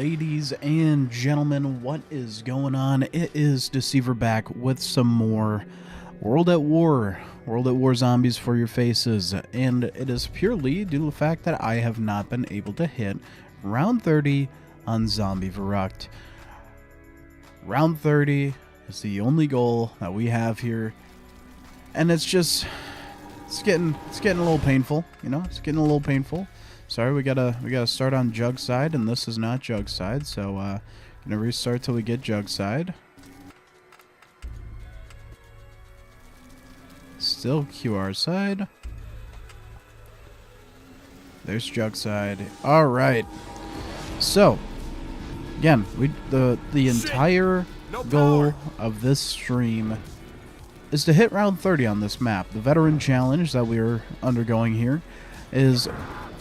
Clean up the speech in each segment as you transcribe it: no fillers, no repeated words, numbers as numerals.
ladies and gentlemen, what is going on? It is Deceiver back with some more World at War zombies for your faces, and it is purely due to the fact that I have not been able to hit round 30 on Zombie Verrucht. Round 30 is the only goal that we have here, and it's getting a little painful, you know. It's getting a little painful. Sorry, we gotta start on Jug side, and this is not Jug side, so gonna restart till we get Jug side. Still QR side. There's Jug side. All right. So again, the entire goal of this stream is to hit round 30 on this map. The veteran challenge that we're undergoing here is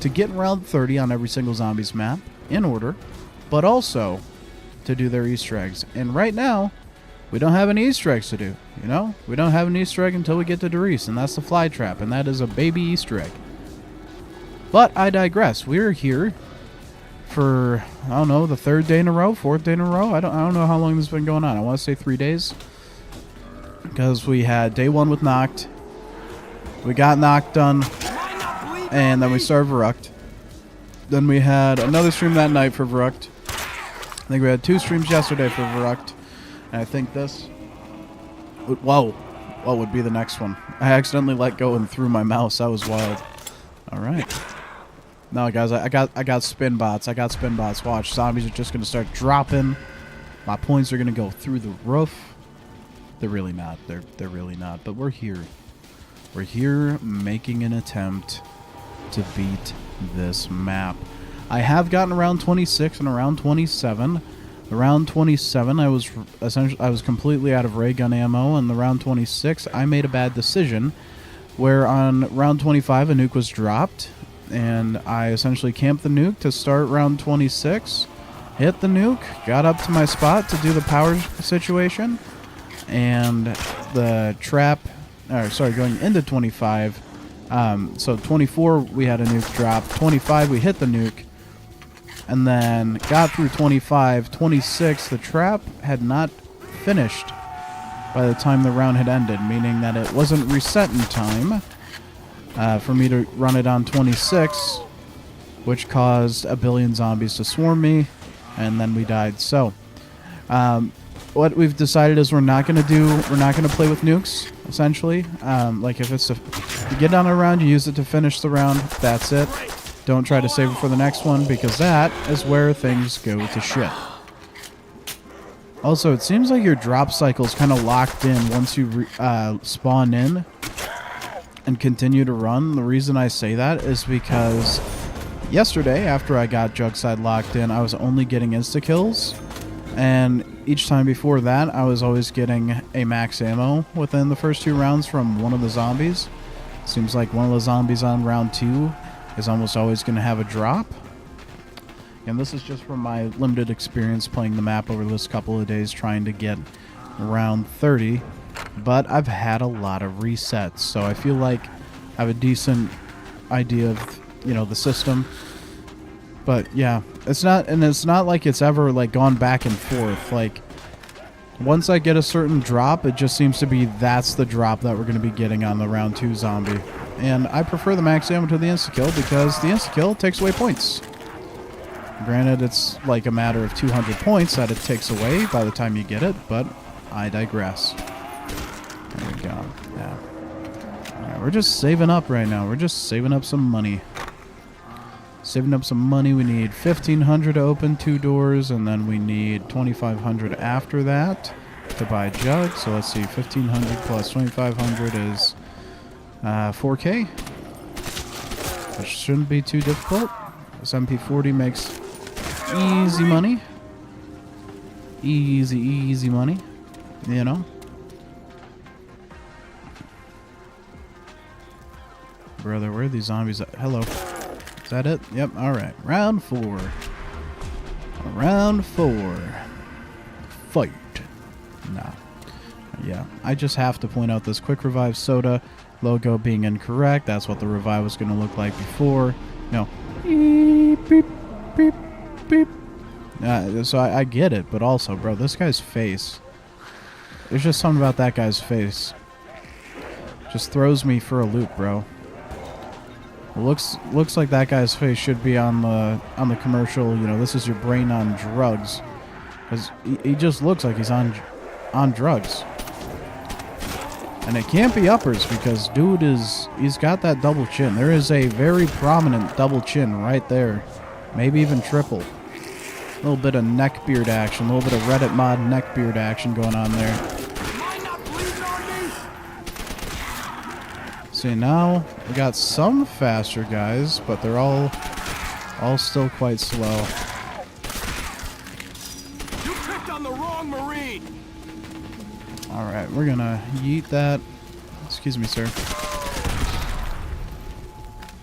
to get round 30 on every single zombies map in order, but also to do their Easter eggs. And right now, we don't have any Easter eggs to do, you know? We don't have an Easter egg until we get to Doris, and that's the fly trap, and that is a baby Easter egg. But I digress. We're here for, I don't know, the third day in a row, fourth day in a row. I don't know how long this has been going on. I want to say 3 days. Because we had day 1 with Nacht. We got Nacht done. And then we started Verrucht. Then we had another stream that night for Verrucht. I think we had 2 streams yesterday for Verrucht. And I think this... Whoa. What would be the next one? I accidentally let go and threw my mouse. That was wild. Alright. No, guys, I got spin bots. I got spin bots. Watch. Zombies are just going to start dropping. My points are going to go through the roof. They're really not. They're really not. But we're here. We're here making an attempt to beat this map. I have gotten around 26 and around 27. Around 27, I was completely out of ray gun ammo, and the round 26, I made a bad decision, where on round 25 a nuke was dropped, and I essentially camped the nuke to start round 26. Hit the nuke, got up to my spot to do the power situation, and the trap, going into 25. So 24 we had a nuke drop, 25 we hit the nuke, and then got through 25. 26 the trap had not finished by the time the round had ended, meaning that it wasn't reset in time for me to run it on 26, which caused a billion zombies to swarm me, and then we died. So what we've decided is we're not gonna play with nukes, essentially. Like if you get on a round, you use it to finish the round, that's it. Don't try to save it for the next one, because that is where things go to shit. Also, it seems like your drop cycle is kind of locked in once you spawn in and continue to run. The reason I say that is because yesterday, after I got Jug side locked in, I was only getting insta-kills. And each time before that, I was always getting a max ammo within the first 2 rounds from one of the zombies. Seems like one of the zombies on round 2 is almost always going to have a drop. And this is just from my limited experience playing the map over this couple of days trying to get round 30. But I've had a lot of resets, so I feel like I have a decent idea of, you know, the system. But yeah, it's not like it's ever like gone back and forth. Like once I get a certain drop, it just seems to be that's the drop that we're going to be getting on the round 2 zombie. And I prefer the max ammo to the insta-kill because the insta-kill takes away points. Granted, it's like a matter of 200 points that it takes away by the time you get it, but I digress. There we go. Yeah. Alright, we're just saving up right now. We're just saving up some money. Saving up some money. We need 1,500 to open 2 doors, and then we need 2,500 after that to buy Jug. So let's see, 1,500 plus 2,500 is 4K, which shouldn't be too difficult. This MP40 makes easy money. Easy money, you know. Brother, where are these zombies at? Hello. Is that it? Yep, alright. Round 4. Round 4. Fight. Nah. Yeah, I just have to point out this quick revive soda logo being incorrect. That's what the revive was going to look like before. No. Beep, beep, beep, beep. So I get it, but also, bro, this guy's face. There's just something about that guy's face. Just throws me for a loop, bro. It looks like that guy's face should be on the commercial. You know, this is your brain on drugs, because he just looks like he's on drugs. And it can't be uppers because dude he's got that double chin. There is a very prominent double chin right there, maybe even triple. A little bit of neck beard action, a little bit of Reddit mod neck beard action going on there. See, now we got some faster guys, but they're all still quite slow. You picked on the wrong Marine. All right, we're gonna yeet that. Excuse me, sir.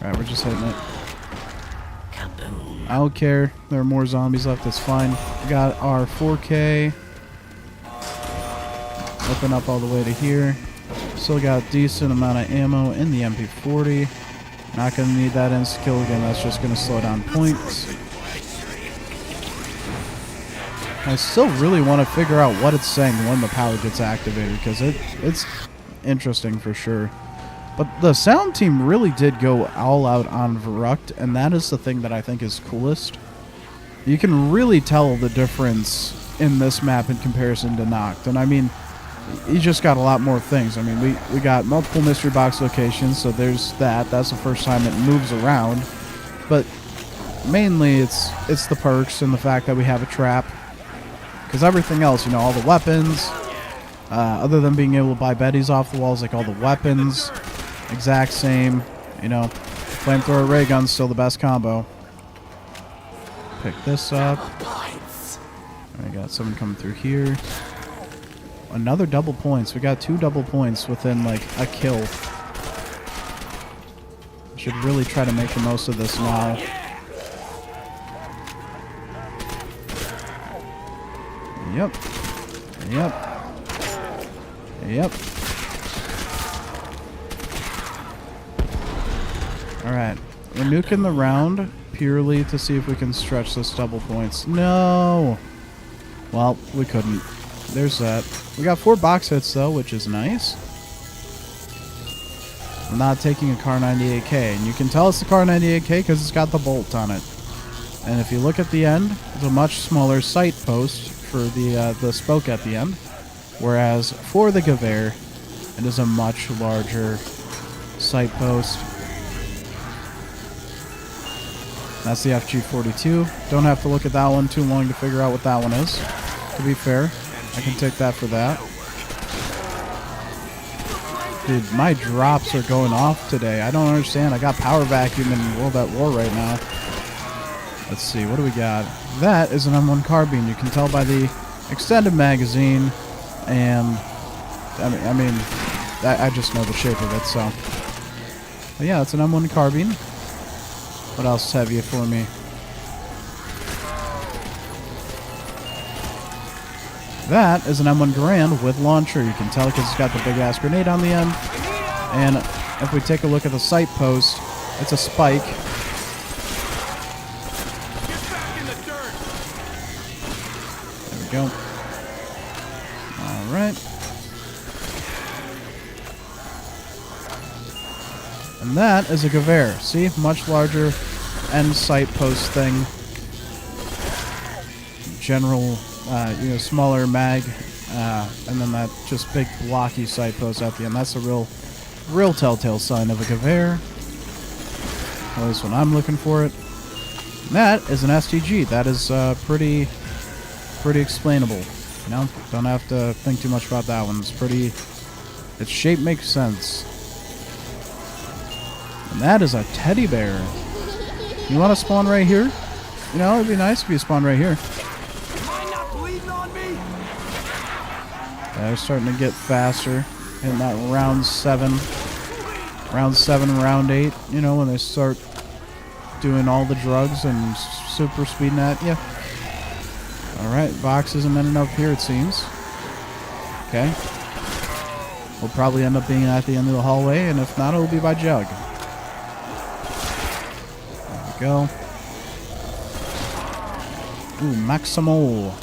All right, we're just hitting it. I don't care. There are more zombies left. That's fine. We got our 4K. Open up all the way to here. Still got a decent amount of ammo in the MP40. Not going to need that insta-kill again. That's just going to slow down points. I still really want to figure out what it's saying when the power gets activated, because it's interesting for sure. But the sound team really did go all out on Verrucht, and that is the thing that I think is coolest. You can really tell the difference in this map in comparison to Nacht. And I mean, you just got a lot more things. I mean, we got multiple mystery box locations, so there's that. That's the first time it moves around. But mainly it's the perks and the fact that we have a trap. Because everything else, you know, all the weapons, other than being able to buy Betties off the walls, like all the weapons, exact same. You know, flamethrower ray gun's still the best combo. Pick this up. I got someone coming through here. Another double points. We got 2 double points within like a kill. Should really try to make the most of this now. Yep. Alright. We're nuking the round purely to see if we can stretch this double points. No! Well, we couldn't. There's that. We got 4 box hits though, which is nice. I'm not taking a Car 98K, and you can tell it's the Car 98K because it's got the bolt on it. And if you look at the end, it's a much smaller sight post for the spoke at the end, whereas for the Gewehr, it is a much larger sight post. That's the FG42. Don't have to look at that one too long to figure out what that one is. To be fair, I can take that for that. Dude, my drops are going off today. I don't understand. I got Power Vacuum in World at War right now. Let's see, what do we got? That is an M1 carbine. You can tell by the extended magazine, and I just know the shape of it, so. But yeah, it's an M1 carbine. What else have you for me? That is an M1 Garand with launcher. You can tell because it's got the big ass grenade on the end. And if we take a look at the sight post, it's a spike. There we go. Alright. And that is a Gewehr. See? Much larger end sight post thing. General, smaller mag. And then that just big blocky sight post at the end. That's a real telltale sign of a Gewehr. At least when I'm looking for it. And that is an STG. That is pretty explainable. You know, don't have to think too much about that one. Its shape makes sense. And that is a teddy bear. You want to spawn right here? You know, it'd be nice if you spawned right here. They're starting to get faster. Hitting that round 7, round 8. You know, when they start doing all the drugs and super speeding at you. Alright, box isn't ending up here, it seems. Okay. We'll probably end up being at the end of the hallway, and if not, it'll be by Jug. There we go. Ooh, Maximal.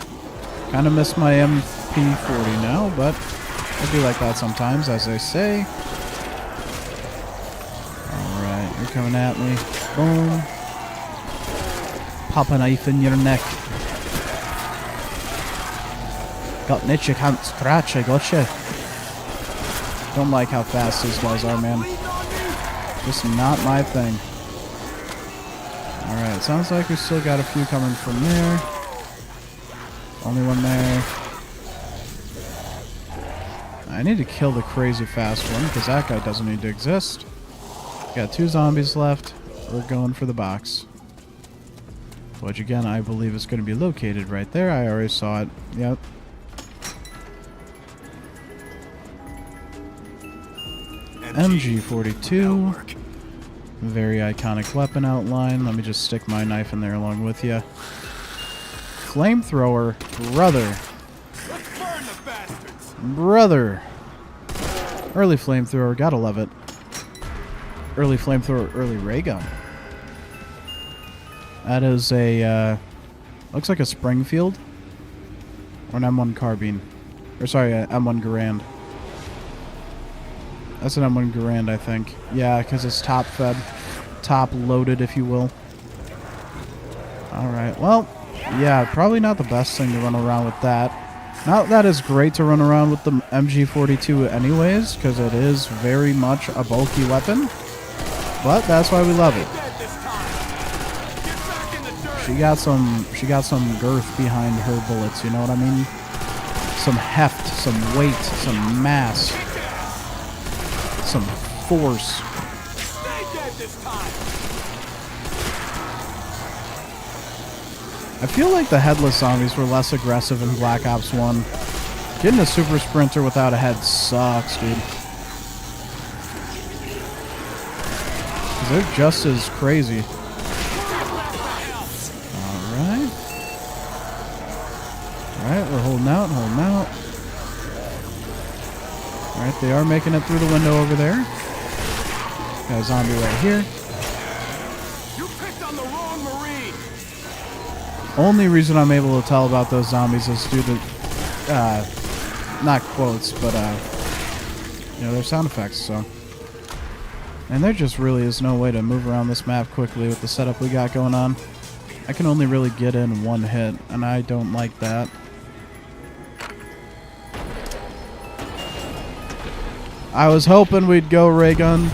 Kind of miss my MP40 now, but I do like that sometimes, as they say. Alright, you're coming at me. Boom. Pop a knife in your neck. Got niche, you can't scratch, I gotcha. Don't like how fast these guys are, man. Just not my thing. Alright, sounds like we still got a few coming from there. Only one there. I need to kill the crazy fast one, because that guy doesn't need to exist. Got 2 zombies left. We're going for the box. Which again, I believe is going to be located right there. I already saw it. Yep. MG42. Very iconic weapon outline. Let me just stick my knife in there along with you. Flamethrower. Brother. Let's burn the bastards. Brother. Early flamethrower. Gotta love it. Early flamethrower. Early ray gun. That is a, looks like a Springfield. Or an M1 carbine. Or sorry, a M1 Garand. That's an M1 Garand, I think. Yeah, because it's top fed. Top loaded, if you will. Alright, well, yeah, probably not the best thing to run around with that. Not that it's great to run around with the MG42 anyways, because it is very much a bulky weapon. But that's why we love it. She got some girth behind her bullets, you know what I mean? Some heft, some weight, some mass, some force. I feel like the headless zombies were less aggressive in Black Ops 1. Getting a super sprinter without a head sucks, dude. 'Cause they're just as crazy. Alright, we're holding out, holding out. Alright, they are making it through the window over there. Got a zombie right here. You picked on the wrong Marine. Only reason I'm able to tell about those zombies is due to, not quotes, but, you know, their sound effects, so. And there just really is no way to move around this map quickly with the setup we got going on. I can only really get in one hit, and I don't like that. I was hoping we'd go ray gun.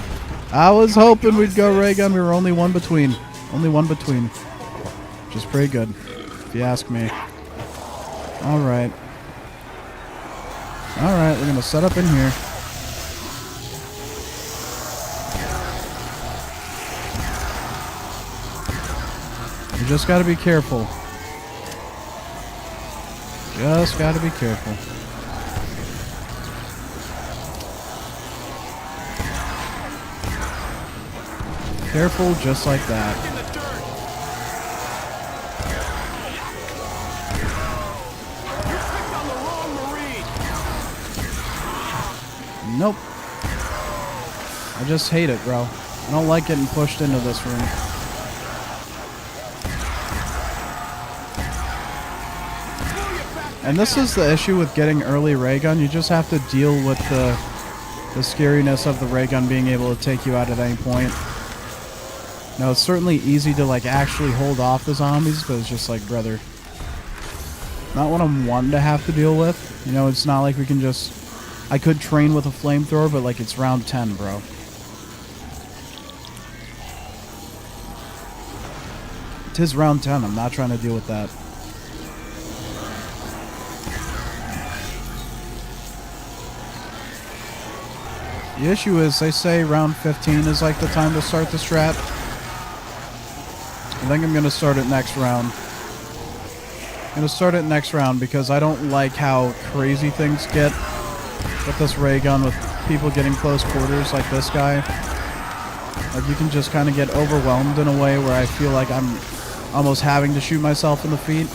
I was hoping we'd go ray gun. We were only one between. Only one between. Which is pretty good, if you ask me. Alright. Alright, we're going to set up in here. You just got to be careful. Just got to be careful. Careful, just like that. Nope. I just hate it, bro. I don't like getting pushed into this room. And this is the issue with getting early ray gun. You just have to deal with the scariness of the ray gun being able to take you out at any point. Now, it's certainly easy to, like, actually hold off the zombies, but it's just like, brother, not what I'm wanting to have to deal with. You know, it's not like we can just... I could train with a flamethrower, but, like, it's round 10, bro. It is round 10. I'm not trying to deal with that. The issue is, they say round 15 is, like, the time to start the strat. I think I'm going to start it next round. I'm going to start it next round because I don't like how crazy things get with this ray gun with people getting close quarters like this guy. Like, you can just kind of get overwhelmed in a way where I feel like I'm almost having to shoot myself in the feet.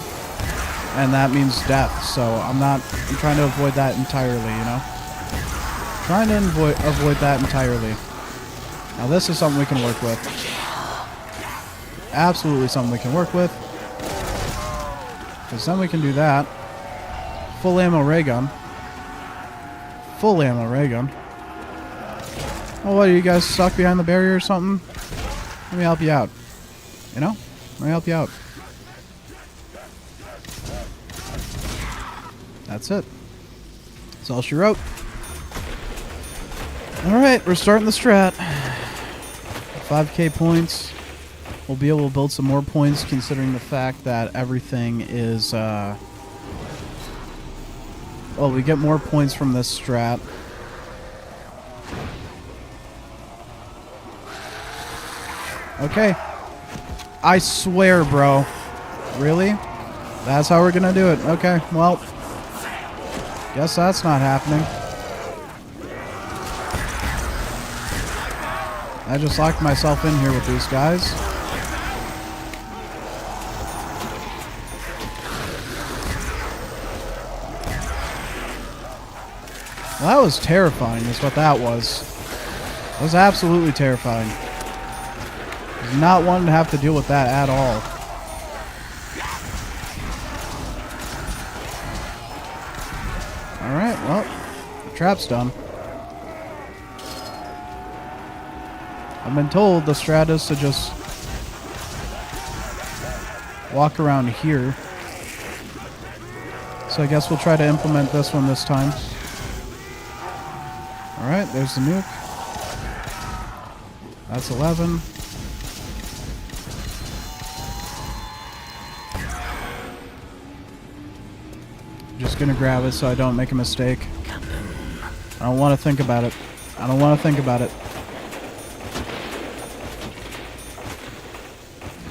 And that means death. So I'm trying to avoid that entirely, you know? Trying to avoid that entirely. Now this is something we can work with. Absolutely something we can work with. Because then we can do that. Full ammo ray gun. Full ammo ray gun. Oh, what, are you guys stuck behind the barrier or something? Let me help you out. You know? Let me help you out. That's it. That's all she wrote. Alright, we're starting the strat. 5k points. We'll be able to build some more points considering the fact that everything is, well, we get more points from this strat. Okay. I swear, bro. Really? That's how we're gonna do it. Okay, well. Guess that's not happening. I just locked myself in here with these guys. Well, that was terrifying, is what that was. It was absolutely terrifying. I was not wanting to have to deal with that at all. Alright, well, the trap's done. I've been told the strat is to just walk around here. So I guess we'll try to implement this one this time. Alright, there's the nuke. That's 11. Just gonna grab it so I don't make a mistake. I don't want to think about it. I don't want to think about it.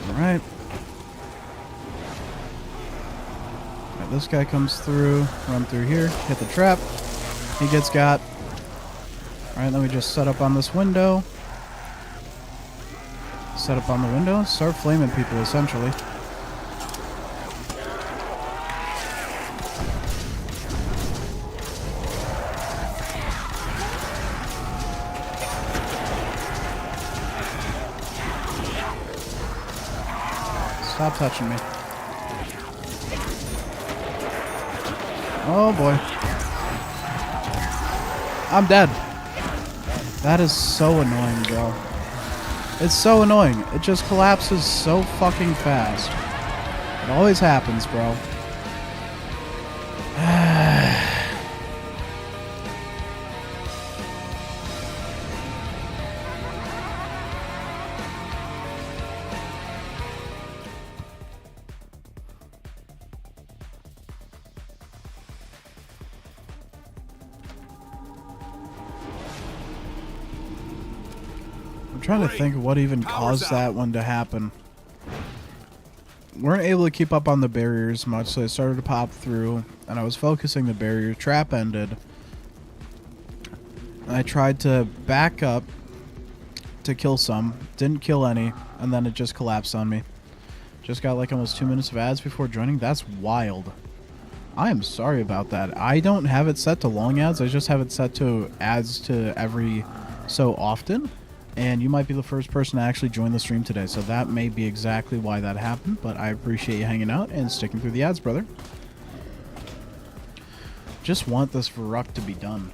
Alright. Alright, this guy comes through. Run through here. Hit the trap. He gets got. Alright, then we just set up on this window. Set up on the window. Start flaming people, essentially. Stop touching me. Oh boy. I'm dead. That is so annoying, bro. It's so annoying. It just collapses so fucking fast. It always happens, bro. I'm trying to think of what even caused that one to happen. Weren't able to keep up on the barriers much, so I started to pop through, and I was focusing the barrier. Trap ended. I tried to back up to kill some, didn't kill any, and then it just collapsed on me. Just got like almost 2 minutes of ads before joining. That's wild. I am sorry about that. I don't have it set to long ads. I just have it set to ads to every so often. And you might be the first person to actually join the stream today, so that may be exactly why that happened, but I appreciate you hanging out and sticking through the ads, brother. Just want this Varuk to be done.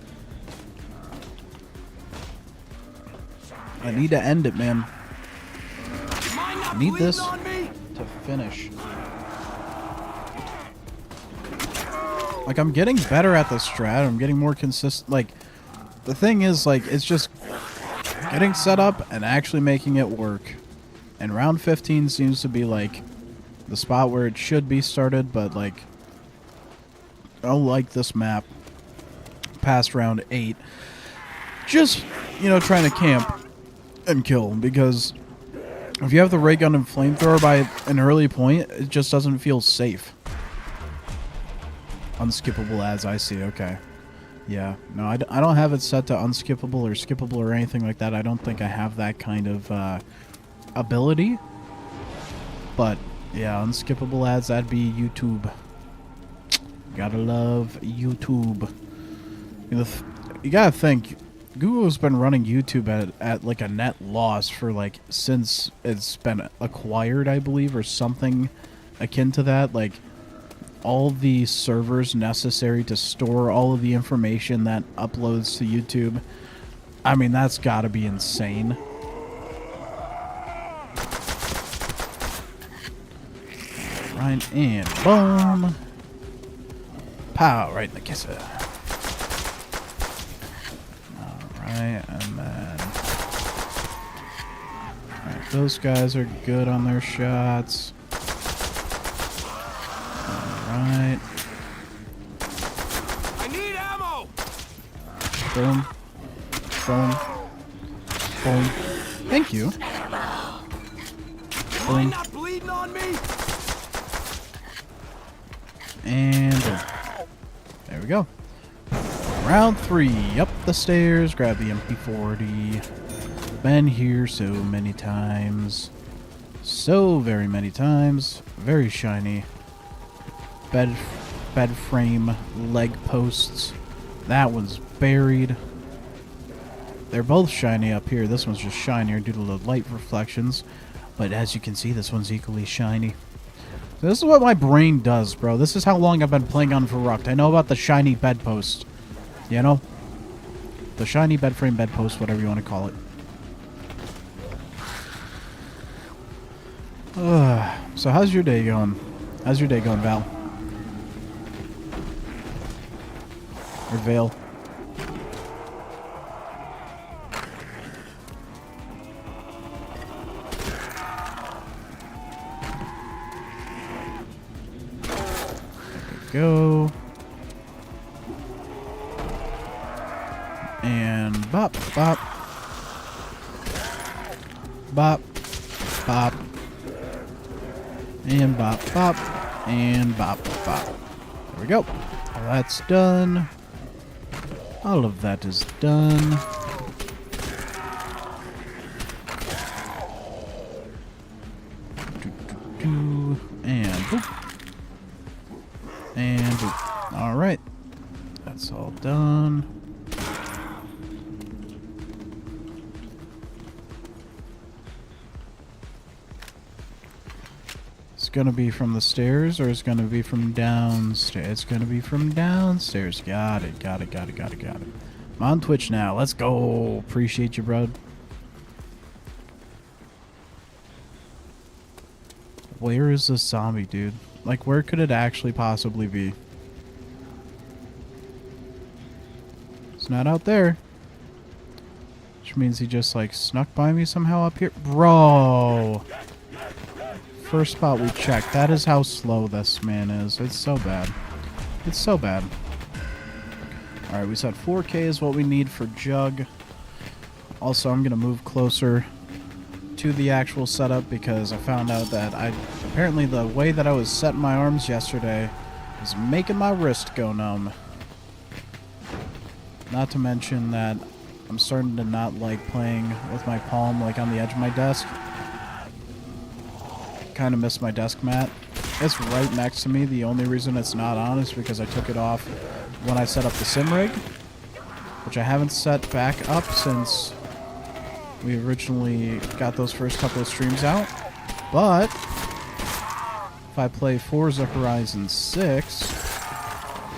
I need to end it, man. I need this to finish. Like, I'm getting better at the strat. I'm getting more consistent. Like, the thing is, like, it's just getting set up and actually making it work. And round 15 seems to be like the spot where it should be started, but like I don't like this map past round 8. Just, you know, trying to camp and kill, because if you have the ray gun and flamethrower by an early point, it just doesn't feel safe. Unskippable ads, I see, okay. Yeah, no, I don't have it set to unskippable or skippable or anything like that. I don't think I have that kind of ability. But, yeah, unskippable ads, that'd be YouTube. Gotta love YouTube. You gotta think, Google's been running YouTube at like a net loss for like since it's been acquired, I believe, or something akin to that. Like, all the servers necessary to store all of the information that uploads to YouTube. I mean, that's got to be insane. Right, and boom. Pow, right in the kisser. Alright, and then... Alright, those guys are good on their shots. Alright. I need ammo. Boom. Boom. Boom. Thank you. Am I not bleeding on me? And boom. There we go. Round 3. Up the stairs. Grab the MP40. Been here so many times. So very many times. Very shiny. Bed frame leg posts. That one's buried. They're both shiny up here. This one's just shinier due to the light reflections. But as you can see, this one's equally shiny. So this is what my brain does, bro. This is how long I've been playing on Verrucht. I know about the shiny bedpost. You know? The shiny bed frame bedpost, whatever you want to call it. So how's your day going? How's your day going, Val? Or Vale? Go. And bop, bop. Bop, bop. And bop, bop. And bop, bop. There we go. All that's done. All of that is done. And boop. And boop. All right. That's all done. It's gonna be from the stairs, or it's gonna be from downstairs? It's gonna be from downstairs. Got it, got it, got it, got it, got it. I'm on Twitch now. Let's go. Appreciate you, bro. Where is this zombie, dude? Like, where could it actually possibly be? It's not out there. Which means he just, like, snuck by me somehow up here. Bro! First spot we checked. That is how slow this man is. It's so bad. It's so bad. Alright, we said 4K is what we need for Jug. Also, I'm going to move closer to the actual setup because I found out that apparently the way that I was setting my arms yesterday is making my wrist go numb. Not to mention that I'm starting to not like playing with my palm like on the edge of my desk. Kind of miss my desk mat. It's right next to me. The only reason it's not on is because I took it off when I set up the sim rig, which I haven't set back up since we originally got those first couple of streams out. But if I play Forza Horizon 6,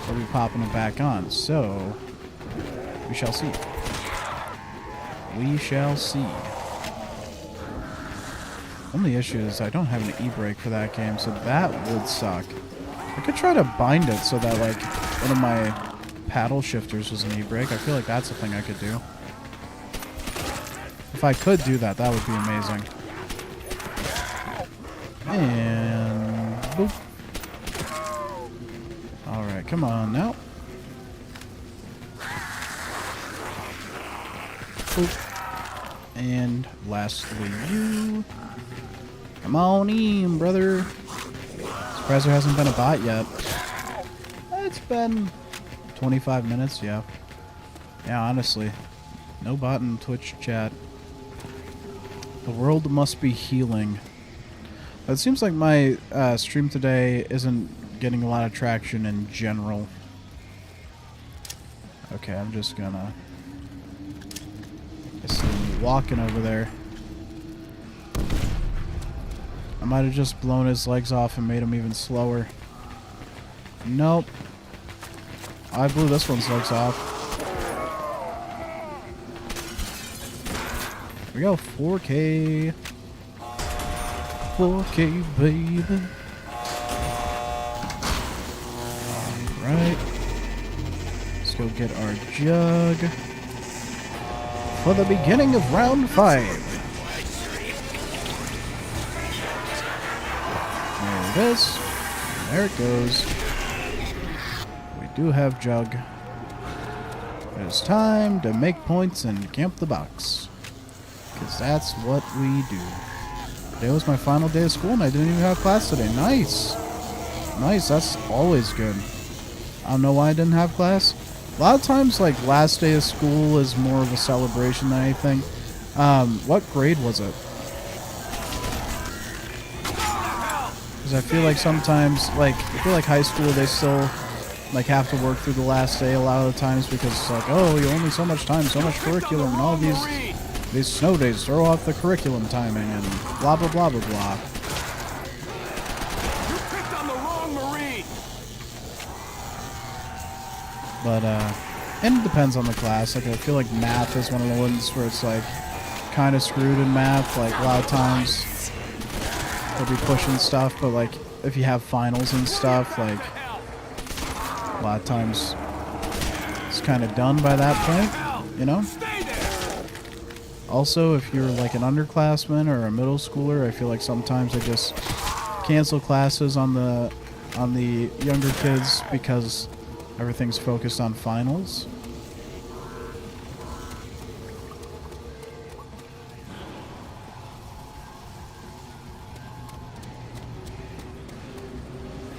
I'll be popping it back on. So we shall see. We shall see. Only issue is I don't have an e-brake for that game, so that would suck. I could try to bind it so that, like, one of my paddle shifters was an e-brake. I feel like that's a thing I could do. If I could do that, that would be amazing. And boop. Alright, come on now. Boop. And lastly, you. Come on in, brother. Surprised there hasn't been a bot yet. It's been 25 minutes, yeah. Yeah, honestly. No bot in Twitch chat. The world must be healing. It seems like my stream today isn't getting a lot of traction in general. Okay, I'm just gonna... I see him walking over there. I might have just blown his legs off and made him even slower. Nope. I blew this one's legs off. Here we go. 4K. 4K, baby. Alright. Let's go get our jug. For the beginning of round 5. There it is. There it goes. We do have jug. It's time to make points and camp the box. Because that's what we do. Today was my final day of school and I didn't even have class today. Nice. Nice, that's always good. I don't know why I didn't have class. A lot of times, like, last day of school is more of a celebration than anything. What grade was it? Because I feel like sometimes, like, I feel like high school, they still, like, have to work through the last day a lot of the times because it's like, oh, you only so much time, so much curriculum, and all these snow days throw off the curriculum timing, and blah, blah, blah, blah, blah. You picked on the wrong Marine! But, and it depends on the class. Like, I feel like math is one of the ones where it's, like, kind of screwed in math. Like, a lot of times they'll be pushing stuff, but, like, if you have finals and stuff, like, a lot of times it's kind of done by that point, you know? Also, if you're, like, an underclassman or a middle schooler, I feel like sometimes they just cancel classes on the younger kids because everything's focused on finals.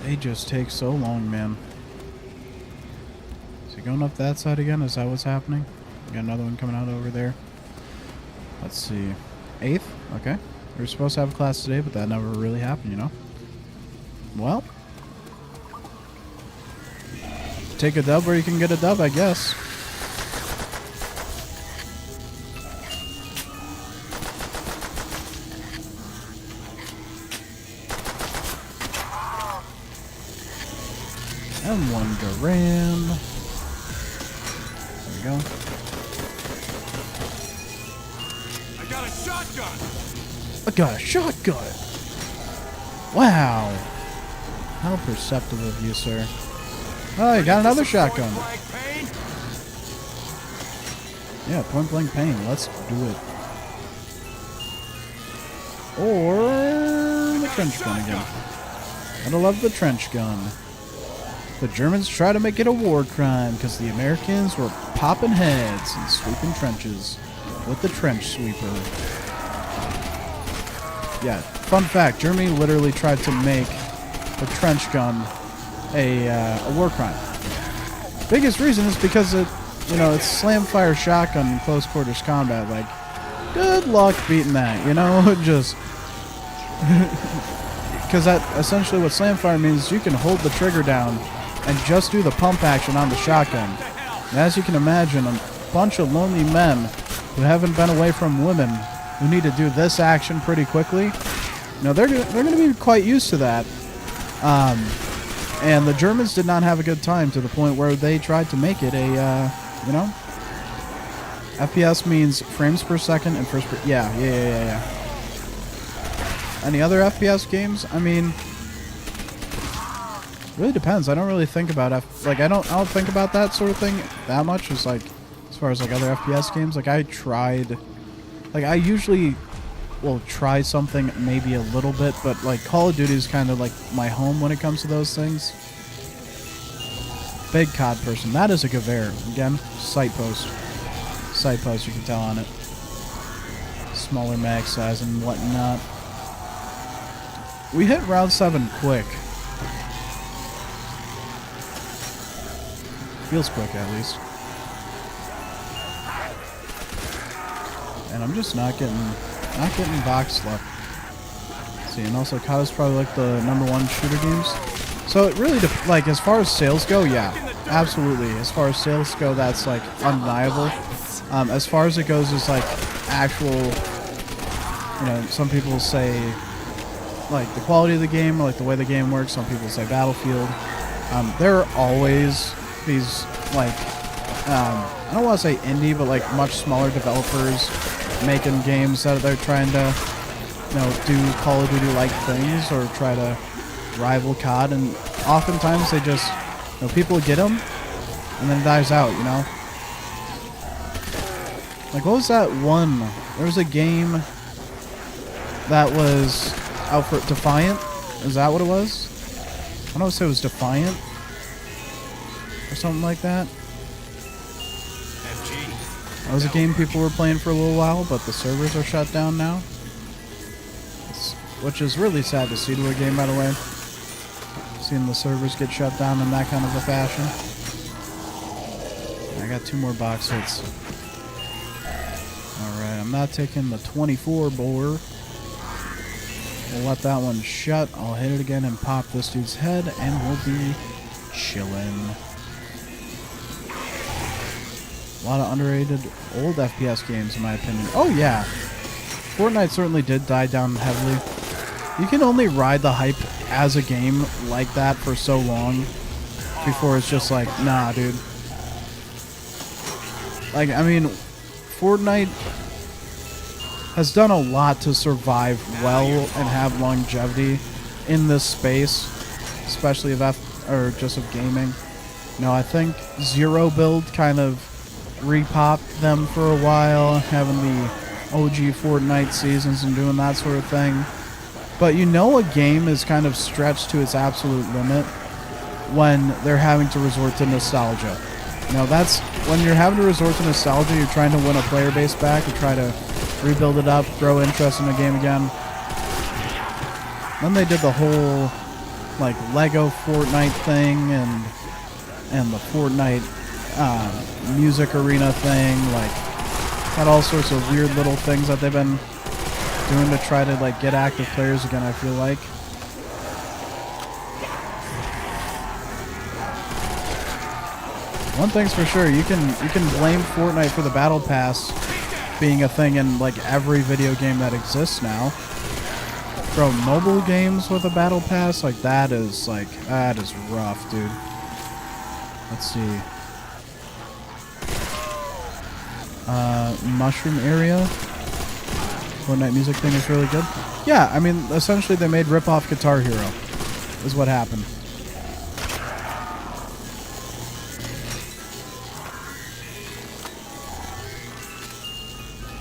They just take so long, man. Is he going up that side again? Is that what's happening? We got another one coming out over there. Let's see. 8th? Okay. We were supposed to have a class today, but that never really happened, you know? Well. Take a dub where you can get a dub, I guess. And one Duran. There we go. I got a shotgun! I got a shotgun! Wow. How perceptive of you, sir. Oh, you got another shotgun. Yeah, point blank pain. Let's do it. Or the trench gun again. Gotta love the trench gun. The Germans try to make it a war crime because the Americans were popping heads and sweeping trenches with the trench sweeper. Yeah, fun fact, Germany literally tried to make the trench gun a war crime. Biggest reason is because it's slam fire shotgun in close quarters combat. Like, good luck beating that, you know? Just because that essentially what slam fire means is you can hold the trigger down and just do the pump action on the shotgun. And as you can imagine, a bunch of lonely men who haven't been away from women who need to do this action pretty quickly, you know, they're going to be quite used to that. And the Germans did not have a good time to the point where they tried to make it a, FPS means frames per second and first per... Yeah. Any other FPS games? I mean, really depends. I don't really think about I don't think about that sort of thing that much. As like, as far as like other FPS games, like I tried, like I usually will try something maybe a little bit, but like Call of Duty is kind of like my home when it comes to those things. Big COD person. That is a Gewehr. Again, sight post. Sight post, you can tell on it. Smaller mag size and whatnot. We hit round 7 quick. Feels quick, at least. And I'm just not getting box luck. See, and also COD is probably like the #1 shooter games. So it really, like, as far as sales go, yeah, absolutely. As far as sales go, that's like undeniable. As far as it goes, is like actual, you know, some people say like the quality of the game or like the way the game works. Some people say Battlefield. There are always these, like, I don't want to say indie, but like much smaller developers making games that they're trying to, do Call of Duty-like things or try to rival COD, and oftentimes they just, people get them, and then it dies out, Like, what was that one? There was a game that was out for Defiant. Is that what it was? I don't know if it was Defiant or something like that. That was a game people were playing for a little while, but the servers are shut down now. Which is really sad to see to a game, by the way. Seeing the servers get shut down in that kind of a fashion. I got 2 more box hits. Alright, I'm not taking the 24 bore. We'll let that one shut. I'll hit it again and pop this dude's head, and we'll be chilling. A lot of underrated old FPS games, in my opinion. Oh, yeah. Fortnite certainly did die down heavily. You can only ride the hype as a game like that for so long before it's just like, nah, dude. Like, I mean, Fortnite has done a lot to survive well and have longevity in this space, especially of just of gaming. I think Zero Build kind of repopped them for a while, having the OG Fortnite seasons and doing that sort of thing. But a game is kind of stretched to its absolute limit when they're having to resort to nostalgia. That's when you're having to resort to nostalgia, you're trying to win a player base back, you try to rebuild it up, grow interest in the game again. Then they did the whole like Lego Fortnite thing and the Fortnite music arena thing, like had all sorts of weird little things that they've been doing to try to like get active players again, I feel like. One thing's for sure, you can blame Fortnite for the battle pass being a thing in like every video game that exists now. Bro, mobile games with a battle pass, that is rough, dude. Let's see. Mushroom area. Fortnite music thing is really good. Yeah, I mean, essentially they made rip-off Guitar Hero, is what happened.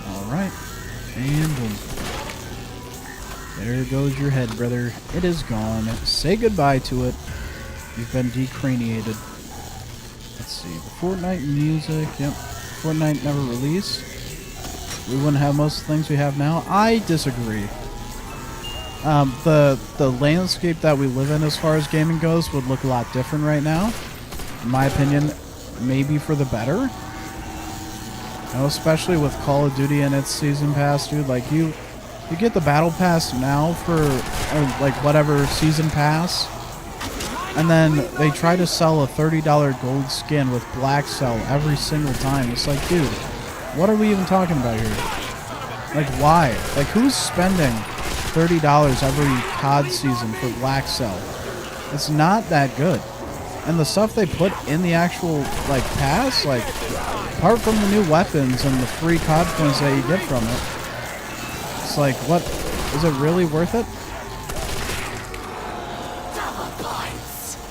Alright. And boom. There goes your head, brother. It is gone. Say goodbye to it. You've been decraniated. Let's see. The Fortnite music. Yep. Fortnite never released. We wouldn't have most of the things we have now. I disagree. The landscape that we live in as far as gaming goes would look a lot different right now. In my opinion, maybe for the better. Especially with Call of Duty and its season pass, dude. Like you get the battle pass now for like whatever season pass, and then they try to sell a $30 gold skin with Black Cell every single time. It's like, dude, what are we even talking about here? Like, why? Like, who's spending $30 every COD season for Black Cell? It's not that good. And the stuff they put in the actual like pass, like apart from the new weapons and the free COD points that you get from it, it's like, what? Is it really worth it?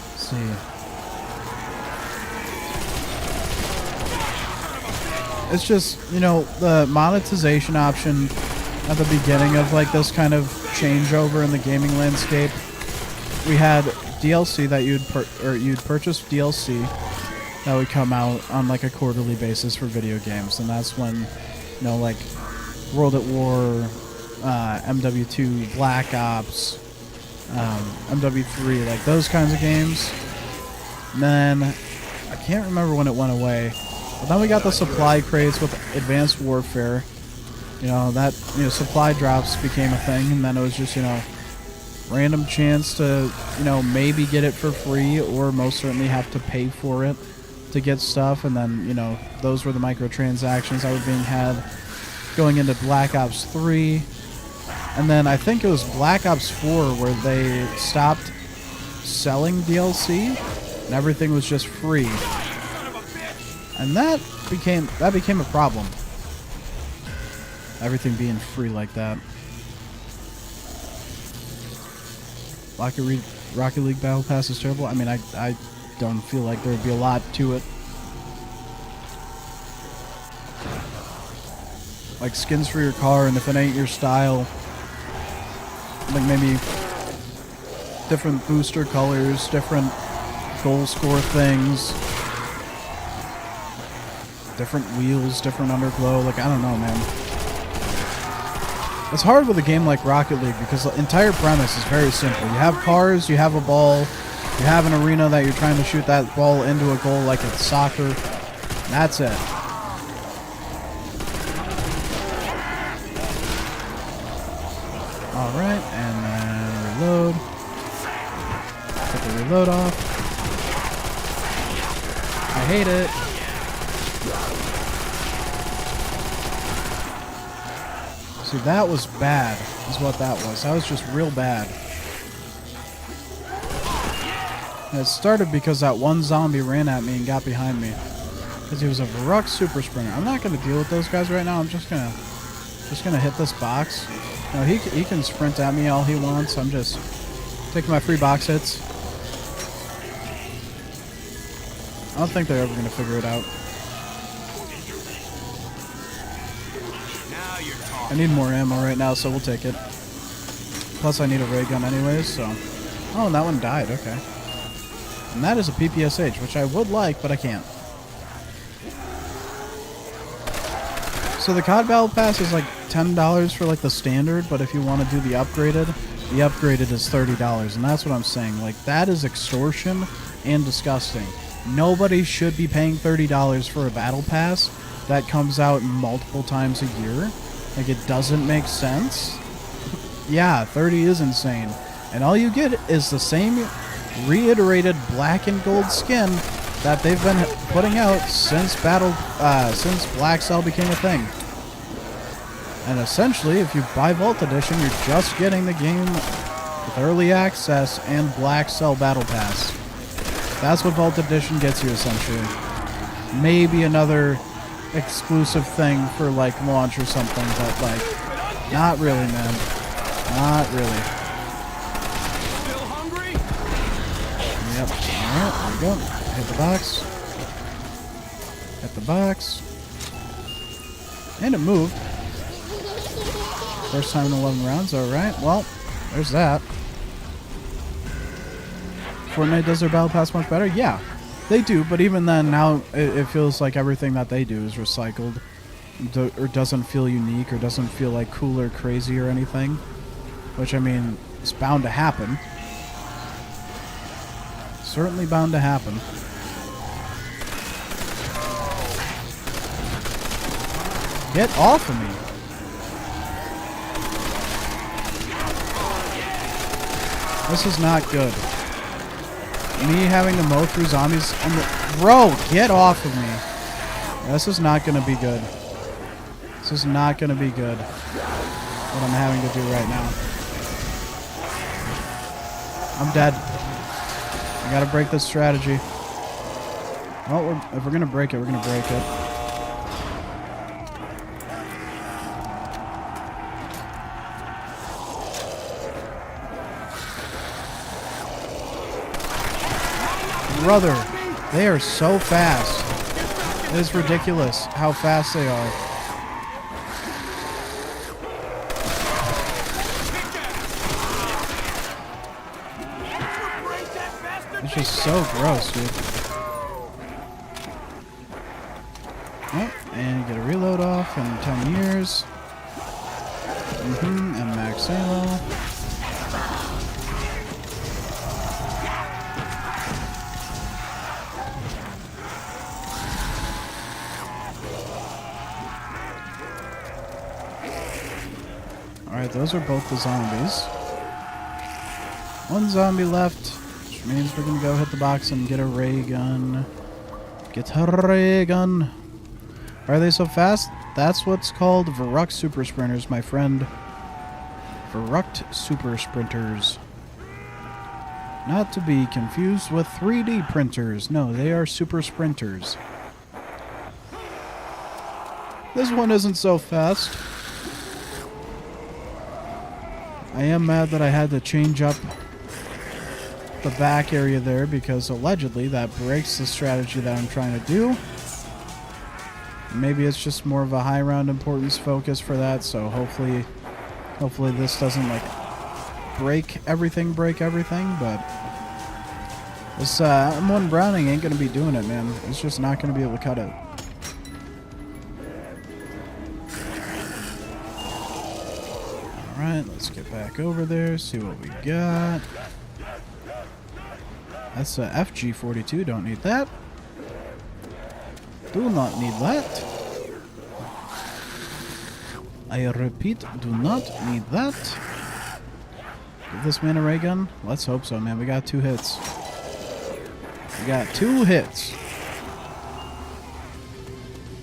Let's see. It's just, the monetization option at the beginning of like this kind of changeover in the gaming landscape. We had DLC that you'd purchase DLC that would come out on like a quarterly basis for video games, and that's when, like World at War, MW2, Black Ops, MW3, like those kinds of games. And then I can't remember when it went away, but then we got the supply crates with Advanced Warfare. Supply drops became a thing, and then it was just, random chance to, maybe get it for free or most certainly have to pay for it to get stuff. And then, those were the microtransactions that were being had going into Black Ops 3. And then I think it was Black Ops 4 where they stopped selling DLC and everything was just free. And that became a problem. Everything being free like that. Rocket League Battle Pass is terrible. I mean, I don't feel like there would be a lot to it. Like skins for your car, and if it ain't your style, like maybe different booster colors, different goal score things, different wheels, different underglow. Like, I don't know, man. It's hard with a game like Rocket League because the entire premise is very simple. You have cars, you have a ball, you have an arena that you're trying to shoot that ball into a goal like it's soccer. That's it. Alright, and then reload. Put the reload off. I hate it. See, that was bad, is what that was. That was just real bad. And it started because that one zombie ran at me and got behind me. Because he was a Varrock super sprinter. I'm not going to deal with those guys right now. I'm just gonna hit this box. No, he can sprint at me all he wants. I'm just taking my free box hits. I don't think they're ever going to figure it out. I need more ammo right now, so we'll take it. Plus, I need a ray gun anyways, so... Oh, and that one died, okay. And that is a PPSH, which I would like, but I can't. So the COD Battle Pass is like $10 for like the standard, but if you want to do the upgraded is $30, and that's what I'm saying. Like, that is extortion and disgusting. Nobody should be paying $30 for a Battle Pass that comes out multiple times a year. Like, it doesn't make sense. Yeah, 30 is insane. And all you get is the same reiterated black and gold skin that they've been putting out since Black Cell became a thing. And essentially, if you buy Vault Edition, you're just getting the game with early access and Black Cell Battle Pass. That's what Vault Edition gets you, essentially. Maybe another exclusive thing for like launch or something, but like not really, man. Not really. Still hungry? Yep. Alright, there we go. Hit the box. Hit the box. And it moved. First time in 11 rounds, alright. Well, there's that. Fortnite does their Battle Pass much better? Yeah. They do, but even then, now it feels like everything that they do is recycled, or doesn't feel unique, or doesn't feel like cool or crazy or anything. Which, I mean, it's bound to happen. Certainly bound to happen. Get off of me! This is not good. Me having to mow through zombies and bro, get off of me. This is not gonna be good. This is not gonna be good. What I'm having to do right now. I'm dead. I gotta break this strategy. Well, if we're gonna break it, we're gonna break it. Brother, they are so fast. It is ridiculous how fast they are. It's just so gross, dude. Oh, and get a reload off in 10 years. And max ammo. Alright, those are both the zombies. One zombie left, which means we're gonna go hit the box and get a ray gun. Get a ray gun. Why are they so fast? That's what's called Varrock Super Sprinters, my friend. Varrock Super Sprinters. Not to be confused with 3D printers. No, they are super sprinters. This one isn't so fast. I am mad that I had to change up the back area there because allegedly that breaks the strategy that I'm trying to do. Maybe it's just more of a high round importance focus for that, so hopefully this doesn't like break everything, but this M1 Browning ain't gonna be doing it, man. It's just not gonna be able to cut it. Alright, let's get back over there, see what we got. That's a FG42, don't need that. Do not need that. I repeat, do not need that. Give this man a ray gun? Let's hope so, man. We got 2 hits. We got 2 hits.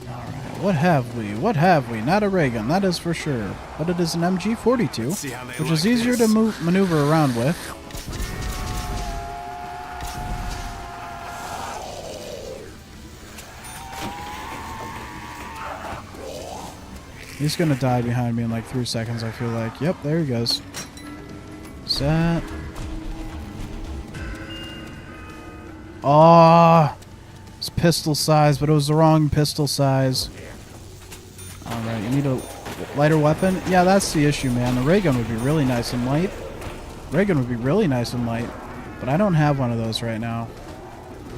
Alright, what have we? What have we? Not a ray gun, that is for sure. But it is an MG42, which is easier to maneuver around with. He's gonna die behind me in like 3 seconds, I feel like. Yep, there he goes. Set. Oh, it's pistol size, but it was the wrong pistol size. Alright, you need a lighter weapon? Yeah, that's the issue, man. The ray gun would be really nice and light. Ray gun would be really nice and light, but I don't have one of those right now.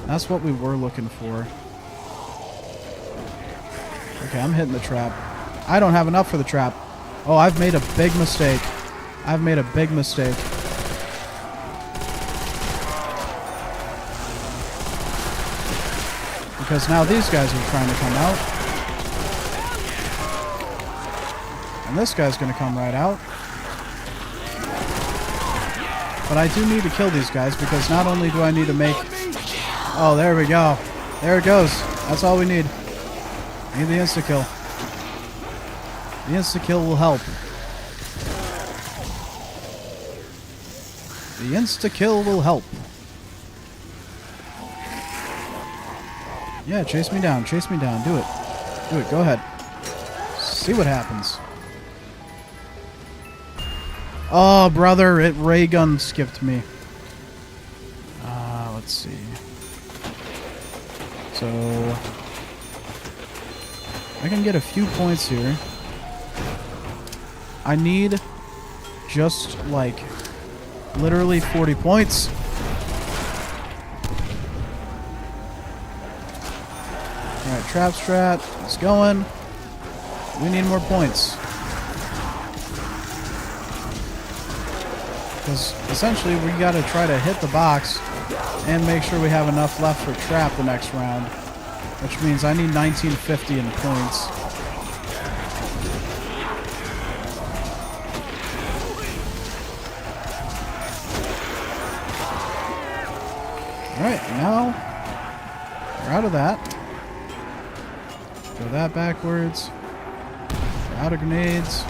That's what we were looking for. Okay, I'm hitting the trap. I don't have enough for the trap. Oh, I've made a big mistake. I've made a big mistake. Because now these guys are trying to come out. And this guy's going to come right out. But I do need to kill these guys because not only do I need to make... Oh, there we go. There it goes. That's all we need. I need the insta-kill. The insta-kill will help. The insta-kill will help. Yeah, chase me down. Chase me down. Do it. Do it. Go ahead. See what happens. Oh, brother. It ray gun skipped me. Let's see. So... I can get a few points here. I need just like literally 40 points. Alright, trap strat. It's going. We need more points. Because essentially we gotta try to hit the box and make sure we have enough left for trap the next round. Which means I need 1950 in points. Alright, now we're out of that. Throw that backwards. We're out of grenades.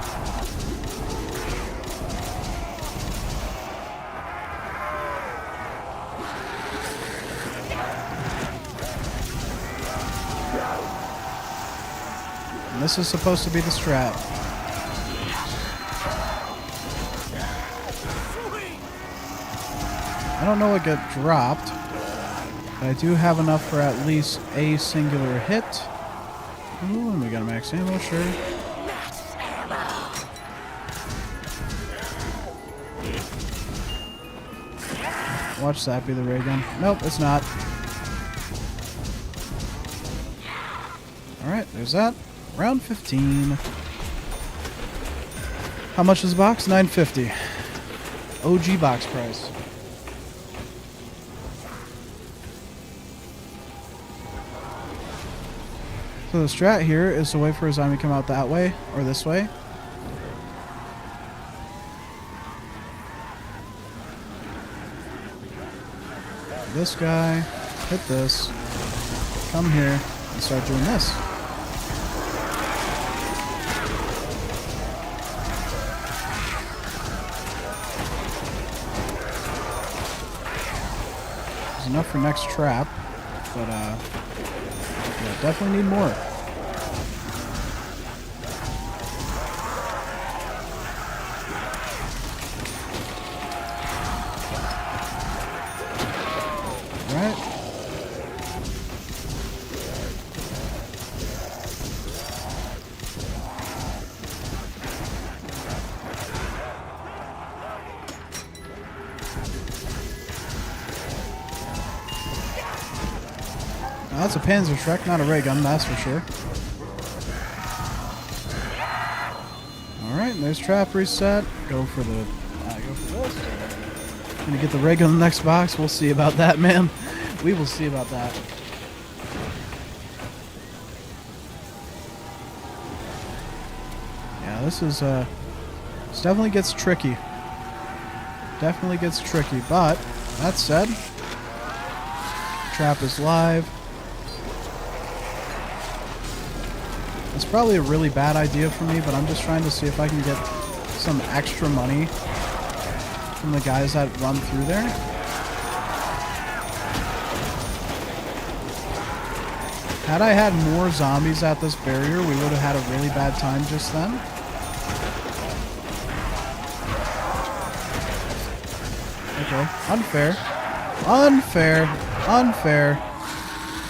And this is supposed to be the strat. I don't know what got dropped, but I do have enough for at least a singular hit. Ooh, and we got a max ammo, sure. Watch that be the ray gun. Nope, it's not. Alright, there's that. Round 15. How much is the box? $9.50. OG box price. So the strat here is to wait for a zombie to come out that way or this way. This guy, hit this, come here, and start doing this. enough for next trap, but yeah, definitely need more. Right. Now, that's a Panzer Shrek, not a ray gun, that's for sure. Alright, there's trap reset. Go for this. Gonna get the ray gun in the next box. We'll see about that, man. We will see about that. Yeah, this is this definitely gets tricky. Definitely gets tricky, but that said, trap is live. It's probably a really bad idea for me, but I'm just trying to see if I can get some extra money from the guys that run through there. Had I had more zombies at this barrier, we would have had a really bad time just then. Okay, unfair. Unfair. Unfair.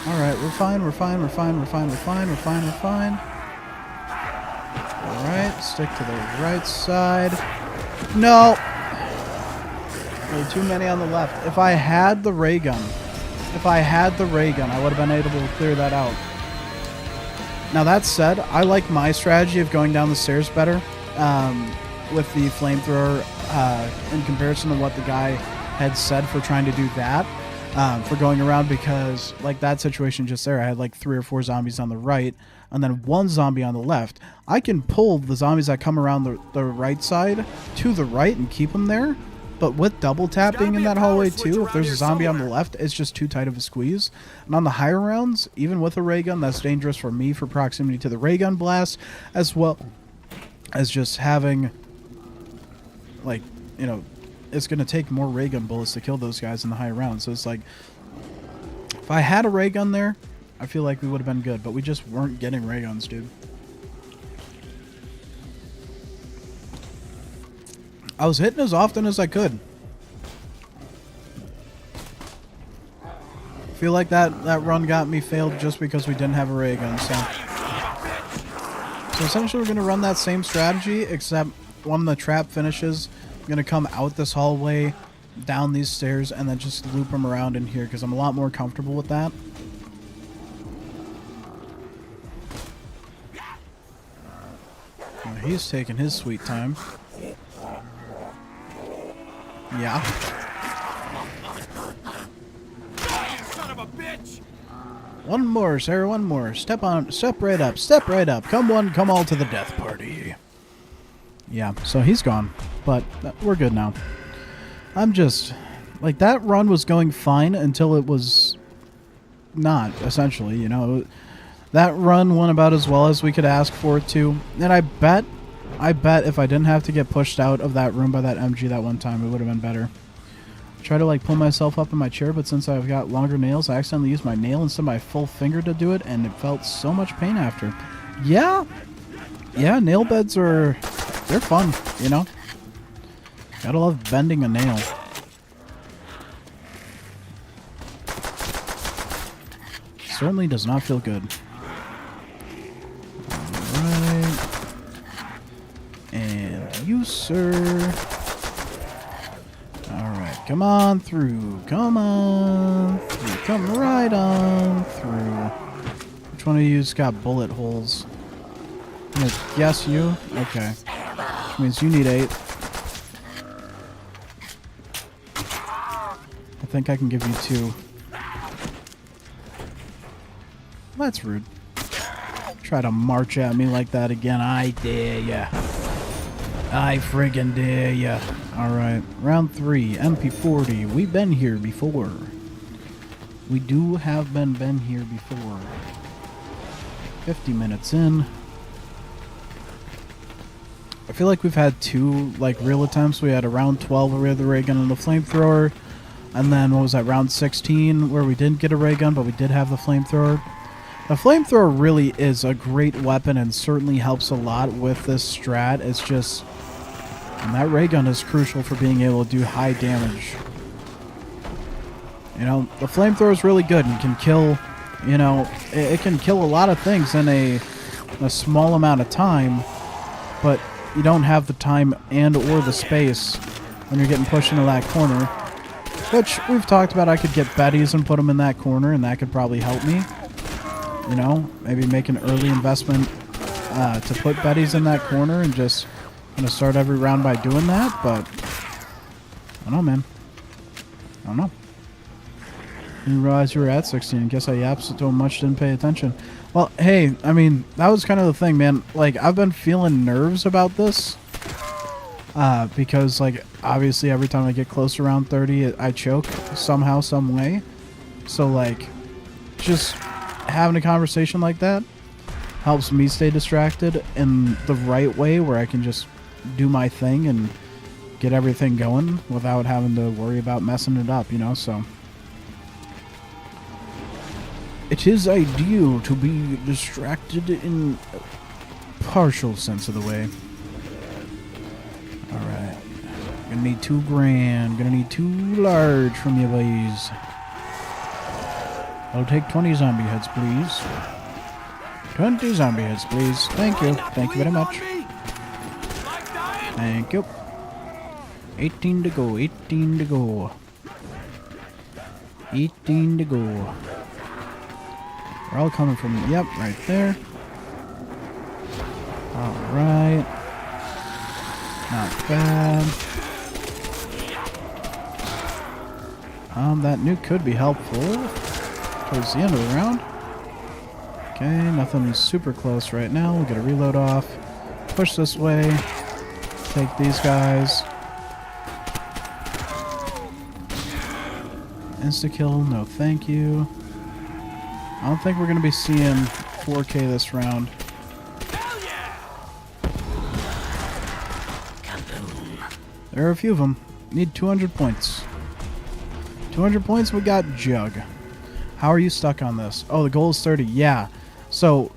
Alright, we're fine, we're fine, we're fine, we're fine, we're fine, we're fine, we're fine. Alright, stick to the right side. No! There were too many on the left. If I had the ray gun, I would have been able to clear that out. Now that said, I like my strategy of going down the stairs better with the flamethrower in comparison to what the guy had said for trying to do that. For going around, because like that situation just there, I had like 3 or 4 zombies on the right and then 1 zombie on the left. I can pull the zombies that come around the right side to the right and keep them there. But with double tapping in that hallway too, if there's a zombie on the left, it's just too tight of a squeeze. And on the higher rounds, even with a ray gun, that's dangerous for me for proximity to the ray gun blast, as well as just having, like, you know, it's going to take more ray gun bullets to kill those guys in the higher rounds. So it's like, if I had a ray gun there, I feel like we would have been good. But we just weren't getting ray guns, dude. I was hitting as often as I could. I feel like that run got me failed just because we didn't have a ray gun. So essentially we're going to run that same strategy, except when the trap finishes, I'm going to come out this hallway, down these stairs, and then just loop them around in here because I'm a lot more comfortable with that. Well, he's taking his sweet time. Yeah. Son of a bitch! One more, sir, one more. Step right up, step right up. Come one, come all to the death party. Yeah, so he's gone, but we're good now. I'm just, like, that run was going fine until it was not, essentially, you know. That run went about as well as we could ask for it to, and I bet if I didn't have to get pushed out of that room by that MG that one time, it would have been better. I tried to, like, pull myself up in my chair, but since I've got longer nails, I accidentally used my nail instead of my full finger to do it, and it felt so much pain after. Yeah, nail beds are, they're fun, you know? Gotta love bending a nail. Certainly does not feel good. Alright. And you, sir. Alright, come on through. Come on through. Come right on through. Which one of you's got bullet holes? I'm gonna guess you? Okay. Which means you need 8. I think I can give you 2. That's rude. Try to march at me like that again. I dare ya. I friggin' dare ya. Alright, round 3, MP40. We've been here before. We do have been here before. 50 minutes in. I feel like we've had 2, like, real attempts. We had a round 12 where we had the ray gun and the flamethrower. And then, what was that, round 16, where we didn't get a ray gun, but we did have the flamethrower. The flamethrower really is a great weapon and certainly helps a lot with this strat. It's just, and that ray gun is crucial for being able to do high damage. You know, the flamethrower is really good and can kill, you know, it can kill a lot of things in a small amount of time, but you don't have the time and or the space when you're getting pushed into that corner, which we've talked about. I could get Betties and put them in that corner, and that could probably help me. You know, maybe make an early investment to put Betties in that corner and just kind of start every round by doing that, but I don't know, man. I don't know. Didn't realize you were at 16. Guess I yapped so much, didn't pay attention. Well, hey, I mean, that was kind of the thing, man. Like, I've been feeling nerves about this. Because, like, obviously every time I get close around 30, I choke somehow, some way. So, like, just having a conversation like that helps me stay distracted in the right way, where I can just do my thing and get everything going without having to worry about messing it up, you know, so. It is ideal to be distracted in a partial sense of the way. Alright. Gonna need 2 grand. Gonna need 2 large from you boys. I'll take 20 zombie heads, please. 20 zombie heads, please. Thank you. Thank you very much. Thank you. 18 to go. 18 to go. 18 to go. We're all coming from, yep, right there. Alright. Not bad. That nuke could be helpful towards the end of the round. Okay, nothing super close right now. We'll get a reload off. Push this way. Take these guys. Insta-kill, no thank you. I don't think we're going to be seeing 4K this round. There are a few of them. Need 200 points. 200 points, we got Jug. How are you stuck on this? Oh, the goal is 30. Yeah. So,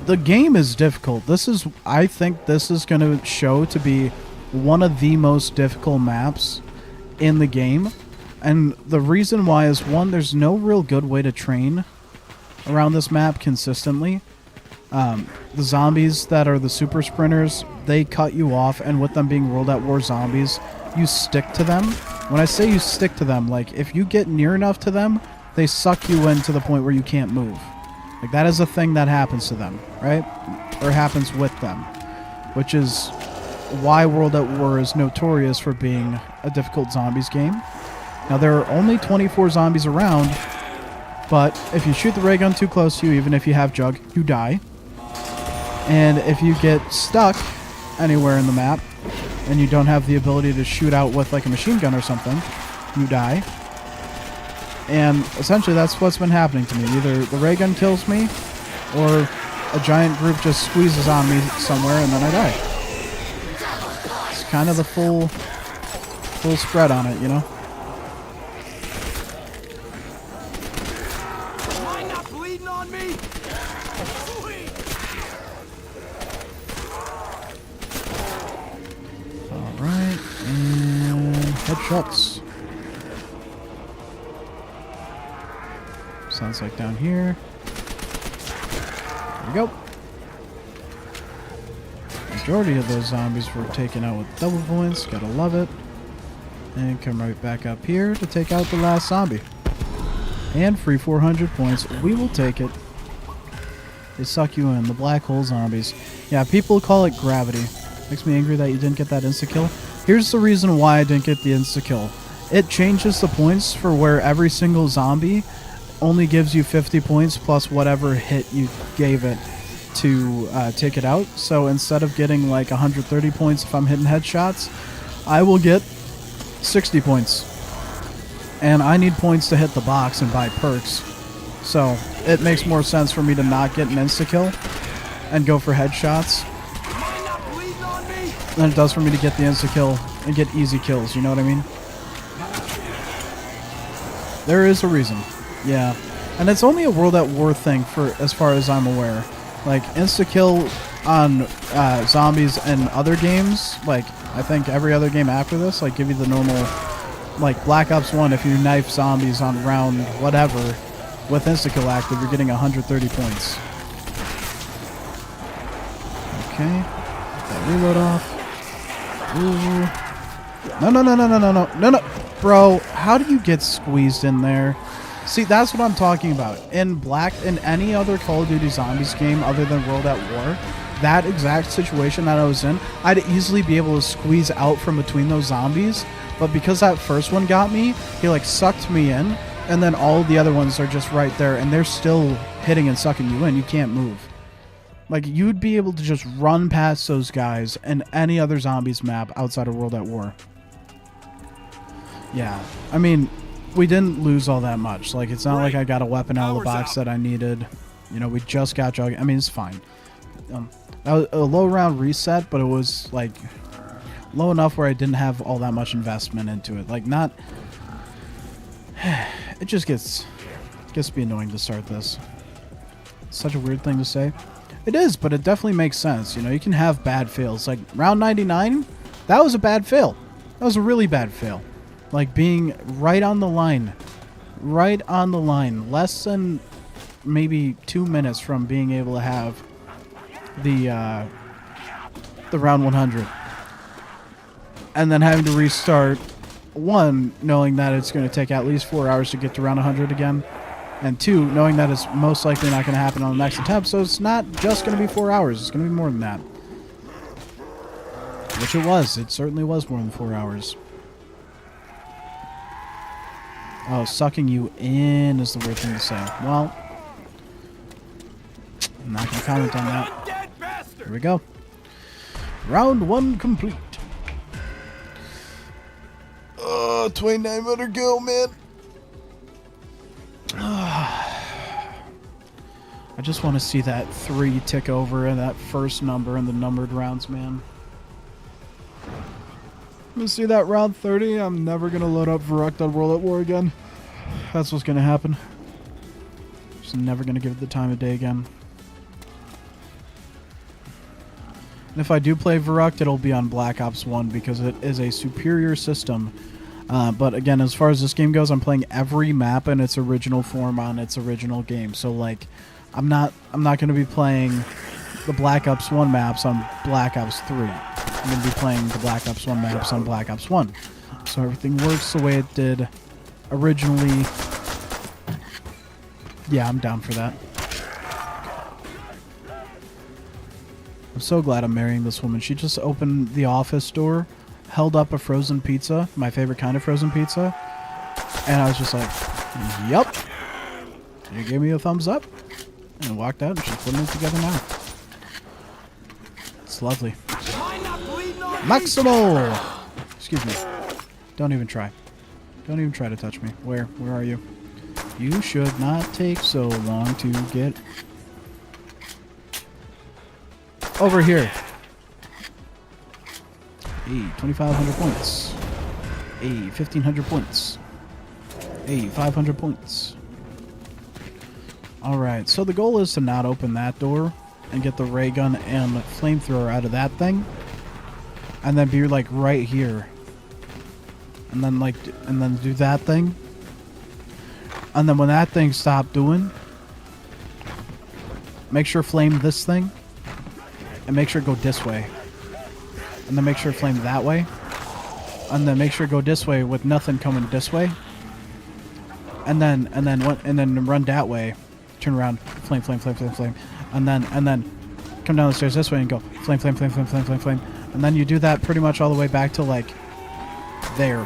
the game is difficult. This is, I think this is going to show to be one of the most difficult maps in the game. And the reason why is, one, there's no real good way to train around this map consistently. The zombies that are the super sprinters, they cut you off, and with them being World at War zombies, you stick to them. When I say you stick to them, like, if you get near enough to them, they suck you in to the point where you can't move. Like, that is a thing that happens to them, right? Or happens with them. Which is why World at War is notorious for being a difficult zombies game. Now, there are only 24 zombies around, but if you shoot the ray gun too close to you, even if you have Jug, you die. And if you get stuck anywhere in the map, and you don't have the ability to shoot out with like a machine gun or something, you die. And essentially that's what's been happening to me. Either the ray gun kills me, or a giant group just squeezes on me somewhere and then I die. It's kind of the full spread on it, you know? Alright, and headshots. Sounds like down here. There we go. Majority of those zombies were taken out with double points. Gotta love it. And come right back up here to take out the last zombie. And free 400 points. We will take it. They suck you in. The black hole zombies. Yeah, people call it gravity. Makes me angry that you didn't get that insta-kill. Here's the reason why I didn't get the insta-kill. It changes the points for where every single zombie only gives you 50 points plus whatever hit you gave it to take it out. So instead of getting like 130 points if I'm hitting headshots, I will get 60 points. And I need points to hit the box and buy perks. So it makes more sense for me to not get an insta-kill and go for headshots than it does for me to get the insta-kill and get easy kills, you know what I mean? There is a reason. Yeah. And it's only a World at War thing for as far as I'm aware. Like, insta-kill on zombies and other games, like, I think every other game after this, like, give you the normal, like, Black Ops 1, if you knife zombies on round whatever, with insta-kill active, you're getting 130 points. Okay. Get that reload off. Ooh. No, no, no, no, no, no, no, no, no. Bro, how do you get squeezed in there? See, that's what I'm talking about. In any other Call of Duty Zombies game other than World at War, that exact situation that I was in, I'd easily be able to squeeze out from between those zombies, but because that first one got me, he like sucked me in, and then all the other ones are just right there, and they're still hitting and sucking you in. You can't move. Like, you'd be able to just run past those guys in any other zombies map outside of World at War. Yeah, I mean, we didn't lose all that much. Like, it's not like I got a weapon out of the box that I needed. You know, we just got jug. I mean, it's fine. That was a low round reset, but it was, like, low enough where I didn't have all that much investment into it. Like, not... It just gets to be annoying to start this. It's such a weird thing to say. It is, but it definitely makes sense. You know, you can have bad fails. Like, round 99, that was a bad fail. That was a really bad fail. Like, being right on the line. Right on the line. Less than maybe 2 minutes from being able to have the round 100. And then having to restart, one, knowing that it's going to take at least 4 hours to get to round 100 again. And two, knowing that it's most likely not going to happen on the next attempt. So it's not just going to be 4 hours. It's going to be more than that. Which it was. It certainly was more than 4 hours. Oh, sucking you in is the weird thing to say. Well, I'm not going to comment on that. Here we go. Round 1 complete. 29 kill, man. I just want to see that 3 tick over and that first number in the numbered rounds, man. I'm gonna see that round 30. I'm never gonna load up Verrückt on World at War again. That's what's gonna happen. Just never gonna give it the time of day again. And if I do play Verrückt, it'll be on Black Ops 1 because it is a superior system. But again, as far as this game goes, I'm playing every map in its original form on its original game. So like, I'm not gonna be playing the Black Ops 1 maps on Black Ops 3. I'm going to be playing the Black Ops 1 maps on Black Ops 1. So everything works the way it did originally. Yeah, I'm down for that. I'm so glad I'm marrying this woman. She just opened the office door, held up a frozen pizza, my favorite kind of frozen pizza, and I was just like, yup. You gave me a thumbs up, and walked out, and she's putting it together now. It's lovely. Maximo! Excuse me. Don't even try. Don't even try to touch me. Where are you? You should not take so long to get over here. Hey, 2,500 points. Hey, 1,500 points. Hey, 500 points. Alright, so the goal is to not open that door and get the ray gun and flamethrower out of that thing. And then be like right here. And then do that thing. And then when that thing stopped doing, make sure flame this thing. And make sure go this way. And then make sure flame that way. And then make sure go this way with nothing coming this way. And then run that way. Turn around, flame, flame, flame, flame, flame. And then come down the stairs this way and go flame, flame, flame, flame, flame, flame, flame. And then you do that pretty much all the way back to like there.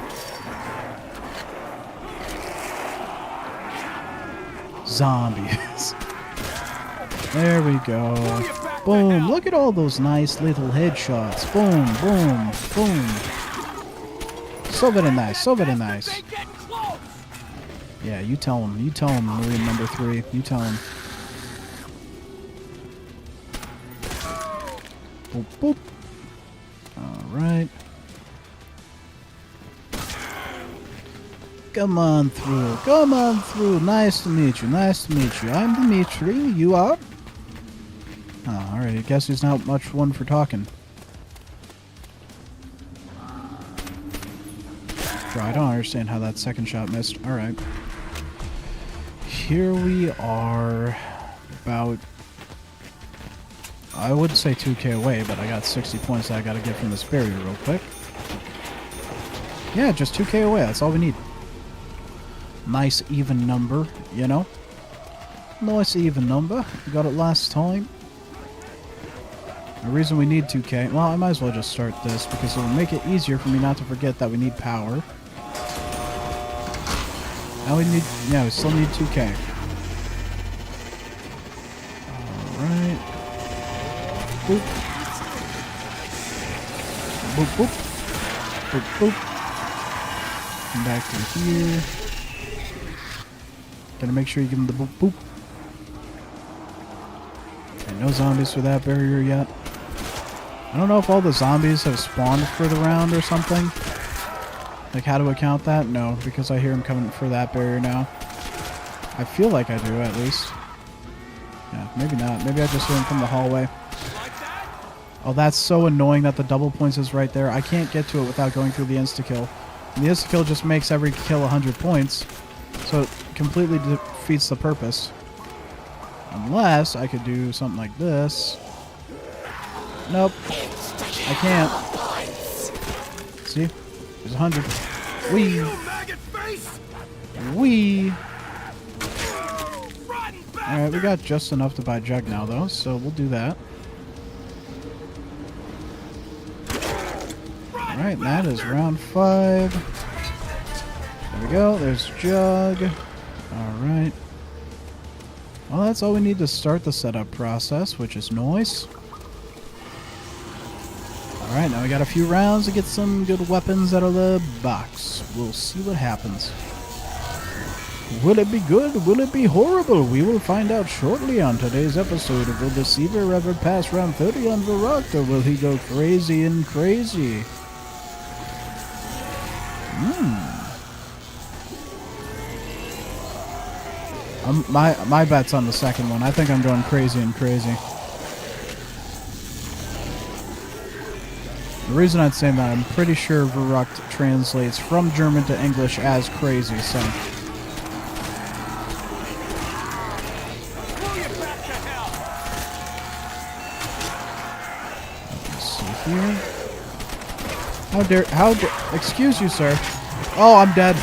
Zombies. There we go. Boom. Look at all those nice little headshots. Boom, boom, boom. So very nice. So very nice. Yeah, you tell him. You tell him, Marine number 3. You tell him. Boop, boop. Alright. Come on through. Come on through. Nice to meet you. Nice to meet you. I'm Dimitri. You are? Oh, alright. I guess he's not much one for talking. Bro, I don't understand how that second shot missed. Alright. Here we are. About... I would say 2k away, but I got 60 points that I gotta get from this barrier real quick. Yeah, just 2k away. That's all we need. Nice even number, you know? Nice even number. We got it last time. The reason we need 2k... Well, I might as well just start this, because it will make it easier for me not to forget that we need power. Now we need... Yeah, we still need 2k. Alright. Boop. Boop, boop. Boop, boop. Come back to here. Gotta make sure you give him the boop, boop. Okay, no zombies for that barrier yet. I don't know if all the zombies have spawned for the round or something. Like, how to account that? No, because I hear him coming for that barrier now. I feel like I do, at least. Yeah, maybe not. Maybe I just hear him from the hallway. Oh, that's so annoying that the double points is right there. I can't get to it without going through the insta-kill. And the insta-kill just makes every kill 100 points. So it completely defeats the purpose. Unless I could do something like this. Nope. I can't. See? There's 100. Wee. Wee. Alright, we got just enough to buy Jug now, though, so we'll do that. Alright, that is round 5. There we go, there's Jug. Alright. Well, that's all we need to start the setup process, which is nice. Alright, now we got a few rounds to get some good weapons out of the box. We'll see what happens. Will it be good? Will it be horrible? We will find out shortly on today's episode of Will the Deceiver ever pass round 30 on Varrock, or will he go crazy and crazy? My bet's on the second one. I think I'm going crazy and crazy. The reason I'd say that, I'm pretty sure Varrock translates from German to English as crazy, so... Let's see here. How dare, excuse you, sir. Oh, I'm dead.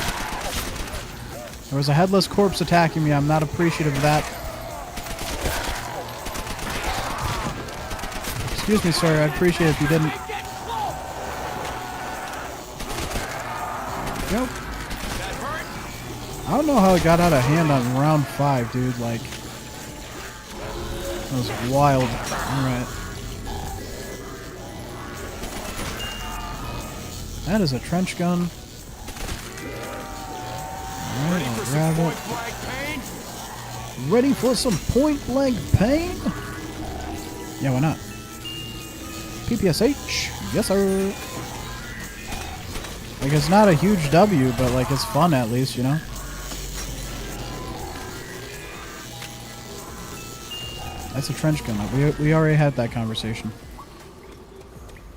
There was a headless corpse attacking me. I'm not appreciative of that. Excuse me, sir. I'd appreciate it if you didn't. Yep. I don't know how it got out of hand on round 5, dude. Like, that was wild. Alright. That is a trench gun. Alright, I'll grab it. Ready for some point blank pain? Yeah, why not? PPSH. Yes, sir. Like, it's not a huge W, but, like, it's fun at least, you know? That's a trench gun. We already had that conversation.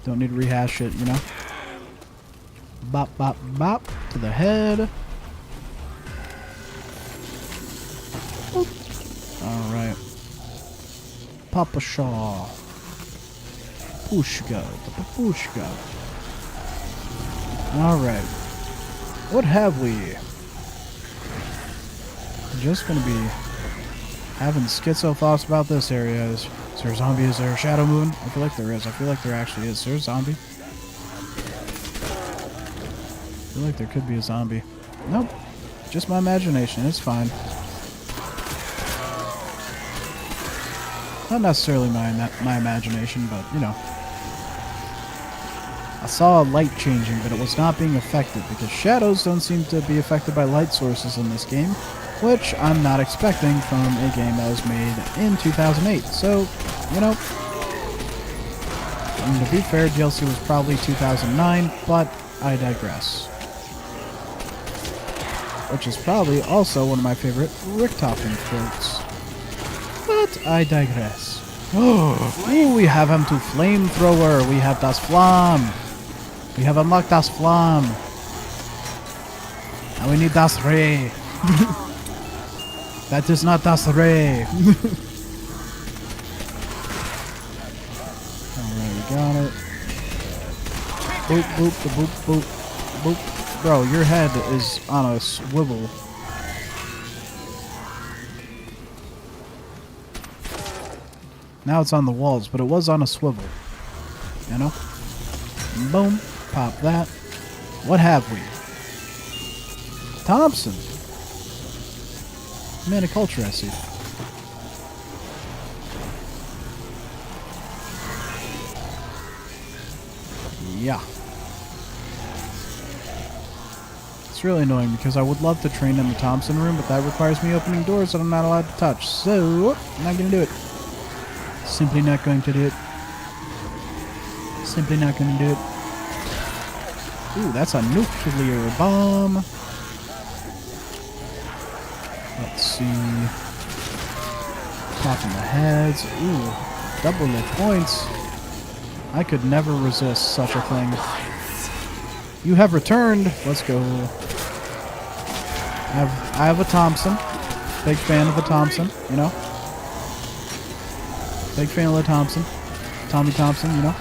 Don't need to rehash it, you know? Bop, bop, bop. To the head. Alright. Papa Shaw. Pushka. The Pushka. Alright. What have we? I'm just gonna be having schizo thoughts about this area. Is there a zombie? Is there a shadow moving? I feel like there is. I feel like there actually is. Is there a zombie? I feel like there could be a zombie. Nope. Just my imagination. It's fine. Not necessarily my imagination, but, you know. I saw a light changing, but it was not being affected, because shadows don't seem to be affected by light sources in this game, which I'm not expecting from a game that was made in 2008. So, you know, I mean, to be fair, DLC was probably 2009, but I digress. which is probably also one of my favorite Richtofen quotes. But I digress. Oh, we have him to flamethrower. We have das Flam. We have unlocked das Flam. And we need das Ray. That is not das Ray. Alright, we got it. Boop, boop, boop, boop, boop. Bro, your head is on a swivel. Now it's on the walls, but it was on a swivel. You know? Boom. Pop that. What have we? Thompson. Maniculture, I see. Yeah. It's really annoying because I would love to train in the Thompson room, but that requires me opening doors that I'm not allowed to touch. So, I'm not going to do it. Simply not going to do it. Simply not going to do it. Ooh, that's a nuclear bomb. Let's see. Popping the heads. Ooh, double the points. I could never resist such a thing. You have returned. Let's go. I have a Thompson. Big fan of the Thompson, you know. Big fan of the Thompson. Tommy Thompson, you know.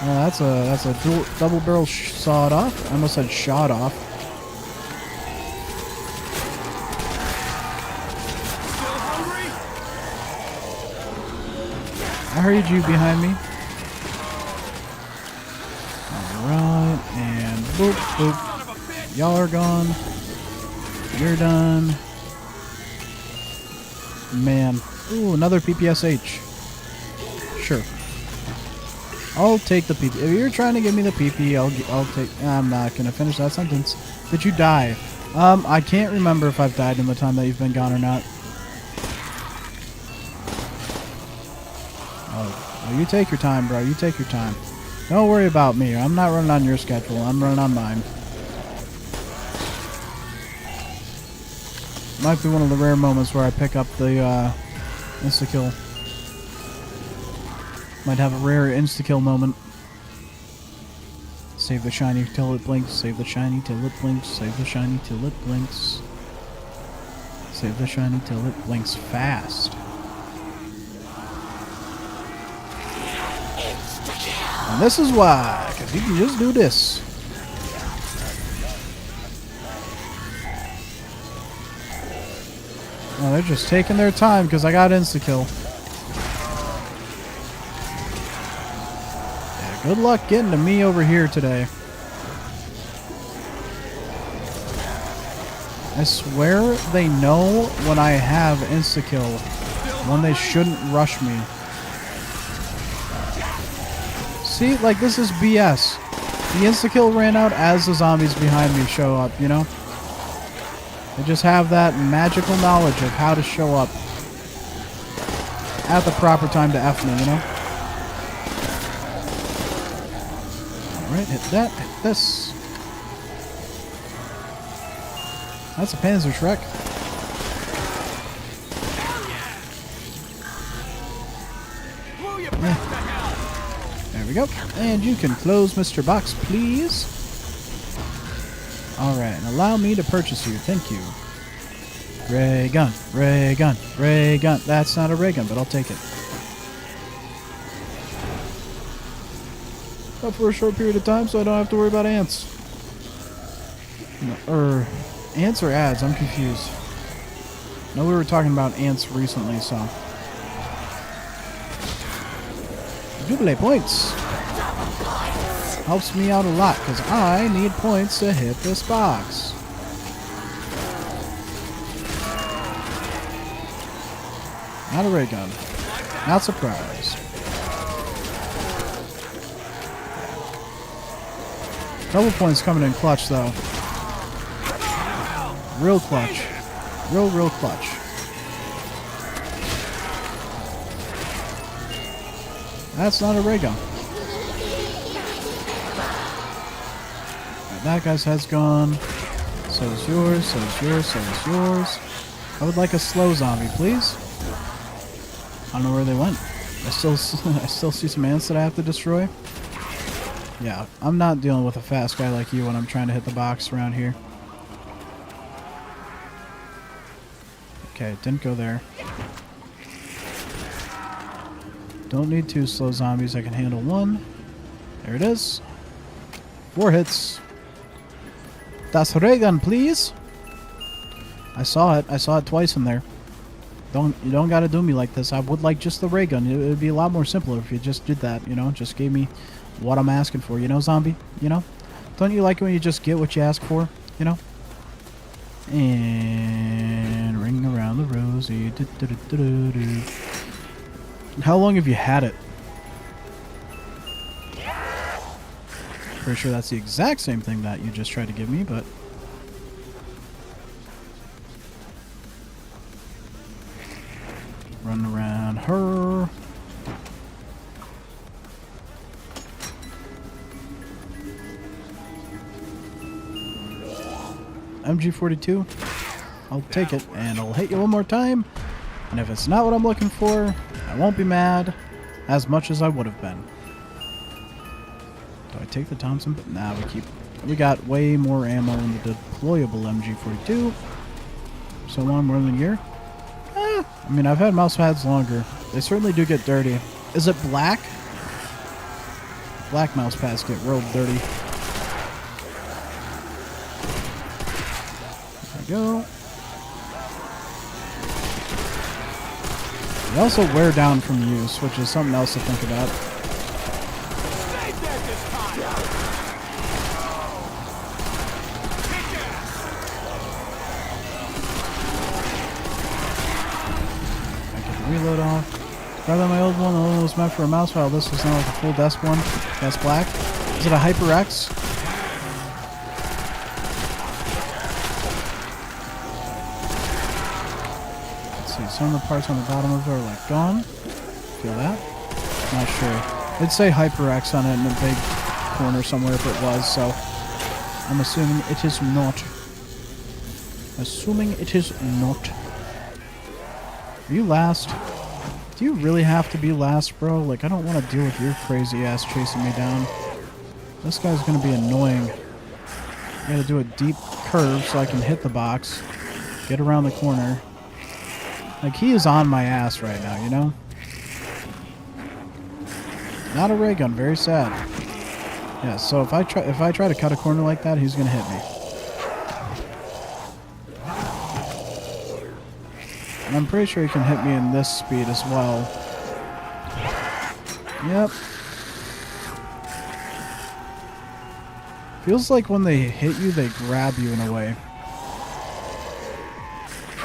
That's a double barrel sawed off. I almost said shot off. I heard you behind me. Alright, and boop, boop. Y'all are gone. You're done. Man. Ooh, another PPSH. Sure. I'll take the PP. If you're trying to give me the PP, I'll take... I'm not going to finish that sentence. Did you die? I can't remember if I've died in the time that you've been gone or not. Oh, you take your time, bro. You take your time. Don't worry about me. I'm not running on your schedule. I'm running on mine. Might be one of the rare moments where I pick up the insta-kill. Might have a rare insta-kill moment. Save the shiny till it blinks. Save the shiny till it blinks. Save the shiny till it blinks. Save the shiny till it blinks fast. And this is why, because you can just do this. Oh, they're just taking their time because I got insta-kill. Yeah, good luck getting to me over here today. I swear they know when I have insta-kill, when they shouldn't rush me. See, like, this is BS. The insta-kill ran out as the zombies behind me show up, you know? They just have that magical knowledge of how to show up at the proper time to F me, you know? Alright, hit that, hit this. That's a Panzer Shrek. There we go. And you can close Mr. Box, please. Alright, and allow me to purchase you. Thank you. Ray gun, ray gun, ray gun. That's not a ray gun, but I'll take it. But for a short period of time, so I don't have to worry about ants. No, ants or ads? I'm confused. No, we were talking about ants recently, so. Jubilee points. Helps me out a lot, because I need points to hit this box. Not a ray gun. Not surprised. Double points coming in clutch, though. Real clutch. Real clutch. That's not a ray gun. That guy's head's gone. So is yours, so is yours, so is yours. I would like a slow zombie, please. I don't know where they went. I still see some ants that I have to destroy. Yeah, I'm not dealing with a fast guy like you when I'm trying to hit the box around here. Okay, didn't go there. Don't need 2 slow zombies. I can handle 1. There it is. 4 hits. Das ray gun, please. I saw it. I saw it twice in there. You don't gotta do me like this. I would like just the ray gun. It would be a lot more simpler if you just did that, you know? Just gave me what I'm asking for, you know, zombie? You know? Don't you like when you just get what you ask for, you know? And ring around the rosy. How long have you had it? Pretty sure that's the exact same thing that you just tried to give me, but... Run around her. MG42. I'll take it, and I'll hit you one more time. And if it's not what I'm looking for, I won't be mad as much as I would have been. Do I take the Thompson? But nah, we got way more ammo in the deployable MG42. So long, more than a year. I mean, I've had mouse pads longer. They certainly do get dirty. Is it black? Black mouse pads get real dirty. There we go. They also wear down from use, which is something else to think about. Reload off. Rather than my old one, the old one was meant for a mouse file. This was not like a full desk one. That's black. Is it a HyperX? Let's see. Some of the parts on the bottom of it are like gone. Feel that? Not sure. It'd say HyperX on it in a big corner somewhere if it was, so I'm assuming it is not. Assuming it is not. Are you last? Do you really have to be last, bro? Like, I don't want to deal with your crazy ass chasing me down. This guy's gonna be annoying. I gotta do a deep curve so I can hit the box. Get around the corner. Like, he is on my ass right now, you know? Not a ray gun, very sad. Yeah, so if I try to cut a corner like that, he's gonna hit me. And I'm pretty sure he can hit me in this speed as well. Yep. Feels like when they hit you, they grab you in a way.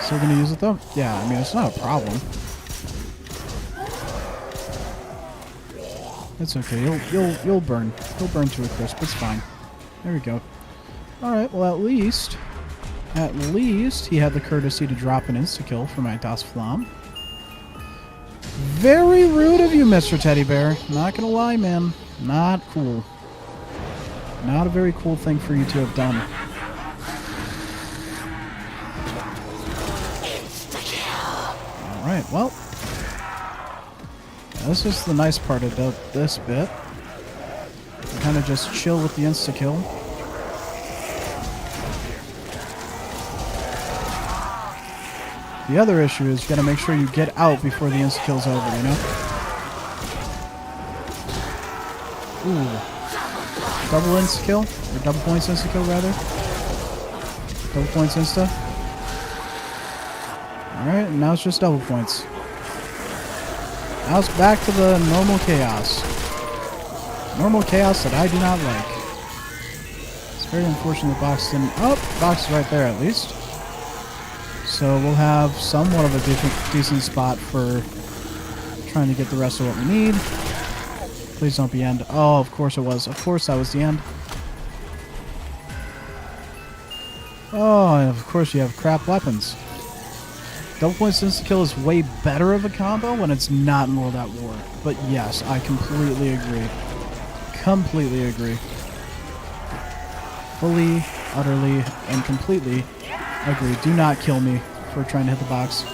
Still gonna use it though? Yeah, I mean, it's not a problem. It's okay. You'll burn. You'll burn to a crisp. It's fine. There we go. All right. Well, at least he had the courtesy to drop an insta-kill for my Das Flam. Very rude of you, Mr. Teddy Bear. Not gonna lie, man. Not cool. Not a very cool thing for you to have done. Alright, well. Yeah, this is the nice part about this bit. You kind of just chill with the insta-kill. The other issue is you gotta make sure you get out before the insta-kill's over, you know? Ooh. Double insta-kill? Or double points insta-kill, rather? Double points insta. Alright, and now it's just double points. Now it's back to the normal chaos. Normal chaos that I do not like. It's very unfortunate the box didn't... Oh, the box is right there at least. So we'll have somewhat of a decent spot for trying to get the rest of what we need. Please don't be end. Oh, of course it was. Of course that was the end. Oh, and of course you have crap weapons. Double points insta-kill is way better of a combo when it's not in World at War. But yes, I completely agree. Completely agree. fully, utterly, and completely agree. Do not kill me for trying to hit the box.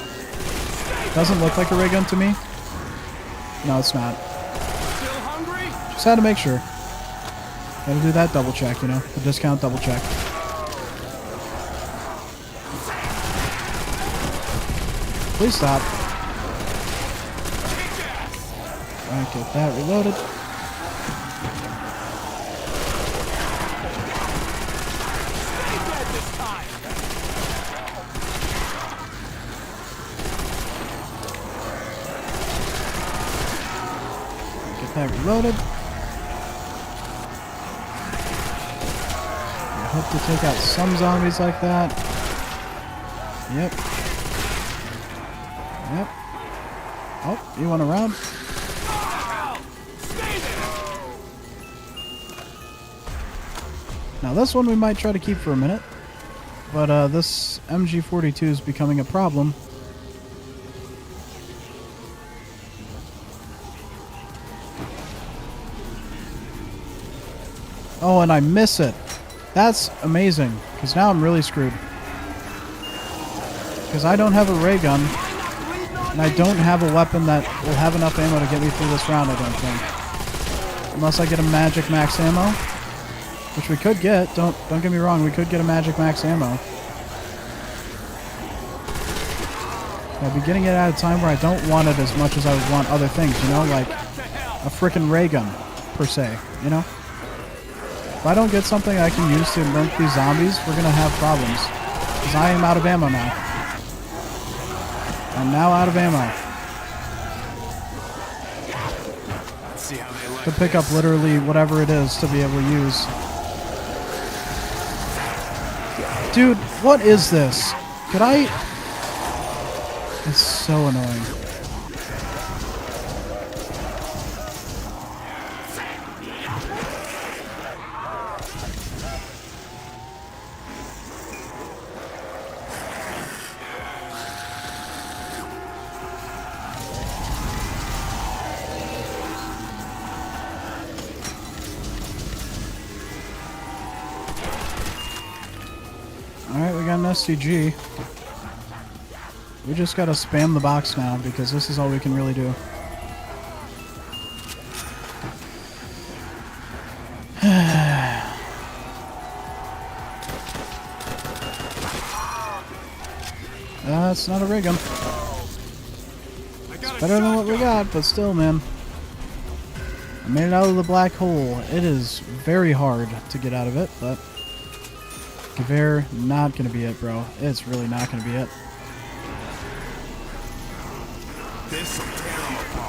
Doesn't look like a ray gun to me. No, it's not. Still hungry? Just had to make sure. Gotta do that double check, you know? The discount double check. Please stop. Alright, get that reloaded. Stay dead this time. Get that reloaded. I hope to take out some zombies like that. Yep. Yep. Oh, you want around? Stay there. Now this one we might try to keep for a minute. But this MG42 is becoming a problem. Oh, and I miss it. That's amazing, because now I'm really screwed. Because I don't have a ray gun, and I don't have a weapon that will have enough ammo to get me through this round, I don't think. Unless I get a magic max ammo, which we could get. Don't get me wrong, we could get a magic max ammo. I'll be getting it at a time where I don't want it as much as I would want other things, you know, like a frickin' ray gun, per se, you know? If I don't get something I can use to murk these zombies, we're gonna have problems. Because I am out of ammo now. I'm now out of ammo. Let's see how they like To pick up literally whatever it is to be able to use. Dude, what is this? Could I... It's so annoying. Alright, we got an STG. We just gotta spam the box now, because this is all we can really do. That's not a ray gun. It's better than what we got, but still, man. I made it out of the black hole. It is very hard to get out of it, but... Gewehr, not gonna be it, bro. It's really not gonna be it.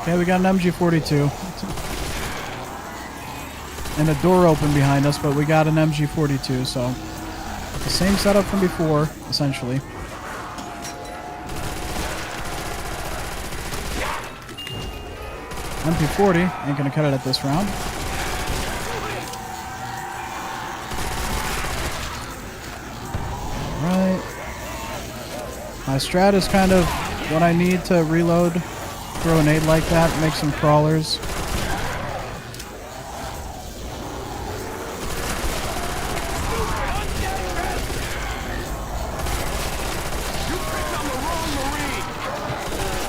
Okay, we got an MG42. And a door open behind us, but we got an MG42, so... The same setup from before, essentially. MP40, ain't gonna cut it at this round. Right. My strat is kind of when I need to reload, throw a nade like that, make some crawlers. You picked on the wrong Marine.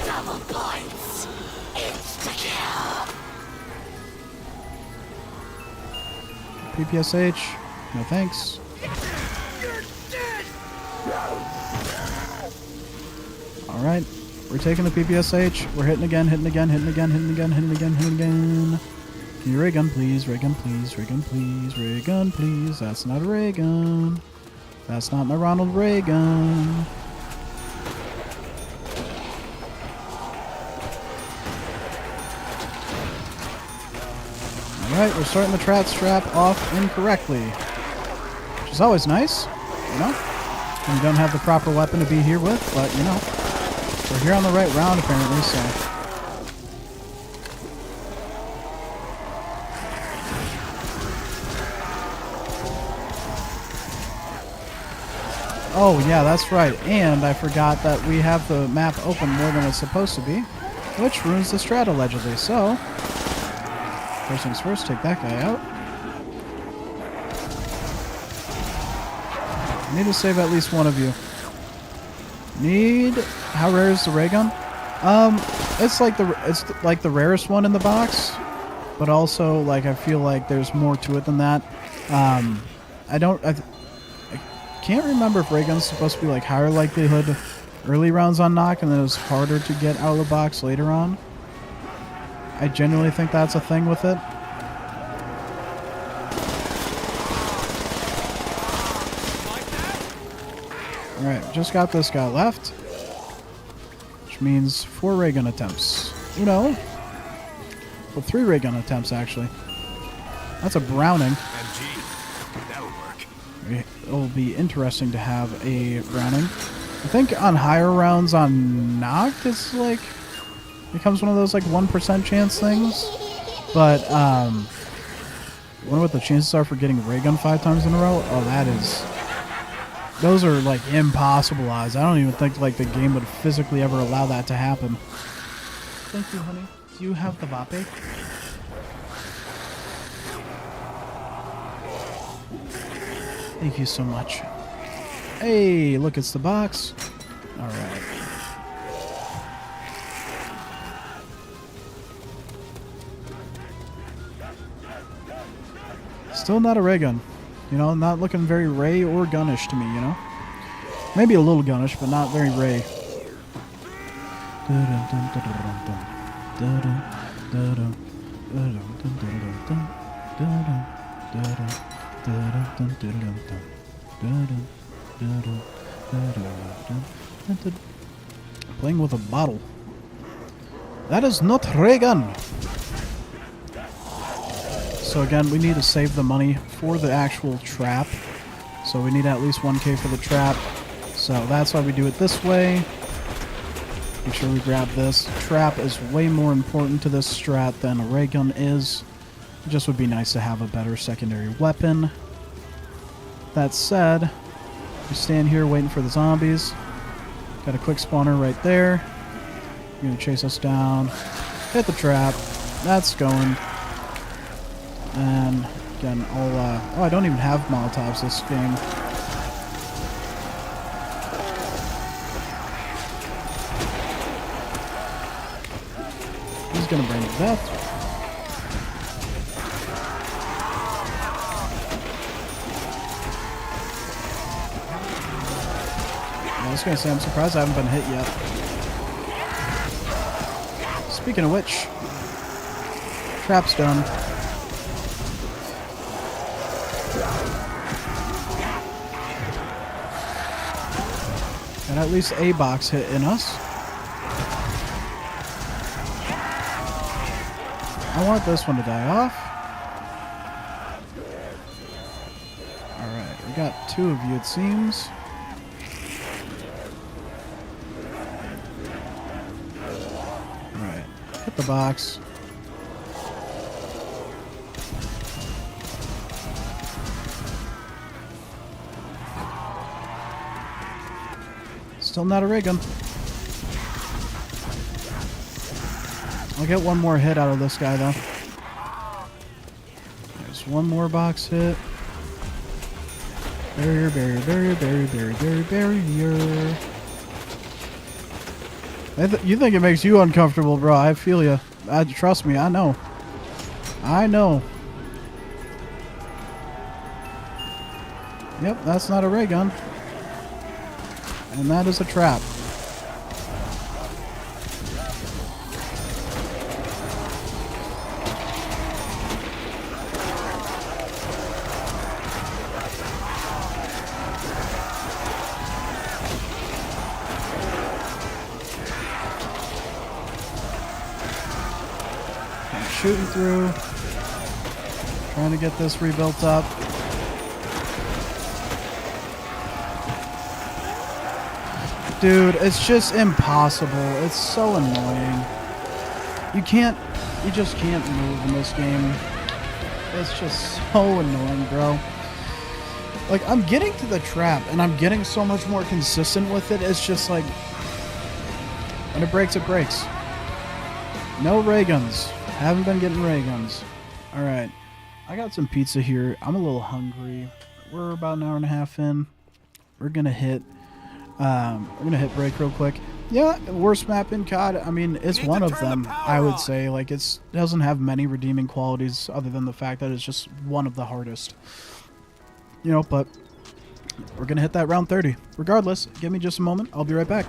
Double points. Insta-kill. PPSH, no thanks. Alright, we're taking the PPSH. We're hitting again, hitting again, hitting again, hitting again, hitting again, hitting again. Can you ray gun, please? Ray gun, please. Ray gun, please. Ray gun, please. That's not a ray gun. That's not my Ronald Reagan. Alright, we're starting the trap strap off incorrectly. Which is always nice, you know? And you don't have the proper weapon to be here with, but, you know. We're here on the right round, apparently, so... Oh, yeah, that's right. And I forgot that we have the map open more than it's supposed to be, which ruins the strat, allegedly. So, first things first, take that guy out. I need to save at least one of you. How rare is the ray gun? It's like the rarest one in the box, but also like I feel like there's more to it than that. I can't remember if ray gun's supposed to be like higher likelihood early rounds on knock, and then it was harder to get out of the box later on. I genuinely think that's a thing with it. Alright, just got this guy left. Which means 4 ray gun attempts. Well, 3 ray gun attempts, actually. That's a Browning. MG. That'll work. It'll be interesting to have a Browning. I think on higher rounds on Nacht, it's like... becomes one of those, like, 1% chance things. But, I wonder what the chances are for getting ray gun 5 times in a row. Oh, that is... those are, like, impossible odds. I don't even think, like, the game would physically ever allow that to happen. Thank you, honey. Do you have the WaW? Thank you so much. Hey, look, it's the box. Alright. Still not a ray gun. Not looking very ray or gunnish to me, Maybe a little gunnish, but not very ray. Playing with a bottle. That is not ray gun. So again, we need to save the money for the actual trap. So we need at least 1K for the trap. So that's why we do it this way. Make sure we grab this. Trap is way more important to this strat than a ray gun is. It just would be nice to have a better secondary weapon. That said, we stand here waiting for the zombies. Got a quick spawner right there. You're gonna chase us down. Hit the trap. That's going. And again, I don't even have Molotovs this game. He's gonna bring death. I was gonna say, I'm surprised I haven't been hit yet. Speaking of which, trap's done. And at least a box hit in us. I want this one to die off. Alright, we got 2 of you, it seems. Alright, hit the box. Still not a ray gun. I'll get one more hit out of this guy, though. There's one more box hit. Barrier, barrier, barrier, barrier, barrier, barrier, barrier. You think it makes you uncomfortable, bro. I feel you. Trust me, I know. I know. Yep, that's not a ray gun. And that is a trap. I'm shooting through. Trying to get this rebuilt up. Dude, it's just impossible. It's so annoying. You just can't move in this game. It's just so annoying, bro. Like, I'm getting to the trap, and I'm getting so much more consistent with it. It's just like, when it breaks, it breaks. No ray guns. Haven't been getting ray guns. Alright. I got some pizza here. I'm a little hungry. We're about an hour and a half in. we're gonna hit break real quick. Yeah, worst map in COD. I mean, it's Need one to of turn the them. power I would on. say like it doesn't have many redeeming qualities other than the fact that it's just one of the hardest. You know, but we're gonna hit that round 30. Regardless, give me just a moment. I'll be right back.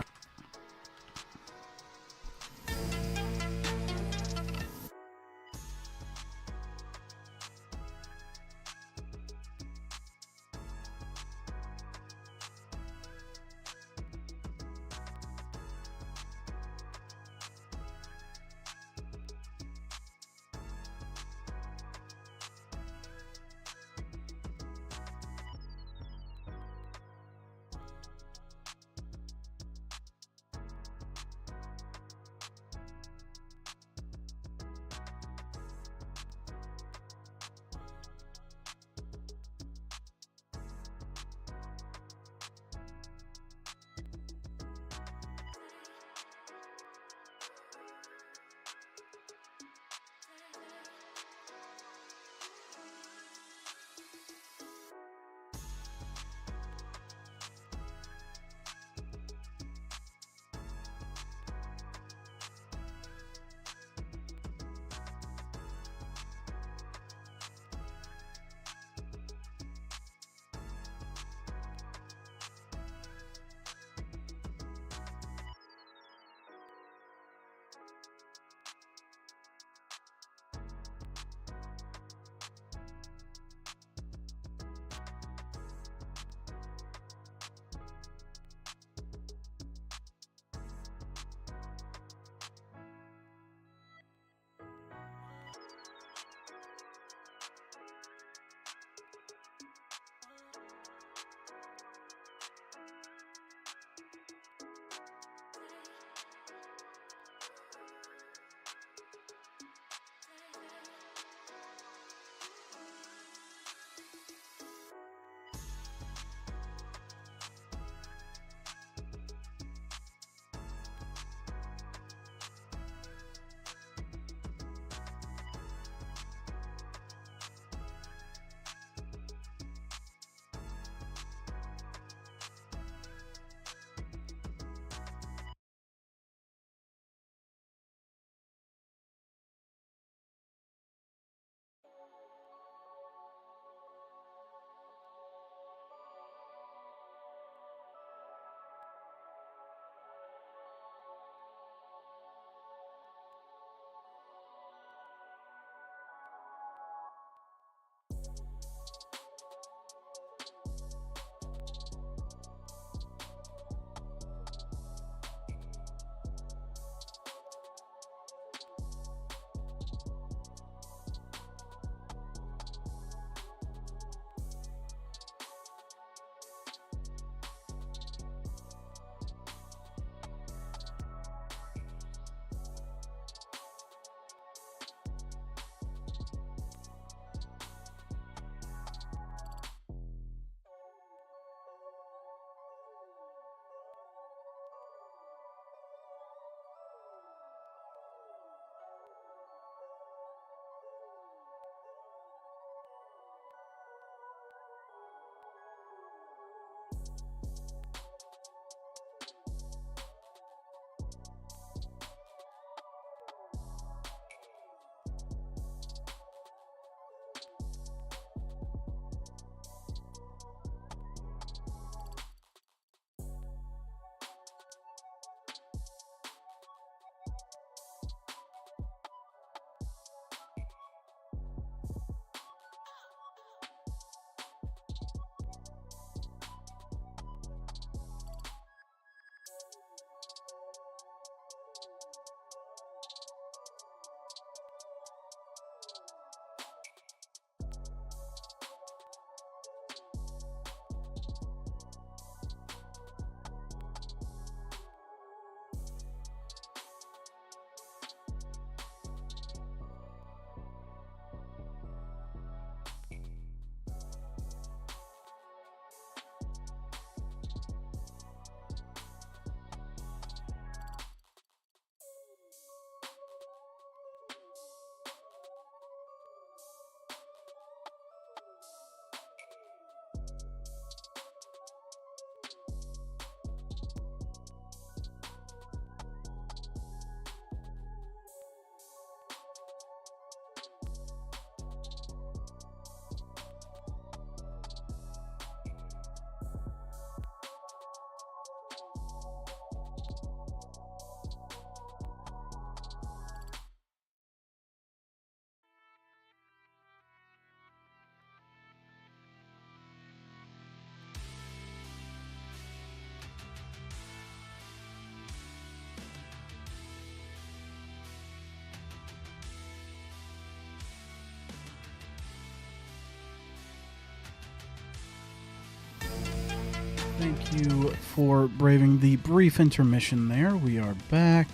Thank you for braving the brief intermission there. We are back.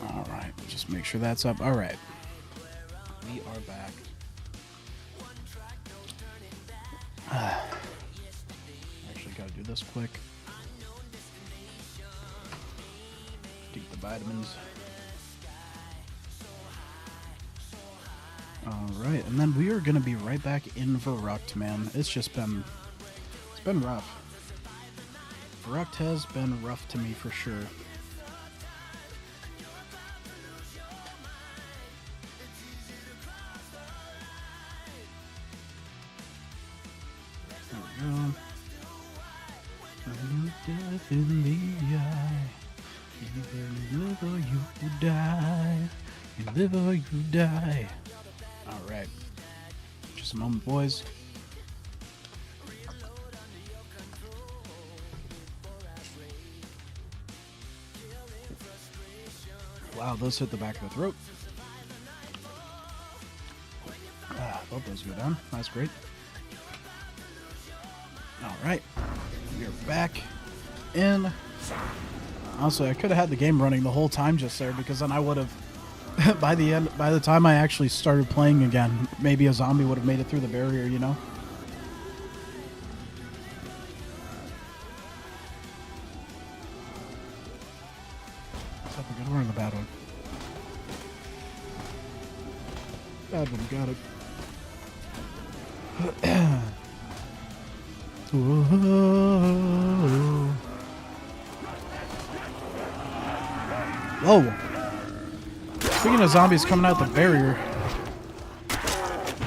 Alright, just make sure that's up. Alright. We are back. Actually, gotta do this quick. Take the vitamins. Alright, and then we are gonna be right back in Verrucht, man. It's been rough. Verrucht has been rough to me for sure. There we go. Death in the eye. You live or you die. You live or you die. Alright. Just a moment, boys. Wow, those hit the back of the throat. Both those go down. That's great. Alright. We are back in. Honestly, I could have had the game running the whole time just there, because then I would have, by the time I actually started playing again, maybe a zombie would have made it through the barrier, you know? What's up, we're in the bad one. Bad one, got it. Whoa! Speaking of zombies coming out the barrier,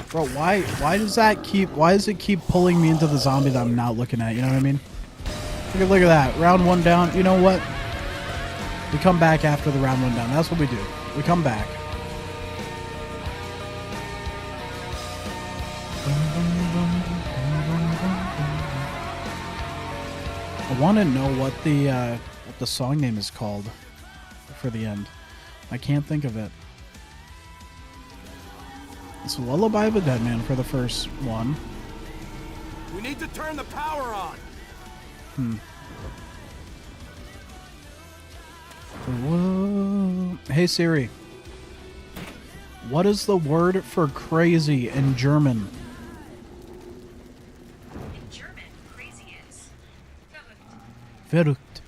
bro, why does it keep pulling me into the zombie that I'm not looking at? You know what I mean? Look at that. Round one down. You know what? We come back after the round one down. That's what we do. We come back. I want to know what the song name is called for the end. I can't think of it. It's Lullaby of a Dead Man for the first one. We need to turn the power on. Whoa. Hey Siri. What is the word for crazy in German? In German, crazy is Verrückt.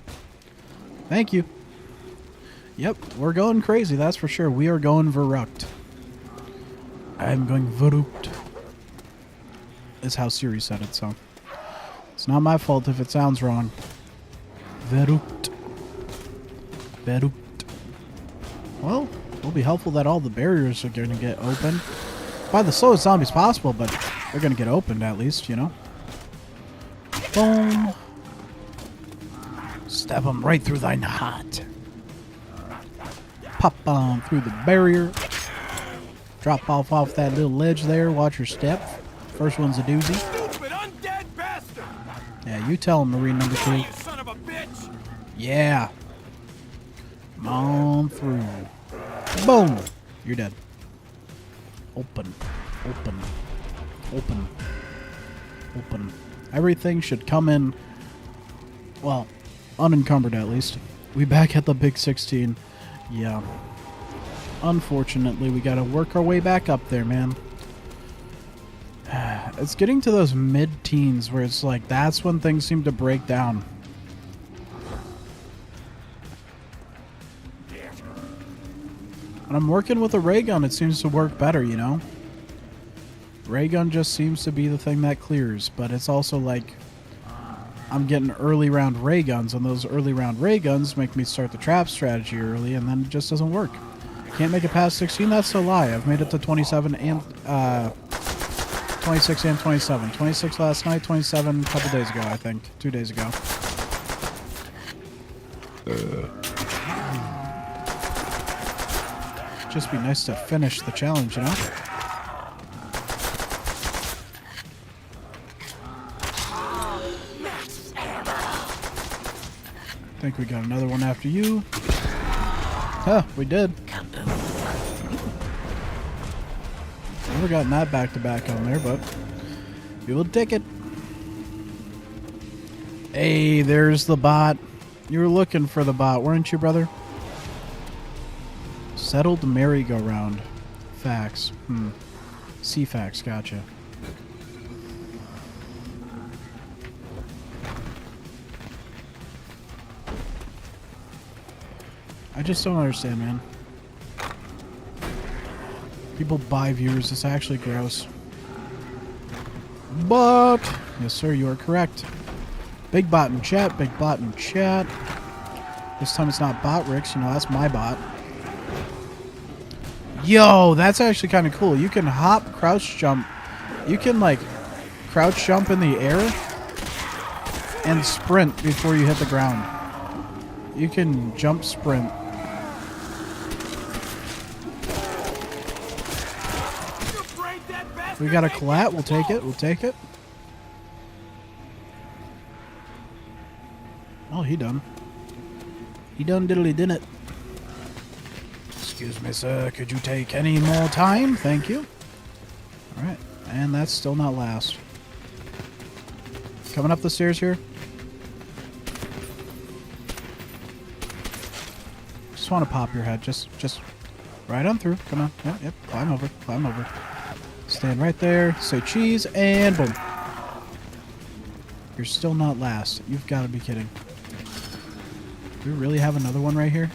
Thank you. Yep, we're going crazy, that's for sure. We are going Verrückt. I'm going Verrückt. Is how Siri said it, so it's not my fault if it sounds wrong. Verrückt. Verrückt. Well, it'll be helpful that all the barriers are going to get opened by the slowest zombies possible, but they're going to get opened at least, you know. Boom. Stab them right through thine heart. Pop on through the barrier. Drop off that little ledge there. Watch your step. First one's a doozy. Stupid undead bastard! Yeah, you tell him, Marine number 2. You son of a bitch! Yeah. Come on through. Boom. You're dead. Open. Open. Open. Open. Everything should come in, well, unencumbered at least. We back at the big 16. Yeah. Unfortunately, we gotta work our way back up there, man. It's getting to those mid-teens where it's like, that's when things seem to break down. When I'm working with a ray gun, it seems to work better, you know? Ray gun just seems to be the thing that clears, but it's also like, I'm getting early round ray guns, and those early round ray guns make me start the trap strategy early, and then it just doesn't work. Can't make it past 16? That's a lie. I've made it to 27 and 26 and 27. 26 last night, 27 a couple days ago, I think. 2 days ago. Just be nice to finish the challenge, you know? I think we got another one after you. Huh, we did. Never gotten that back-to-back on there, but we will take it. Hey, there's the bot. You were looking for the bot, weren't you, brother? Settled merry-go-round. Facts. C-facts, gotcha. I just don't understand, man. People buy viewers. It's actually gross. But, yes, sir, you are correct. Big bot in chat. Big bot in chat. This time it's not bot Ricks. You know, that's my bot. Yo, that's actually kind of cool. You can hop, crouch jump. You can, like, crouch jump in the air and sprint before you hit the ground. You can jump sprint. We got a collat. We'll take it. We'll take it. Oh, he done. He done diddly did it. Excuse me, sir. Could you take any more time? Thank you. All right. And that's still not last. Coming up the stairs here. Just want to pop your head. Just right on through. Come on. Yep. Climb over. Climb over. Stand right there, say cheese, and boom. You're still not last. You've got to be kidding. Do we really have another one right here?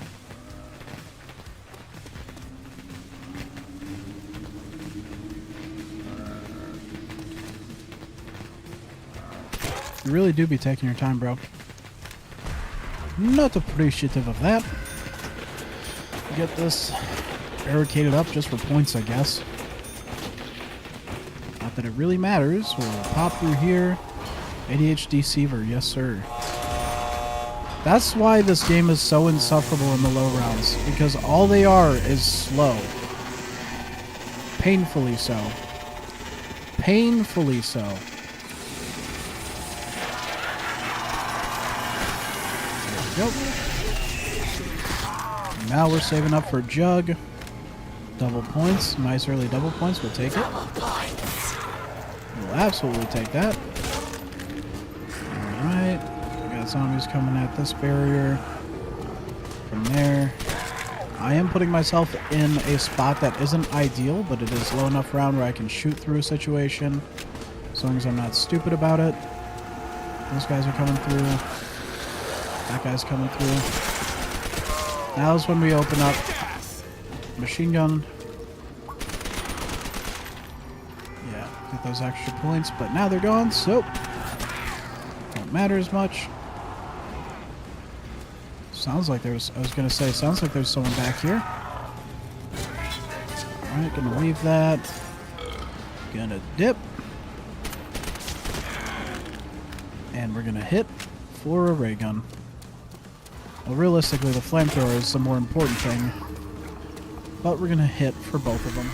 You really do be taking your time, bro. Not appreciative of that. Get this barricaded up just for points, I guess. That it really matters. We'll pop through here. ADHD Seaver, yes sir. That's why this game is so insufferable in the low rounds, because all they are is slow. Painfully so. Painfully so. There we go. Now we're saving up for Jug. Double points. Nice early double points. We'll take it. We'll absolutely take that. Alright. We got zombies coming at this barrier. From there. I am putting myself in a spot that isn't ideal, but it is low enough round where I can shoot through a situation. As long as I'm not stupid about it. Those guys are coming through. That guy's coming through. Now's when we open up. Machine gun. Yeah, get those extra points, but now they're gone, so don't matter as much. Sounds like there's, I was gonna say, sounds like there's someone back here. Alright, gonna leave that. Gonna dip. And we're gonna hit for a ray gun. Well, realistically, the flamethrower is the more important thing. But we're gonna hit for both of them.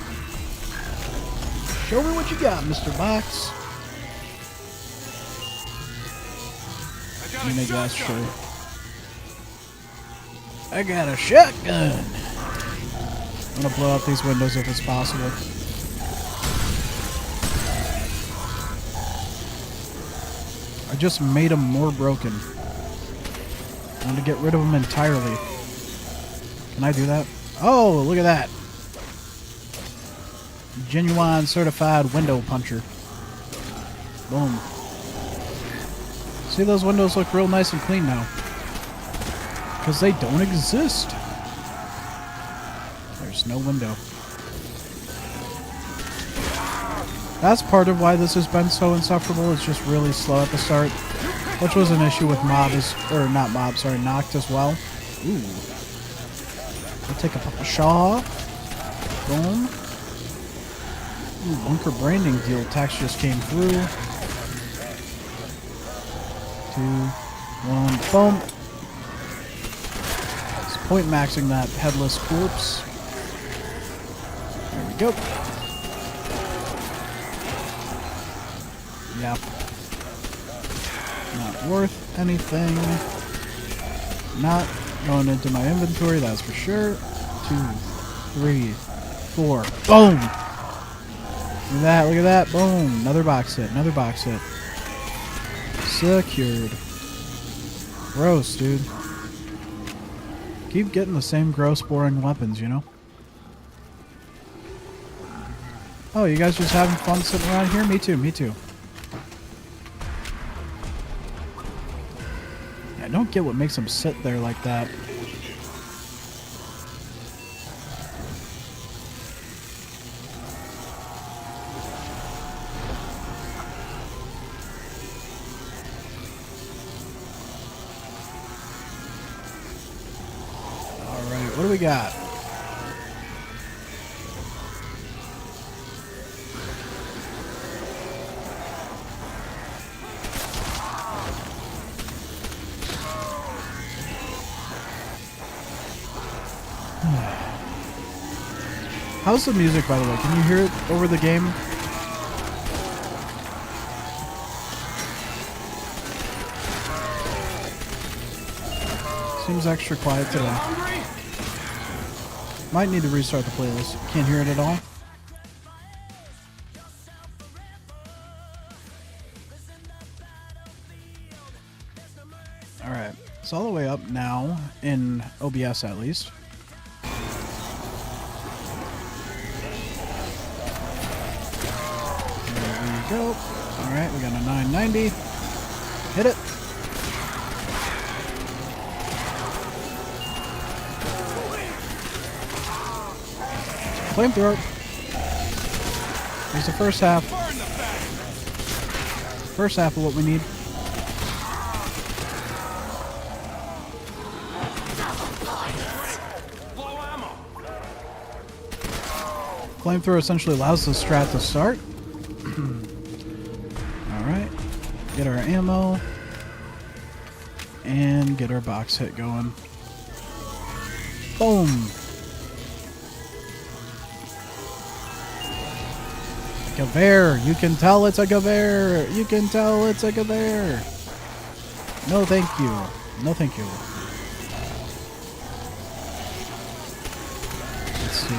Show me what you got, Mr. Box. Maybe that's true. I got a shotgun. I'm gonna blow out these windows if it's possible. I just made them more broken. I want to get rid of them entirely. Can I do that? Oh, look at that. Genuine certified window puncher. Boom. See, those windows look real nice and clean now. Because they don't exist. There's no window. That's part of why this has been so insufferable. It's just really slow at the start. Which was an issue with Nacht as well. Ooh. I'll take a Shaw. Boom. Ooh, bunker branding deal text just came through. 2, 1, boom. It's point maxing that headless corpse. There we go. Yep. Not worth anything. Not going into my inventory, that's for sure. 2, 3, 4. Boom! Look at that, look at that. Boom. Another box hit, another box hit. Secured. Gross, dude. Keep getting the same gross, boring weapons, you know? Oh, you guys just having fun sitting around here? Me too, me too. I don't get what makes them sit there like that. Alright, what do we got? How's the music, by the way? Can you hear it over the game? Seems extra quiet today. Hungry? Might need to restart the playlist. Can't hear it at all. Alright, it's all the way up now, in OBS at least. There we go. Alright, we got a 990. Hit it. Flamethrower. Here's the first half. First half of what we need. Low ammo. Flamethrower essentially allows the strat to start. Alright. Get our ammo. And get our box hit going. Boom. Gewehr. You can tell it's a Gewehr. You can tell it's a Gewehr. No thank you. No thank you. Let's see.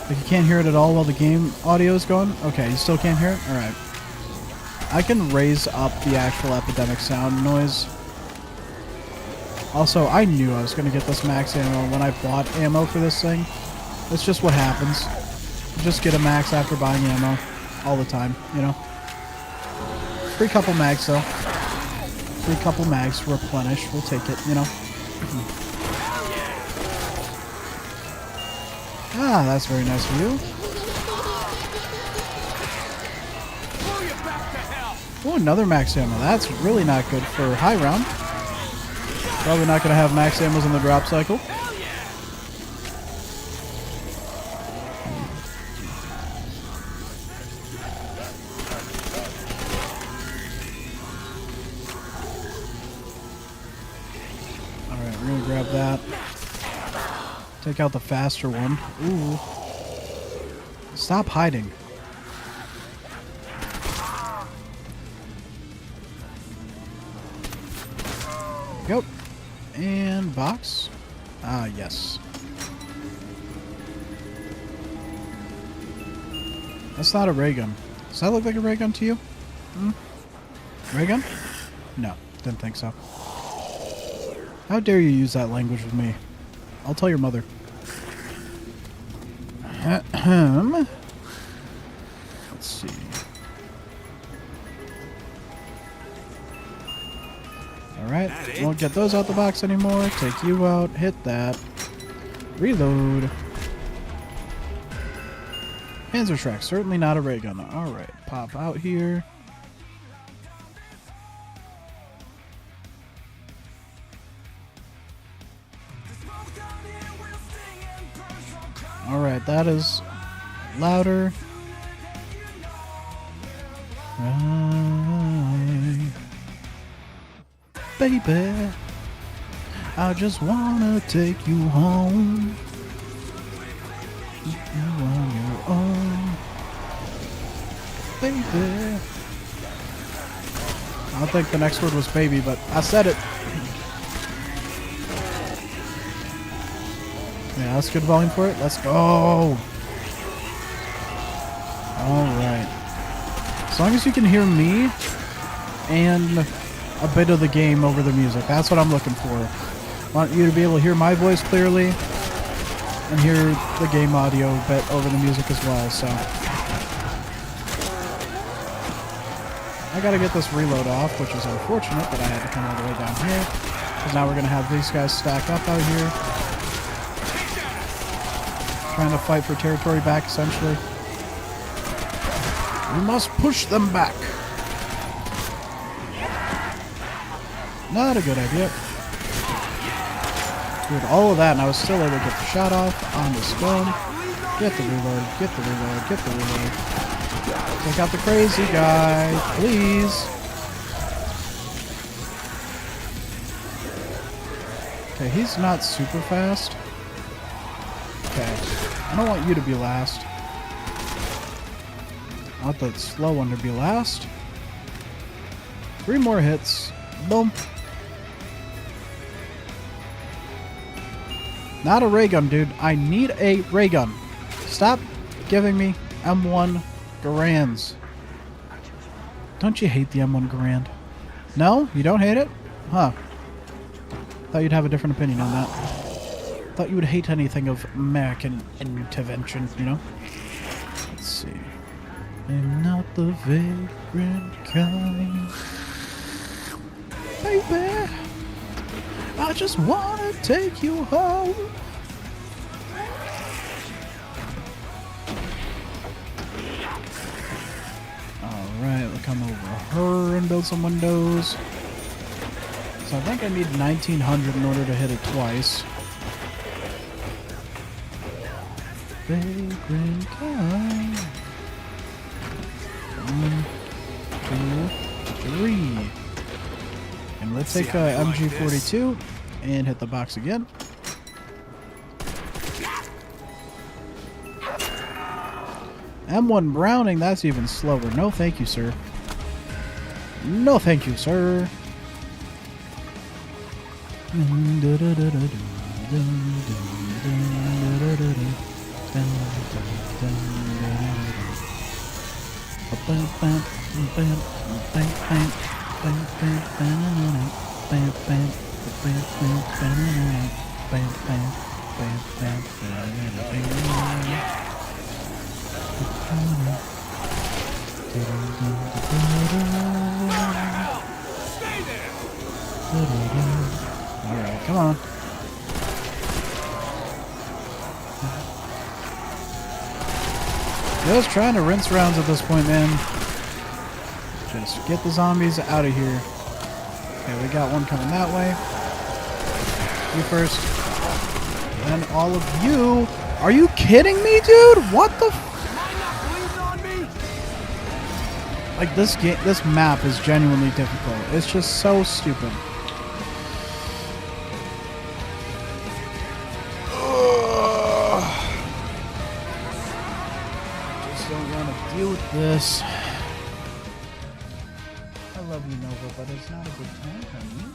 Like you can't hear it at all while the game audio is going? Okay, you still can't hear it? Alright. I can raise up the actual epidemic sound noise. Also, I knew I was going to get this max ammo when I bought ammo for this thing. That's just what happens. Just get a max after buying ammo all the time, you know. Free couple mags though. Free couple mags to replenish. We'll take it, you know. Ah, that's very nice of you. Blow you back to hell. Oh, another max ammo. That's really not good for high round. Probably not going to have max ammos in the drop cycle. Alright, we're going to grab that. Take out the faster one. Ooh. Stop hiding. Go. And box. Ah, yes. That's not a ray gun. Does that look like a ray gun to you? Hmm? Ray gun? No, didn't think so. How dare you use that language with me? I'll tell your mother. Let's see. Alright, won't get those out the box anymore. Take you out, hit that. Reload. Panzerschreck, certainly not a ray gun. Alright, pop out here. Alright, that is louder. Baby, I just wanna take you home. Keep you on your own. Baby. I don't think the next word was baby, but I said it. Yeah, that's good volume for it. Let's go. Alright. As long as you can hear me and a bit of the game over the music. That's what I'm looking for. I want you to be able to hear my voice clearly and hear the game audio a bit over the music as well, so. I gotta get this reload off, which is unfortunate that I had to come all the way down here. Because now we're gonna have these guys stack up out here. Trying to fight for territory back, essentially. We must push them back. Not a good idea. Did all of that, and I was still able to get the shot off on the stone. Get the reload, get the reload, get the reload. Take out the crazy guy, please. Okay, he's not super fast. Okay, I don't want you to be last. I want the slow one to be last. 3 more hits. Boom. Not a ray gun, dude. I need a ray gun. Stop giving me M1 Garands. Don't you hate the M1 Garand? No? You don't hate it? Huh. Thought you'd have a different opinion on that. Thought you would hate anything of American intervention, you know? Let's see. I'm not the vagrant kind. Baby, I just wanna take you home. Alright, we'll come over her and build some windows. So I think I need 1900 in order to hit it twice. Vagrant kind. 1, 2, 3. And let's take MG42 and hit the box again. M1 Browning, that's even slower. No thank you, sir. No thank you, sir. Alright, come on. Just trying to rinse rounds at this point, man. Just get the zombies out of here. Okay, we got one coming that way. You first. And all of you. Are you kidding me, dude? What the Like, this game, this map is genuinely difficult. It's just so stupid. Just don't want to deal with this. I love you, Nova, but it's not a good time, honey.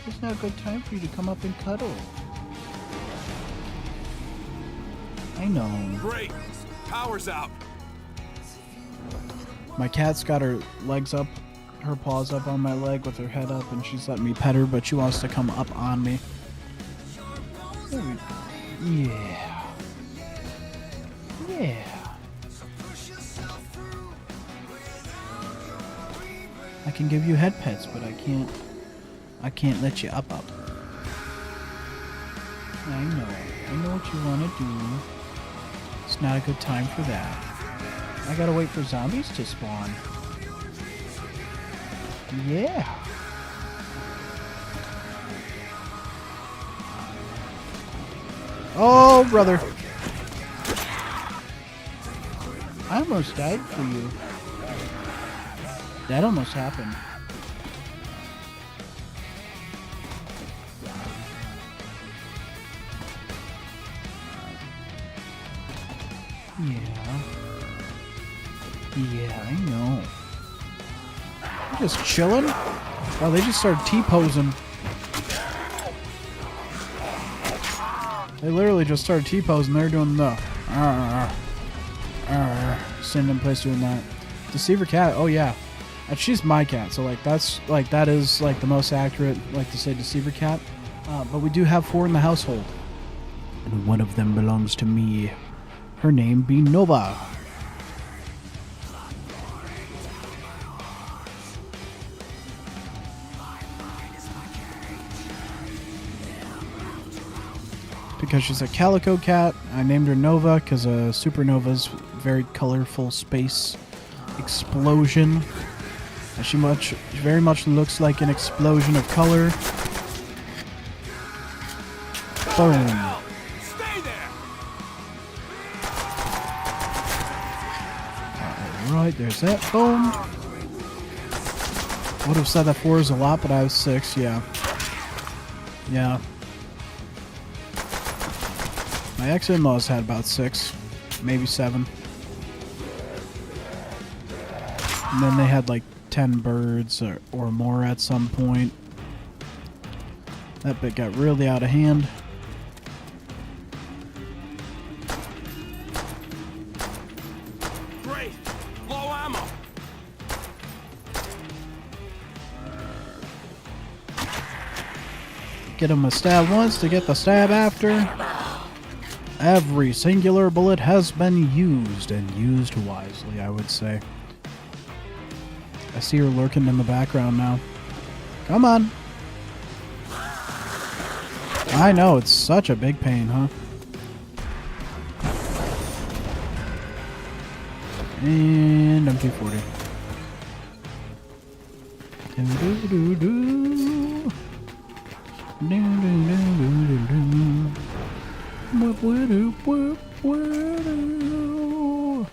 It's not a good time for you to come up and cuddle. I know. Great. Power's out. My cat's got her legs up, her paws up on my leg with her head up, and she's letting me pet her, but she wants to come up on me. Yeah. Yeah. I can give you head pets, but I can't let you up. I know what you want to do. It's not a good time for that. I gotta wait for zombies to spawn. Yeah. Oh, brother. I almost died for you. That almost happened. Yeah. Yeah, I know. They're just chilling? Oh, they just started T-posing. They literally just started T-posing. They're doing the sitting in place doing that. Deceiver cat. Oh yeah. And she's my cat, so like that is like the most accurate, like to say, deceiver cat. But we do have 4 in the household, and one of them belongs to me. Her name be Nova. Because she's a calico cat, I named her Nova because a supernova's very colorful space explosion. And she very much looks like an explosion of color. Boom. Stay there. Alright, there's that. Boom. Would have said that 4 is a lot, but I was 6, yeah. Yeah. My ex-in-laws had about 6, maybe 7. And then they had like 10 birds or more at some point. That bit got really out of hand. Great. Low ammo. Get him a stab once to get the stab after. Every singular bullet has been used, and used wisely, I would say. I see her lurking in the background now. Come on. I know, it's such a big pain, huh? And M240. Do-do-do-do. Do-do-do-do-do-do. Whoop-whoop-whoop-whoop-whoop.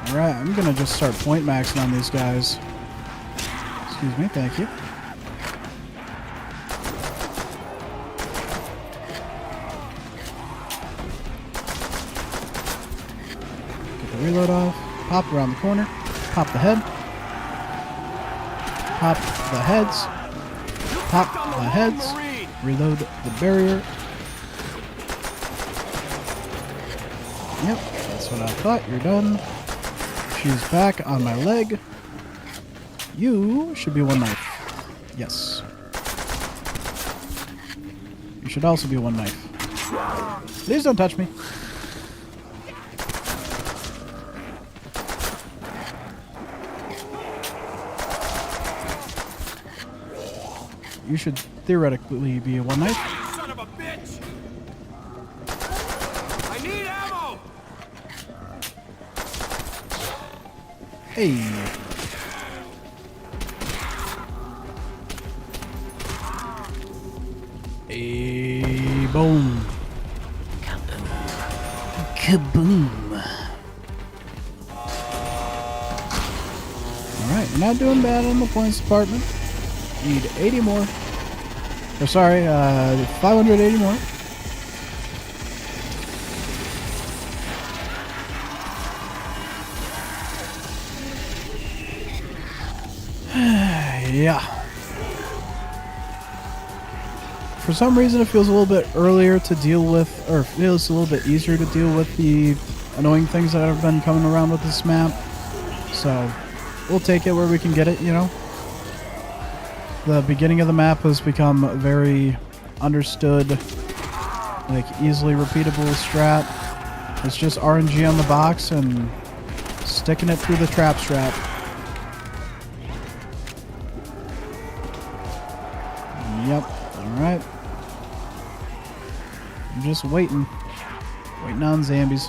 Alright, I'm gonna just start point maxing on these guys. Excuse me, thank you. Get the reload off, pop around the corner, pop the head. Pop the heads. Pop the heads. Reload the barrier. Yep, that's what I thought. You're done. She's back on my leg. You should be 1 knife. Yes. You should also be 1 knife. Please don't touch me. You should theoretically be a 1 knife. Son of a bitch. I need ammo. Hey. Hey, boom. Kaboom. Alright, we're not doing bad in the points department. Need 80 more. Or sorry, 580 more. Yeah. For some reason it feels a little bit earlier to deal with, or feels a little bit easier to deal with the annoying things that have been coming around with this map. So, we'll take it where we can get it, you know? The beginning of the map has become a very understood, like easily repeatable strat. It's just RNG on the box and sticking it through the trap strap. Yep, alright. I'm just waiting. Waiting on zombies.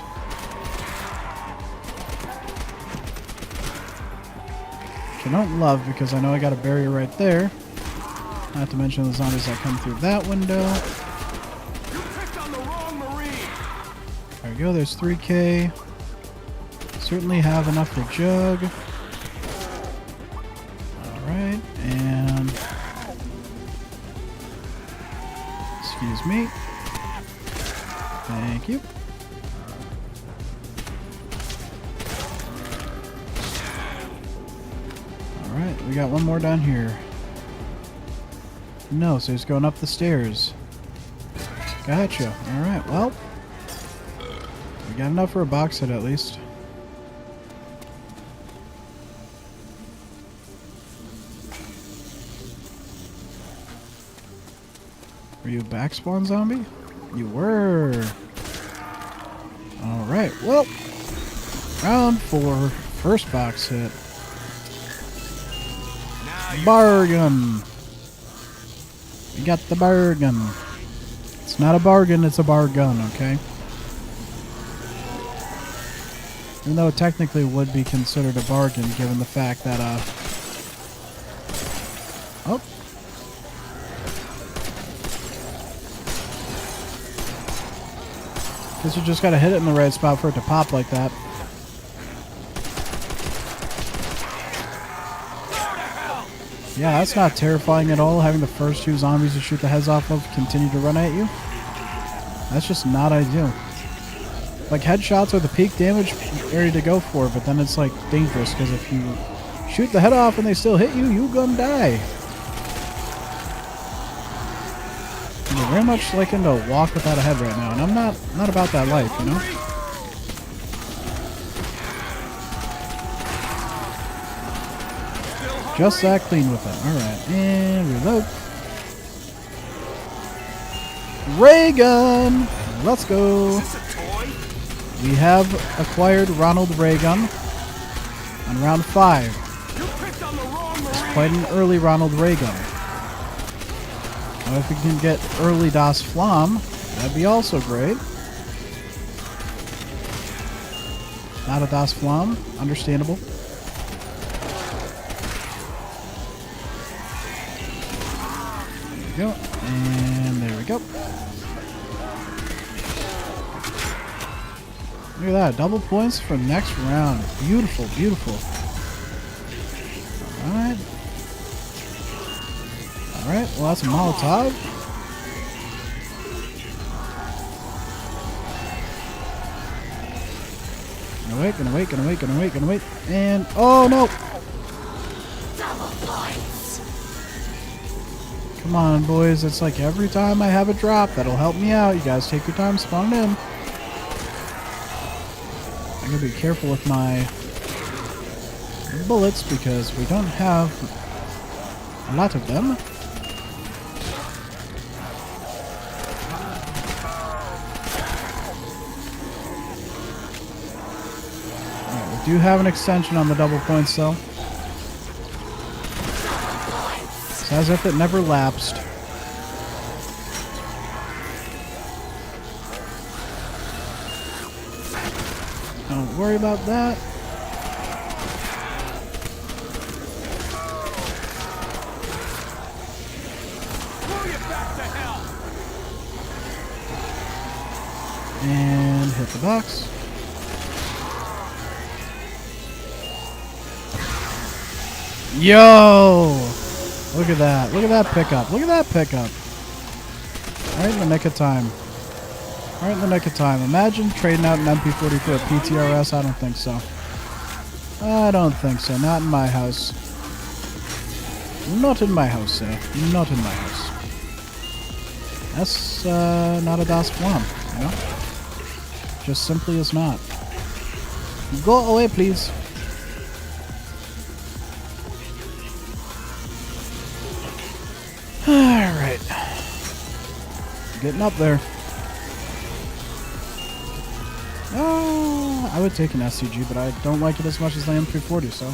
Which I don't love because I know I got a barrier right there. Not to mention the zombies that come through that window. You picked on the wrong Marine. There we go, there's 3K. Certainly have enough for Jug. Alright, and... excuse me. Thank you. Alright, we got one more down here. No, so he's going up the stairs. Gotcha. Alright, well. We got enough for a box hit at least. Were you a back spawn zombie? You were. Alright, well. Round 4. First box hit. Bargain. We got the bargain. It's not a bargain, it's a bargain, okay? Even though it technically would be considered a bargain given the fact that, oh. Guess you just gotta hit it in the right spot for it to pop like that. Yeah, that's not terrifying at all, having the first 2 zombies to shoot the heads off of continue to run at you. That's just not ideal. Like, headshots are the peak damage area to go for, but then it's, like, dangerous, because if you shoot the head off and they still hit you, you gonna die. And you're very much liking to walk without a head right now, and I'm not about that life, you know? Just that clean with it. Alright, and reload. Ray gun! Let's go. We have acquired Ronald Ray gun on round 5. It's quite an early Ronald Ray gun. Now if we can get early Das Flam, that'd be also great. Not a Das Flam, understandable. Go, and there we go. Look at that, double points for next round. Beautiful, beautiful. Alright. Alright, well that's a Molotov. Gonna wait, gonna wait, gonna wait, gonna wait, gonna wait. And, oh no! Double points. Come on, boys. It's like every time I have a drop, that'll help me out. You guys take your time spawning in. I'm going to be careful with my bullets because we don't have a lot of them. Alright, we do have an extension on the double points, though. It's as if it never lapsed. Don't worry about that. And hit the box. Yo! Look at that. Look at that pickup. Look at that pickup. Right in the nick of time. Right in the nick of time. Imagine trading out an MP40 for a PTRS. I don't think so. I don't think so. Not in my house. Not in my house, sir. Not in my house. That's not a Das Flam, you know? Just simply is not. Go away, please. Alright. Getting up there. Oh, I would take an SCG, but I don't like it as much as the M340, so.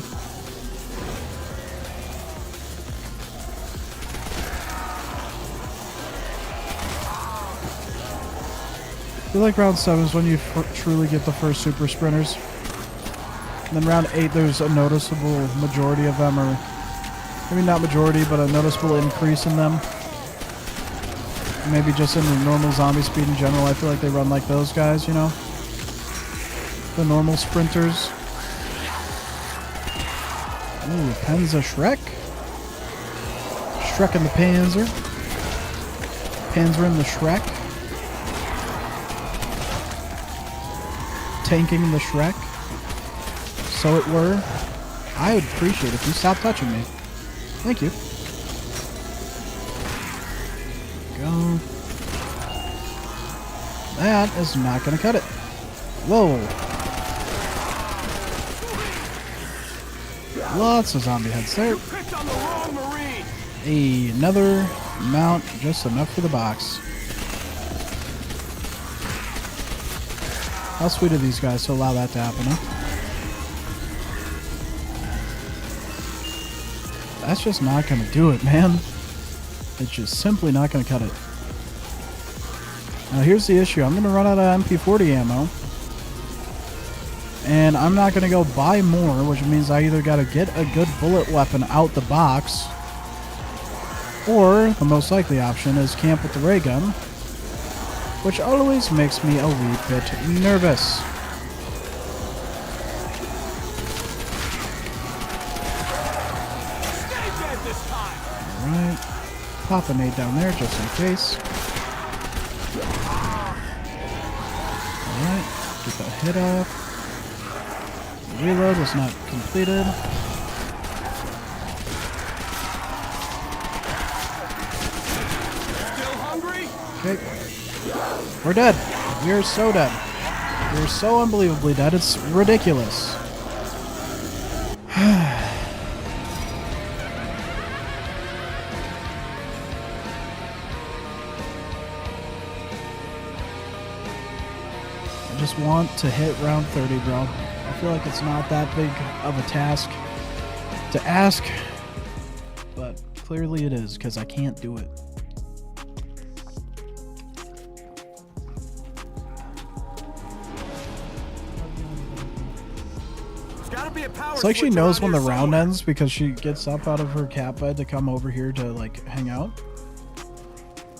I feel like round 7 is when you truly get the first super sprinters. And then round 8, there's a noticeable majority of them, or maybe not majority, but a noticeable increase in them. Maybe just in the normal zombie speed in general. I feel like they run like those guys, you know? The normal sprinters. Ooh, Penza Shrek. Shrek and the Panzer. Panzer and the Shrek. Tanking the Shrek. So it were. I would appreciate if you stopped touching me. Thank you. Go. That is not going to cut it. Whoa. Lots of zombie heads there. You picked on the wrong Marine. Another mount, just enough for the box. How sweet of these guys to allow that to happen, huh? That's just not going to do it, man. It's just simply not going to cut it. Now here's the issue. I'm going to run out of MP40 ammo. And I'm not going to go buy more, which means I either got to get a good bullet weapon out the box, or the most likely option is camp with the ray gun, which always makes me a wee bit nervous. Stay dead this time. Alright. Pop a nade down there just in case. Alright. Get that hit off. Reload was not completed. Still hungry? Okay. We're dead. We are so dead. We're so unbelievably dead. It's ridiculous. I just want to hit round 30, bro. I feel like it's not that big of a task to ask, but clearly it is, because I can't do it. There's gotta be a power It's like she switch knows around when the here round somewhere. ends because she gets up out of her cat bed to come over here to like hang out.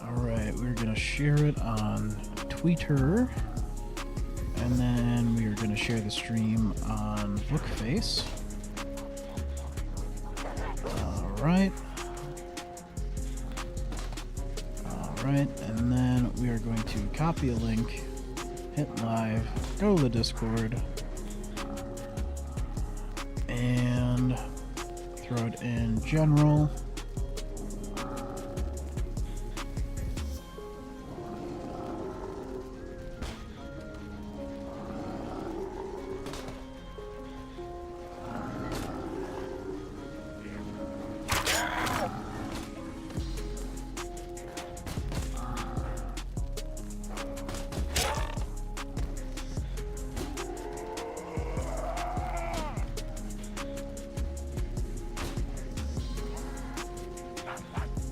Alright, we're gonna share it on Twitter. And then we are gonna share the stream on Bookface. Alright. Alright, and then we are going to copy a link, hit live, go to the Discord, and throw it in general.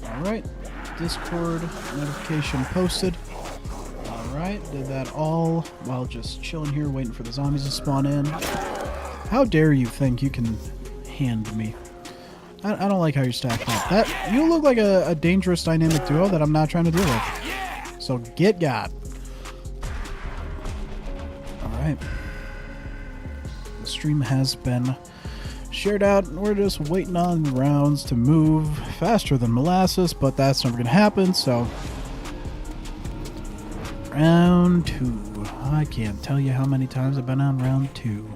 Alright, Discord notification posted. Alright, did that all while just chilling here waiting for the zombies to spawn in. How dare you think you can hand me? I don't like how you're stacking up. That, you look like a dangerous dynamic duo that I'm not trying to deal with. So get God. Alright. The stream has been shared out, and we're just waiting on rounds to move faster than molasses, but that's never gonna happen. So round 2. I can't tell you how many times I've been on round 2.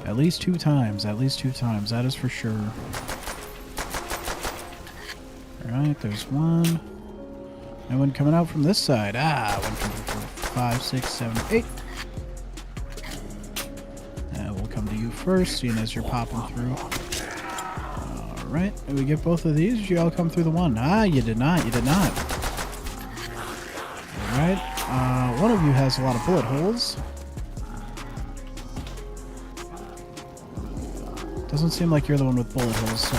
At least 2 times, that is for sure. Alright, there's one. No one coming out from this side. 1, 2, 3, 4, 5, 6, 7, 8. We'll come to you first, seeing as you're popping through. Alright, did we get both of these? You all come through the one. You did not, you did not. Alright, one of you has a lot of bullet holes. Doesn't seem like you're the one with bullet holes, so...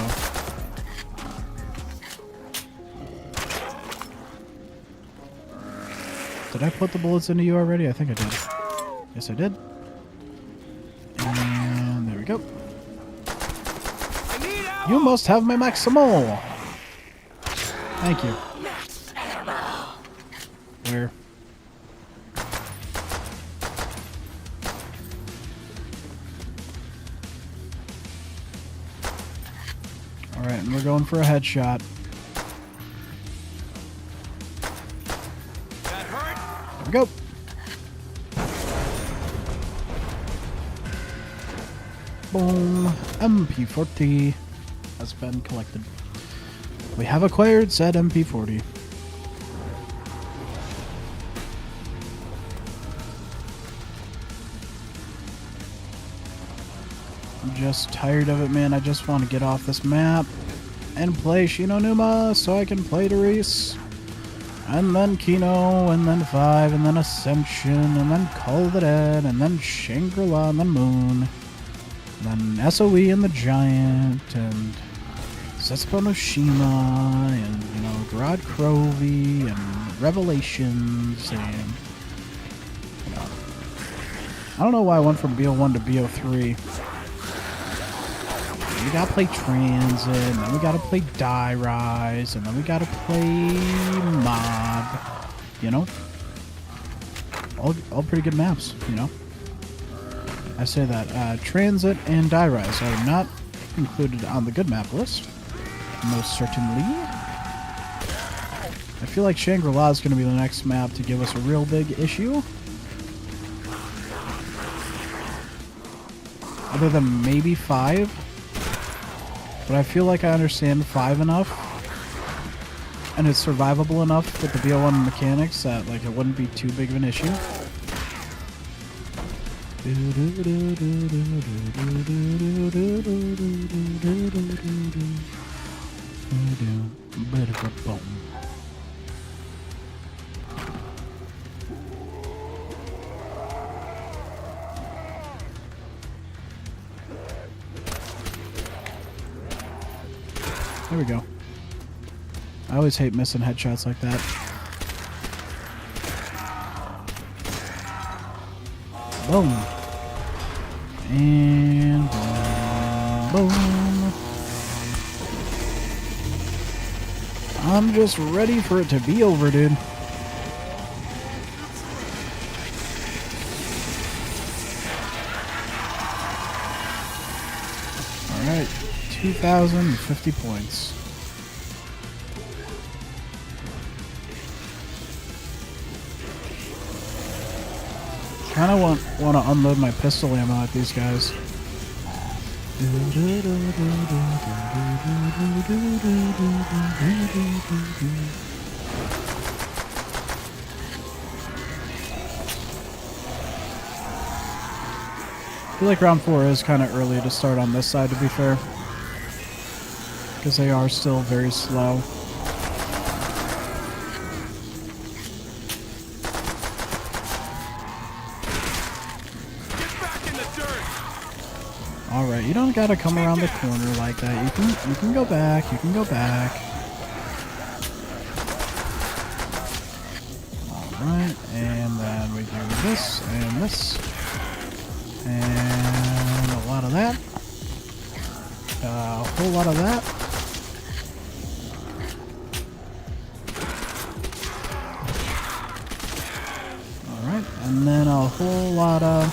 Did I put the bullets into you already? I think I did. Yes, I did. And there we go. You must have my maximal. Thank you. Where? Alright, and we're going for a headshot. That hurt? There we go. Boom. MP40. has been collected. We have acquired said MP40. I'm just tired of it, man. I just want to get off this map and play Shinonuma so I can play Doris. And then Kino, and then 5, and then Ascension, and then Call of the Dead, and then Shangri-La, and then Moon. And then SOE and the Giant, and Setsubo no Shima, and, you know, Grod Crovey, and Revelations, and, you know. I don't know why I went from BO1 to BO3. We gotta play Transit, and then we gotta play Die Rise, and then we gotta play Mob. You know? All pretty good maps, you know? I say that. Transit and Die Rise are not included on the good map list. Most certainly. I feel like Shangri-La is gonna be the next map to give us a real big issue. Other than maybe 5. But I feel like I understand 5 enough, and it's survivable enough with the BO1 mechanics that like it wouldn't be too big of an issue. There we go. I always hate missing headshots like that. Boom. And boom. Boom. I'm just ready for it to be over, dude. Alright. 2,050 points. Kind of want to unload my pistol ammo at these guys. I feel like round 4 is kind of early to start on this side, to be fair. Because they are still very slow. Alright, you don't gotta come around the corner like that. You can go back, you can go back. Alright, and then we do this and this. And a lot of that. A whole lot of that. Alright, and then a whole lot of...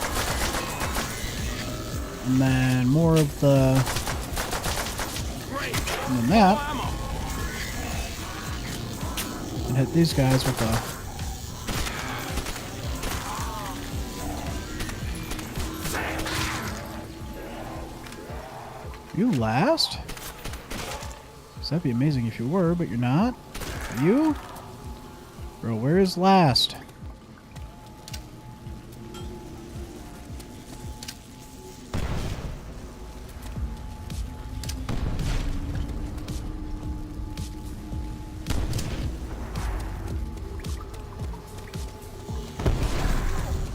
And then more of the... And then that. And hit these guys with the... You last? So that'd be amazing if you were, but you're not. Are you? Bro, where is last?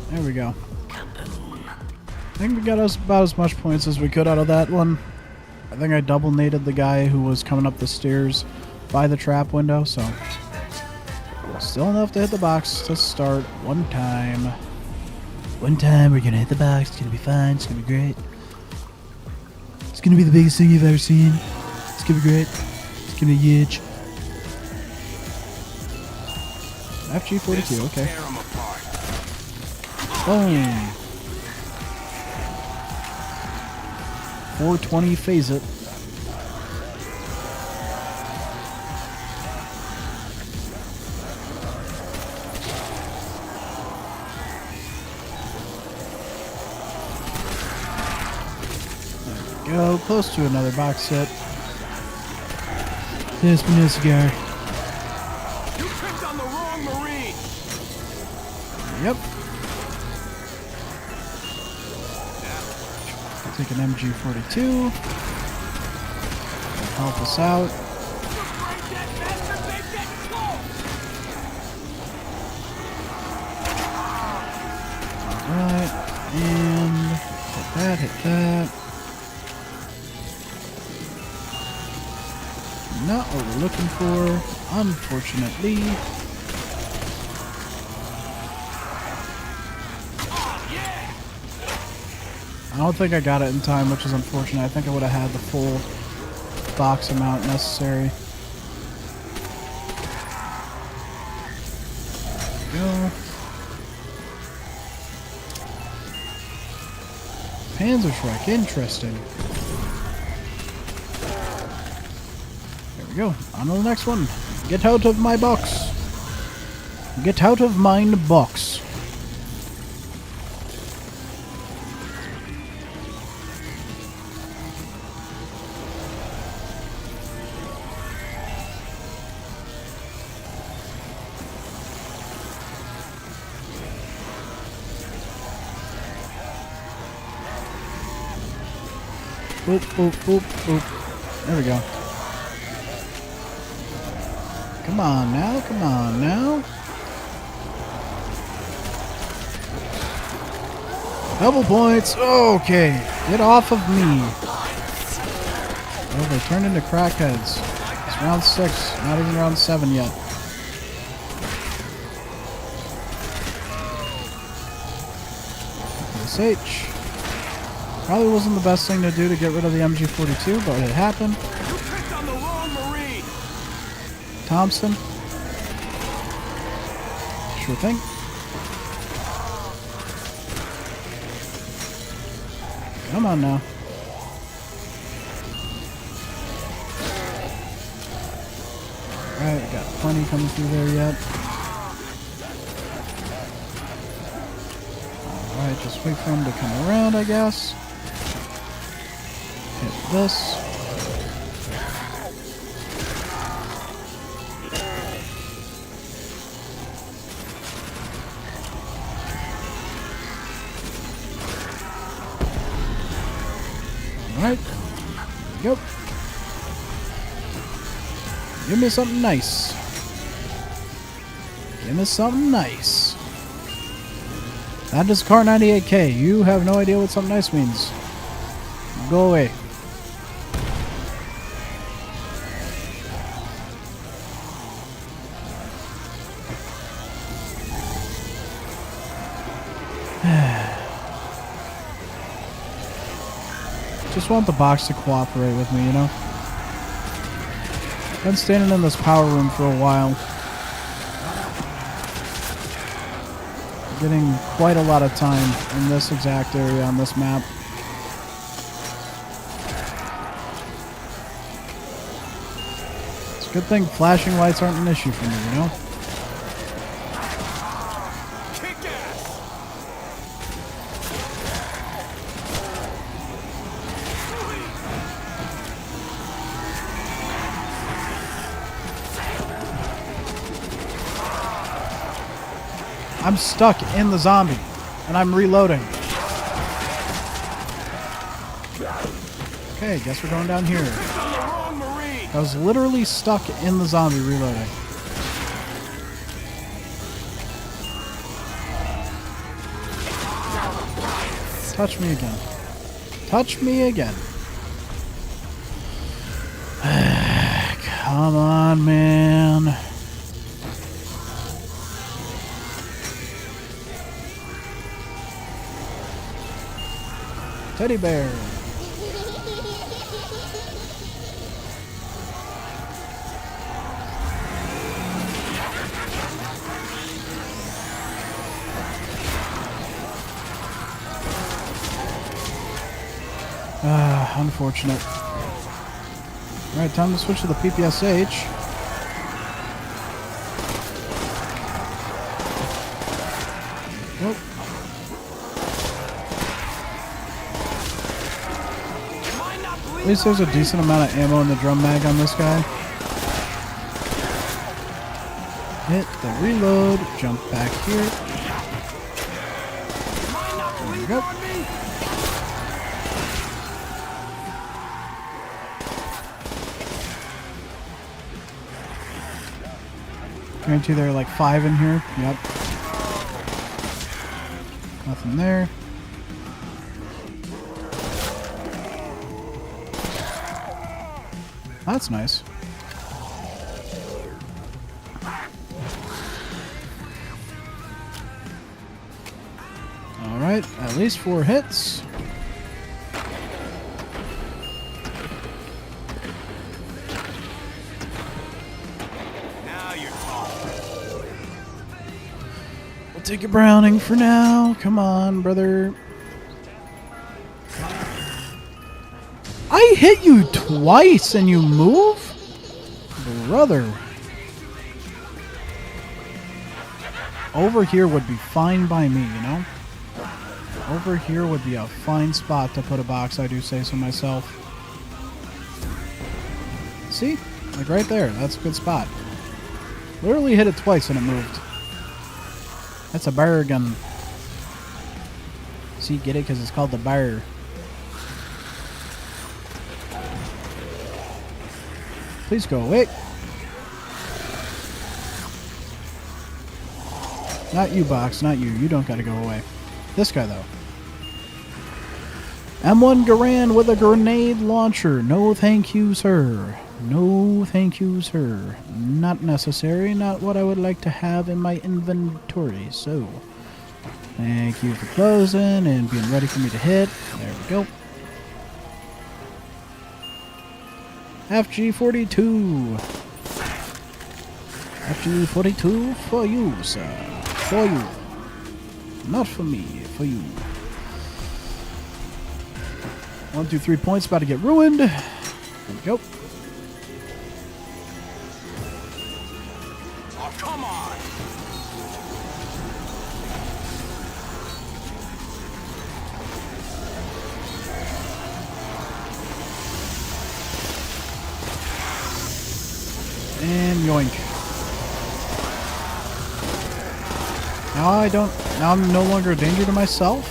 There we go. I think we got us about as much points as we could out of that one. I think I double naded the guy who was coming up the stairs by the trap window, so still enough to hit the box to start one time. One time we're gonna hit the box, it's gonna be fine, it's gonna be great. It's gonna be the biggest thing you've ever seen. It's gonna be great. It's gonna be huge. FG42, okay. Boom. 420 phase it. There we go. Close to another box hit. Pass me a cigar. You picked on the wrong Marine! Yep. I'll take an MG42. That'll help us out. Alright, and hit that. Not what we're looking for, unfortunately. I don't think I got it in time, which is unfortunate. I think I would have had the full box amount necessary. There we go. Panzerschreck, interesting. There we go. On to the next one. Get out of my box. Get out of mine box. Boop, boop, boop, boop. There we go. Come on now, come on now. Double points. Okay, get off of me. Oh, they turned into crackheads. It's round 6, not even round 7 yet. SH. Probably wasn't the best thing to do to get rid of the MG42, but it happened. You picked on the wrong Marine! Thompson. Sure thing. Come on now. Alright, got plenty coming through there yet. Alright, just wait for him to come around, I guess. Hit this. Alright. There we go. Give me something nice. Give me something nice. That is Car 98K. You have no idea what something nice means. Go away. Just want the box to cooperate with me, you know? Been standing in this power room for a while. Getting quite a lot of time in this exact area on this map. It's a good thing flashing lights aren't an issue for me, you know? Kick ass! I'm stuck in the zombie, and I'm reloading. Okay, guess we're going down here. On the wrong Marine! I was literally stuck in the zombie reloading. Touch me again. Touch me again. Come on, man. Teddy bear. Unfortunate. Alright, time to switch to the PPSH. Nope. At least there's a decent amount of ammo in the drum mag on this guy. Hit the reload. Jump back here. There we go. Guarantee there are like 5 in here. Yep. Nothing there. That's nice. Alright, at least 4 hits. Now you're talking. We'll take a Browning for now. Come on, brother. I hit you twice and you move? Brother. Over here would be fine by me, you know? Over here would be a fine spot to put a box, I do say so myself. See? Like right there. That's a good spot. Literally hit it twice and it moved. That's a bear gun. See, get it? Because it's called the bear. Please go away. Not you, box. Not you. You don't got to go away. This guy, though. M1 Garand with a grenade launcher. No thank you, sir. No thank you, sir. Not necessary. Not what I would like to have in my inventory. So, thank you for closing and being ready for me to hit. There we go. FG42. FG42 for you, sir. For you. Not for me, for you. 1, 2, 3 points about to get ruined. There we go. Oh, come on. And yoink. Now I'm no longer a danger to myself.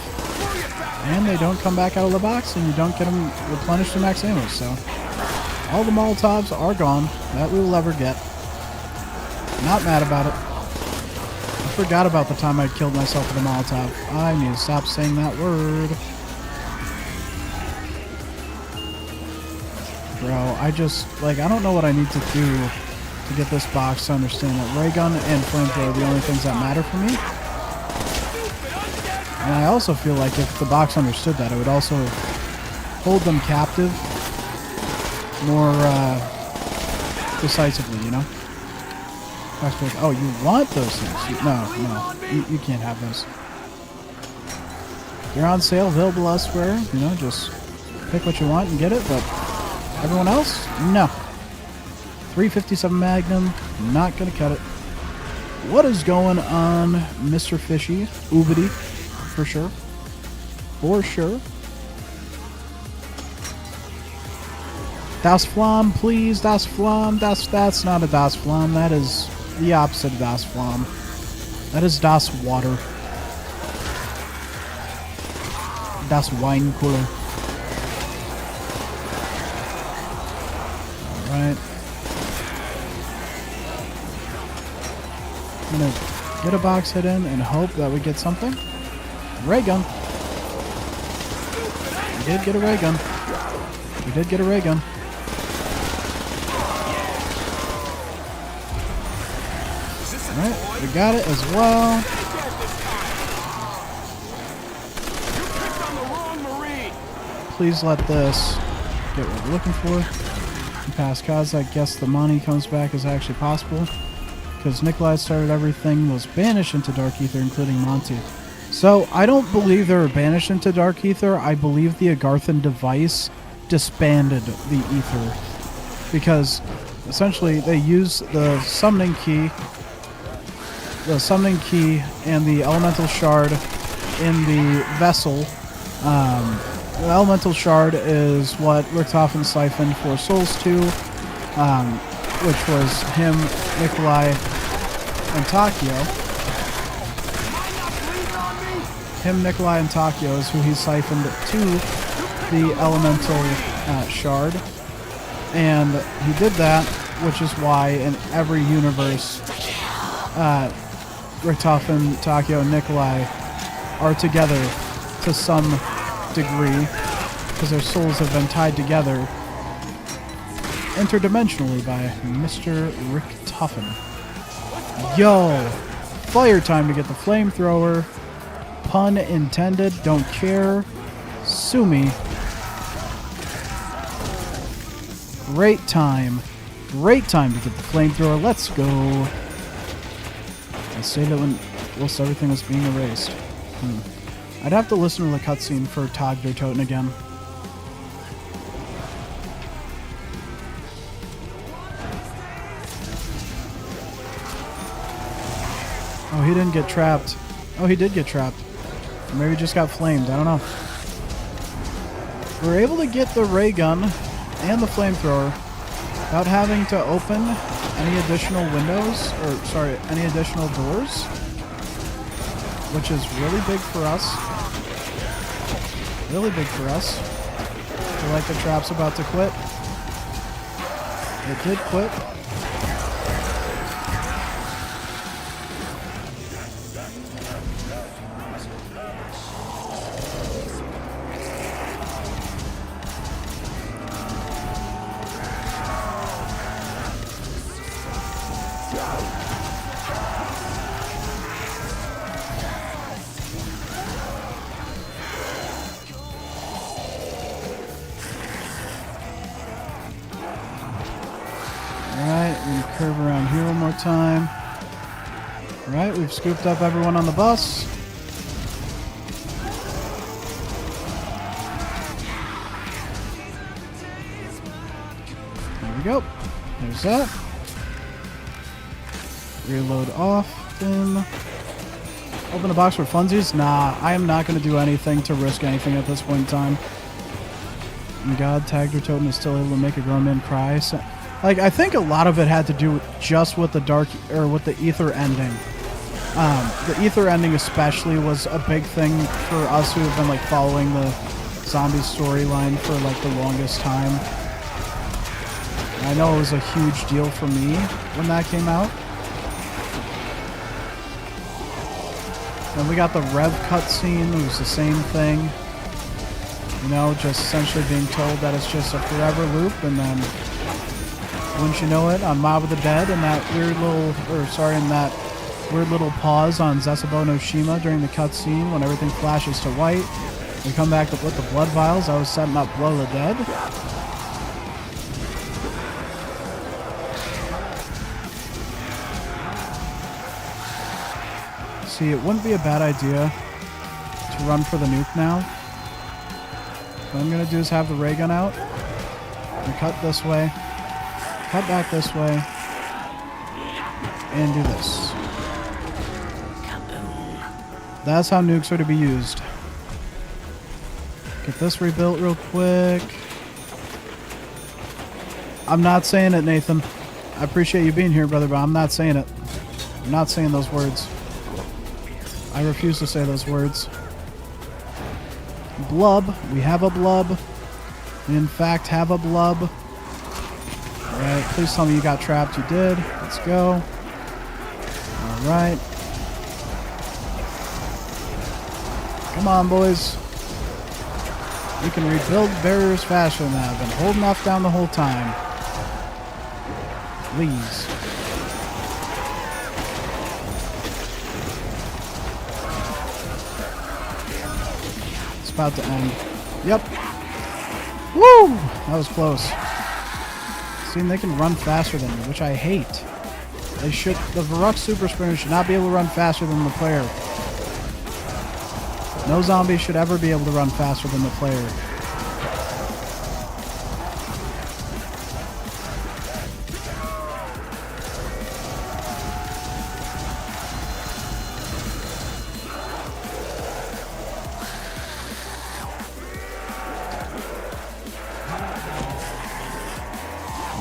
And they don't come back out of the box, and you don't get them replenished to max ammo, so all the Molotovs are gone that we will ever get. Not mad about it. I forgot about the time I killed myself with a Molotov. I need to stop saying that word. Bro, I don't know what I need to do to get this box to understand that ray gun and flamethrower are the only things that matter for me. And I also feel like if the box understood that, it would also hold them captive more decisively, you know? Like, oh, you want those things? No, you can't have those. They're on sale, available elsewhere. You know, just pick what you want and get it. But everyone else, no. 357 Magnum, not gonna cut it. What is going on, Mr. Fishy? Oobity. For sure. For sure. Das Flam, please. Das Flam. That's not a Das Flam. That is the opposite of Das Flam. That is Das Water. Das Wine Cooler. Alright. I'm gonna get a box hit in and hope that we get something. Ray gun. We did get a ray gun. We did get a ray gun. Alright, we got it as well. Please let this get what we're looking for. In past CODs, I guess the money comes back is actually possible. Because Nikolai started everything, was banished into Dark Ether, including Monty. So, I don't believe they were banished into Dark Ether. I believe the Agarthan device disbanded the Ether. Because, essentially, they use the summoning key and the elemental shard in the vessel. The elemental shard is what Richtofen siphoned for Souls 2, which was him, Nikolai, and Takio. Him, Nikolai, and Takio is who he siphoned to the elemental shard. And he did that, which is why in every universe, Richtofen, Takio, and Nikolai are together to some degree, because their souls have been tied together interdimensionally by Mr. Richtofen. Yo! Fire time to get the flamethrower. Pun intended. Don't care. Sue me. Great time. Great time to get the flamethrower. Let's go. I say that when whilst everything was being erased. I'd have to listen to the cutscene for Nacht Der Untoten again. Oh, he didn't get trapped. Oh, he did get trapped. Or maybe he just got flamed. I don't know. We were able to get the ray gun and the flamethrower without having to open any additional windows, or sorry, any additional doors, which is really big for us. Really big for us. I feel like the trap's about to quit. It did quit. Alright, we're going to curve around here one more time. Alright, we've scooped up everyone on the bus. There we go. There's that. Reload often. Open the box for funsies? Nah, I am not going to do anything to risk anything at this point in time. And God, Nacht Der Untoten is still able to make a grown man cry. So, like, I think a lot of it had to do just with the with the ether ending. The ether ending especially was a big thing for us who have been like following the zombie storyline for like the longest time. I know it was a huge deal for me when that came out. Then we got the Rev cutscene. It was the same thing. You know, just essentially being told that it's just a forever loop, and then wouldn't you know it, on Mob of the Dead, and that weird little pause on Zetsubou no Shima during the cutscene when everything flashes to white. We come back with the blood vials. I was setting up Blood of the Dead. See, it wouldn't be a bad idea to run for the nuke now. What I'm going to do is have the ray gun out and cut this way, cut back this way, and do this. That's how nukes are to be used. Get this rebuilt real quick. I'm not saying it, Nathan. I appreciate you being here, brother, but I'm not saying it. I'm not saying those words. I refuse to say those words. Blub. We have a blub. We in fact have a blub. Alright, please tell me you got trapped. You did. Let's go. Alright. Come on, boys. We can rebuild barriers faster than that. I've been holding off down the whole time. Please. It's about to end. Yep. Woo! That was close. See, they can run faster than me, which I hate. They should. The Varrock Super Sprinter should not be able to run faster than the player. No zombie should ever be able to run faster than the player.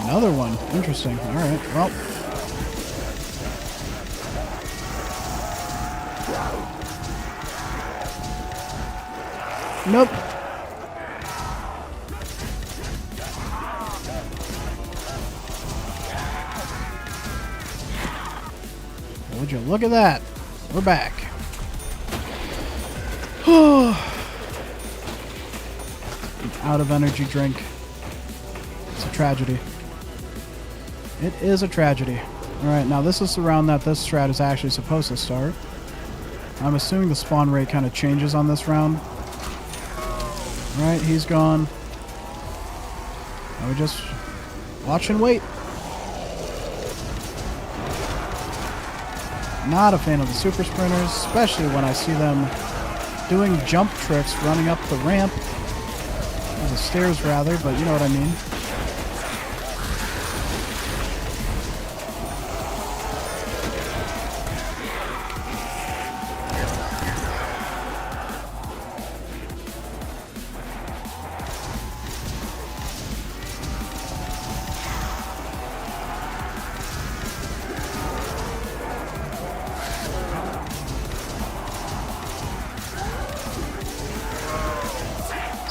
Another one. Interesting. Alright, well. Nope. Would you look at that? We're back. I'm out of energy drink. It's a tragedy. It is a tragedy. Alright, now this is the round that this strat is actually supposed to start. I'm assuming the spawn rate kind of changes on this round. Alright, he's gone. Now we just watch and wait. Not a fan of the super sprinters, especially when I see them doing jump tricks running up the ramp. Or the stairs rather, but you know what I mean.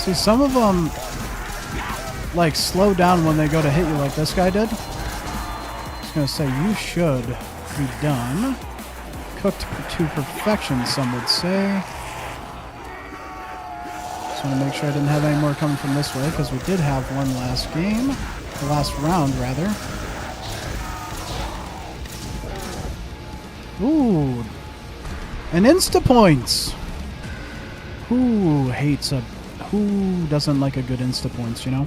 See, some of them, like, slow down when they go to hit you like this guy did. I was going to say, you should be done. Cooked to perfection, some would say. Just want to make sure I didn't have any more coming from this way, because we did have one last game. The last round, rather. Ooh. An insta-points! Who hates a... Who doesn't like a good insta-points, you know?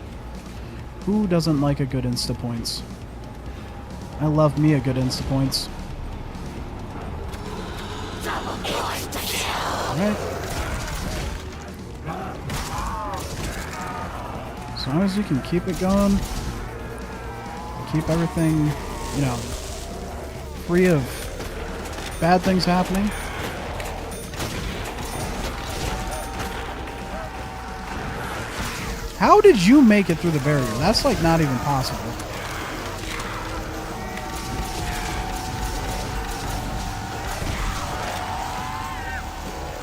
Who doesn't like a good insta-points? I love me a good insta-points. Alright. As long as you can keep it going, keep everything, you know, free of bad things happening. How did you make it through the barrier? That's like not even possible.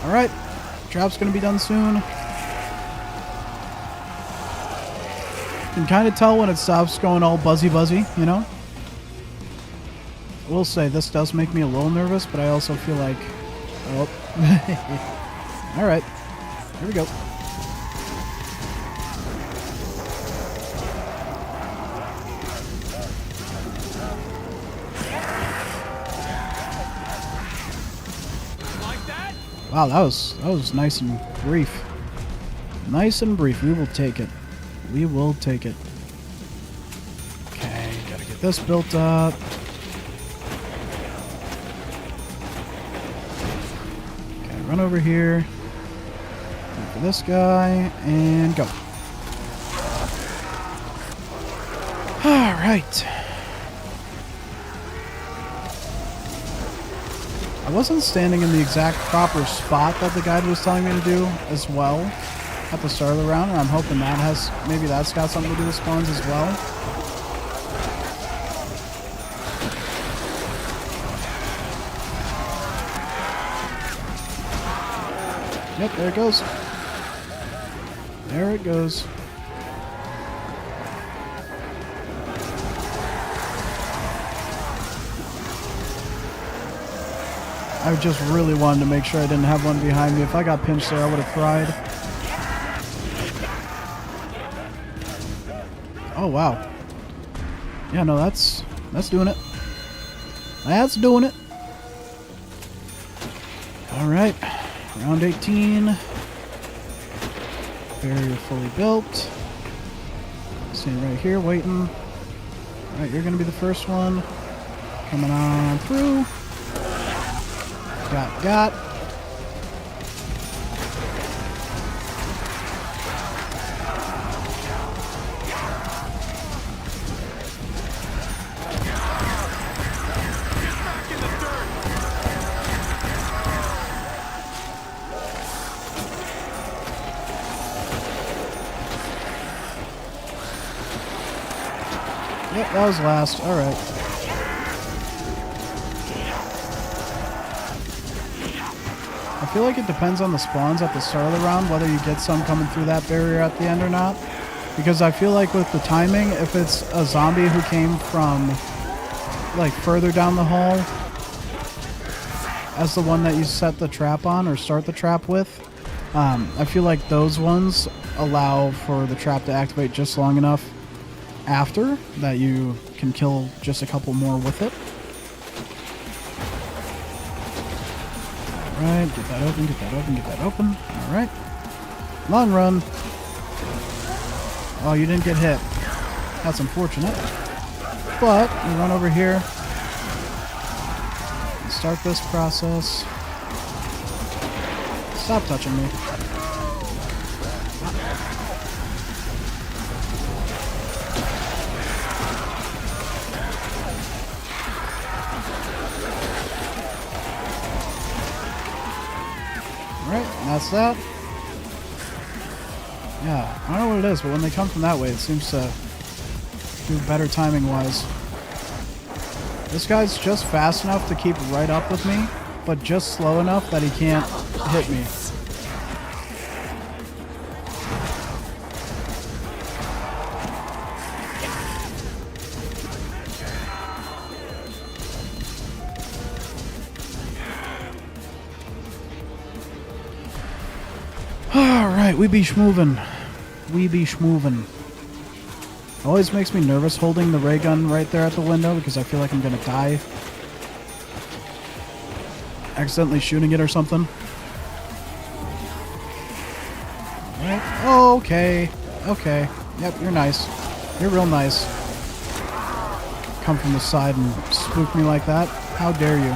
Alright. Drop's gonna be done soon. You can kind of tell when it stops going all buzzy, you know? I will say, this does make me a little nervous, but I also feel like... Oh. Alright. Here we go. Wow, that was nice and brief. Nice and brief. We will take it. We will take it. Okay, gotta get this built up. Okay, run over here. Look for this guy and go. All right. I wasn't standing in the exact proper spot that the guide was telling me to do as well at the start of the round, and I'm hoping that has, maybe that's got something to do with spawns as well. Yep, there it goes. There it goes. I just really wanted to make sure I didn't have one behind me. If I got pinched there, I would have cried. Oh, wow. Yeah, no, that's doing it. That's doing it. Alright. Round 18. Barrier fully built. Staying right here, waiting. Alright, you're going to be the first one. Coming on through. Got. Yep, that was last. All right. I feel like it depends on the spawns at the start of the round, whether you get some coming through that barrier at the end or not. Because I feel like with the timing, if it's a zombie who came from, like, further down the hall as the one that you set the trap on or start the trap with, I feel like those ones allow for the trap to activate just long enough after that you can kill just a couple more with it. Alright, get that open, get that open, get that open. Alright. Long run. Oh, you didn't get hit. That's unfortunate. But, we run over here. And start this process. Stop touching me. Alright, that's that. Yeah, I don't know what it is, but when they come from that way, it seems to do better timing-wise. This guy's just fast enough to keep right up with me, but just slow enough that he can't hit me. Alright, we be schmoovin'. We be schmoovin'. Always makes me nervous holding the ray gun right there at the window because I feel like I'm gonna die. Accidentally shooting it or something. Alright. Oh, okay. Okay. Yep, you're nice. You're real nice. Come from the side and spook me like that. How dare you?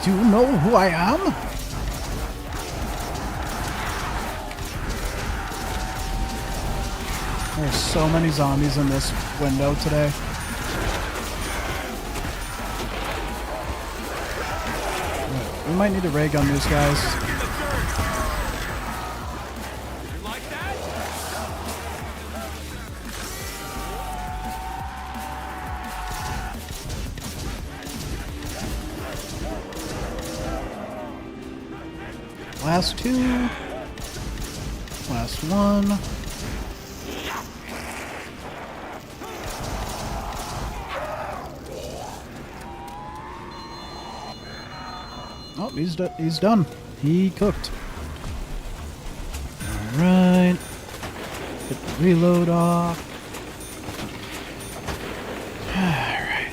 Do you know who I am? There's so many zombies in this window today. We might need to ray gun these guys. You like that? Last two. Last one. Oh, he's done. He cooked. Alright. Get the reload off. Alright.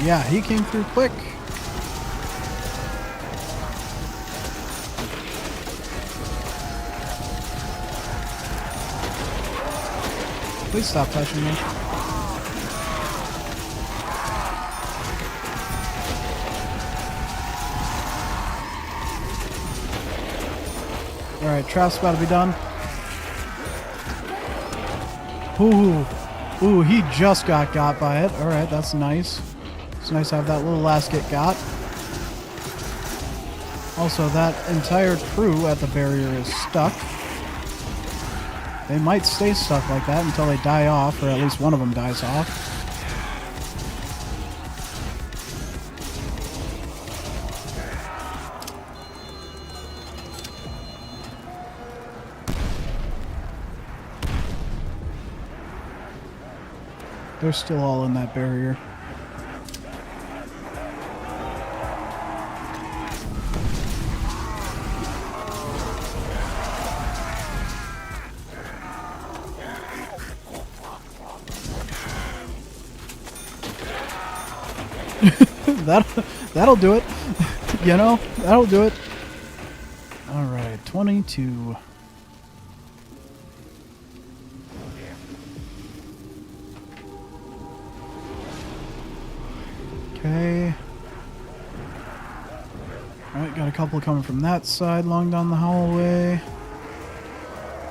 Yeah, he came through quick. Please stop touching me. Alright, trap's about to be done. Ooh. Ooh, he just got by it. Alright, that's nice. It's nice to have that little last get got. Also, that entire crew at the barrier is stuck. They might stay stuck like that until they die off, or at least one of them dies off. They're still all in that barrier. That'll do it. You know, that'll do it. All right, 22. Okay. All right, got a couple coming from that side, long down the hallway.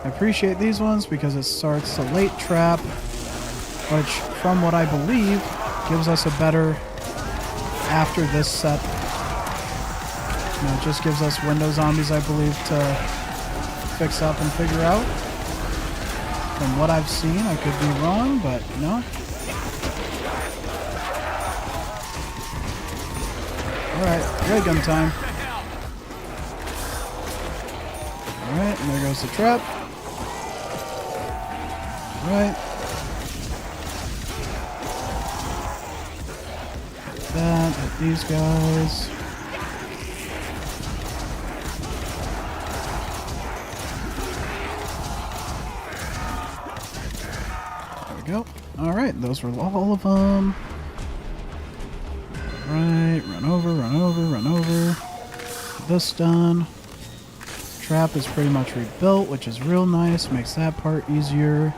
I appreciate these ones because it starts a late trap, which, from what I believe, gives us a better after this set. You know, it just gives us window zombies, I believe, to fix up and figure out. From what I've seen, I could be wrong, but no. Alright, ray gun time. Alright, and there goes the trap. Right. Hit that, hit these guys. There we go. Alright, those were all of them. Right, run over, run over, run over. Get this done. Trap is pretty much rebuilt, which is real nice. Makes that part easier.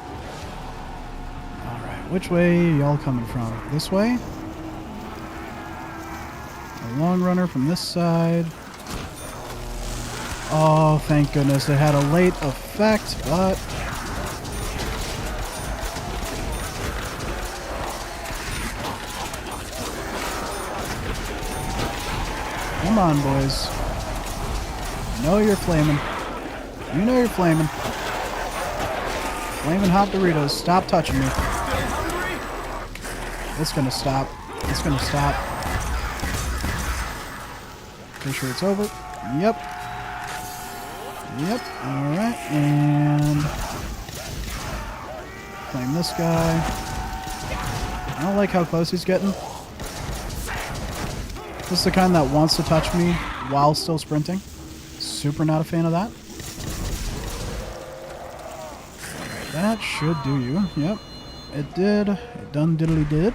Alright, which way are y'all coming from? This way? A long runner from this side. Oh, thank goodness. It had a late effect, but... Come on, boys. You know you're flaming. You know you're flaming. Flaming hot Doritos. Stop touching me. It's gonna stop. It's gonna stop. Pretty sure it's over. Yep. Yep. Alright. And... flame this guy. I don't like how close he's getting. This is the kind that wants to touch me while still sprinting. Super not a fan of that. That should do you. Yep. It did. It done diddly did.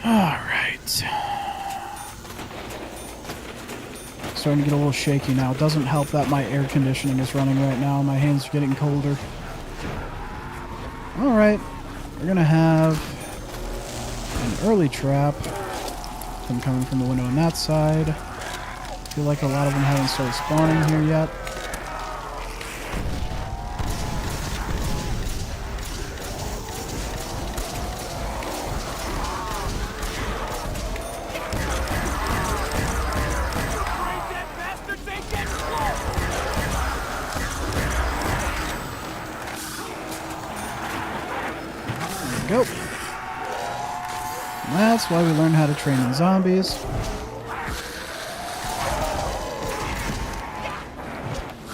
Alright. Starting to get a little shaky now. It doesn't help that my air conditioning is running right now. My hands are getting colder. Alright. We're gonna have an early trap. Them coming from the window on that side. I feel like a lot of them haven't started spawning here yet. There we go. That's why we learn how to train in zombies.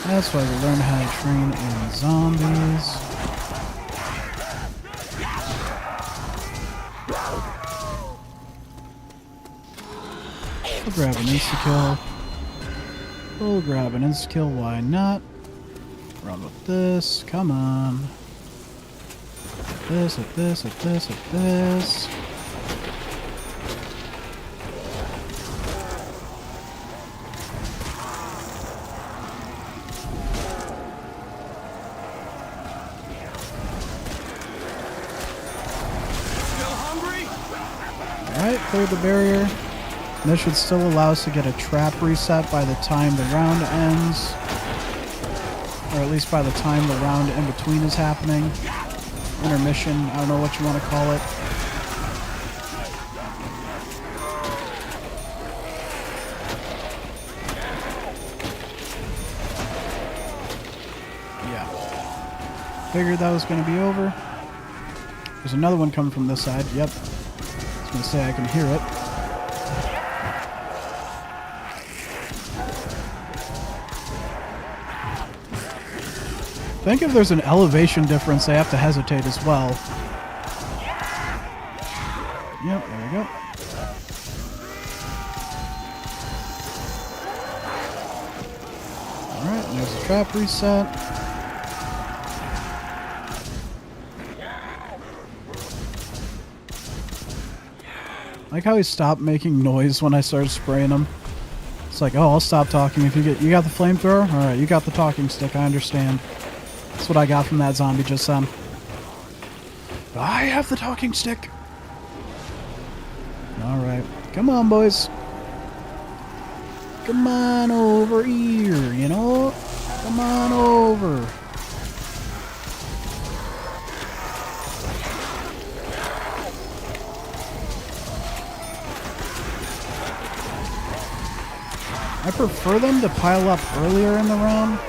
That's why we learn how to train in zombies. We'll grab an insta-kill. We'll grab an insta-kill, why not? Run with this, come on. Hit this, hit this, hit this, hit this. Alright, cleared the barrier. And this should still allow us to get a trap reset by the time the round ends. Or at least by the time the round in between is happening. Intermission, I don't know what you want to call it. Yeah. Figured that was going to be over. There's another one coming from this side, yep. I was going to say I can hear it. I think if there's an elevation difference, they have to hesitate as well. Yep, there we go. Alright, there's the trap reset. I like how he stopped making noise when I started spraying him. It's like, oh, I'll stop talking if you got the flamethrower? Alright, you got the talking stick, I understand. That's what I got from that zombie just then. I have the talking stick. Alright. Come on, boys. Come on over here, you know? Come on over. I prefer them to pile up earlier in the round.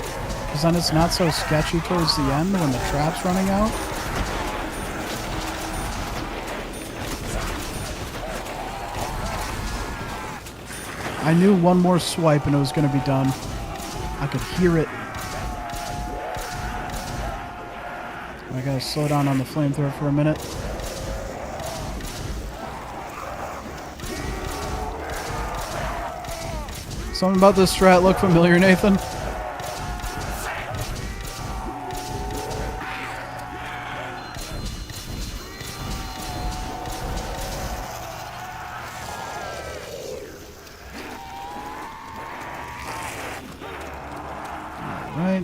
Because Because then it's not so sketchy towards the end when the trap's running out. I knew one more swipe and it was going to be done. I could hear it. I gotta slow down on the flamethrower for a minute. Something about this strat look familiar, Nathan? Alright.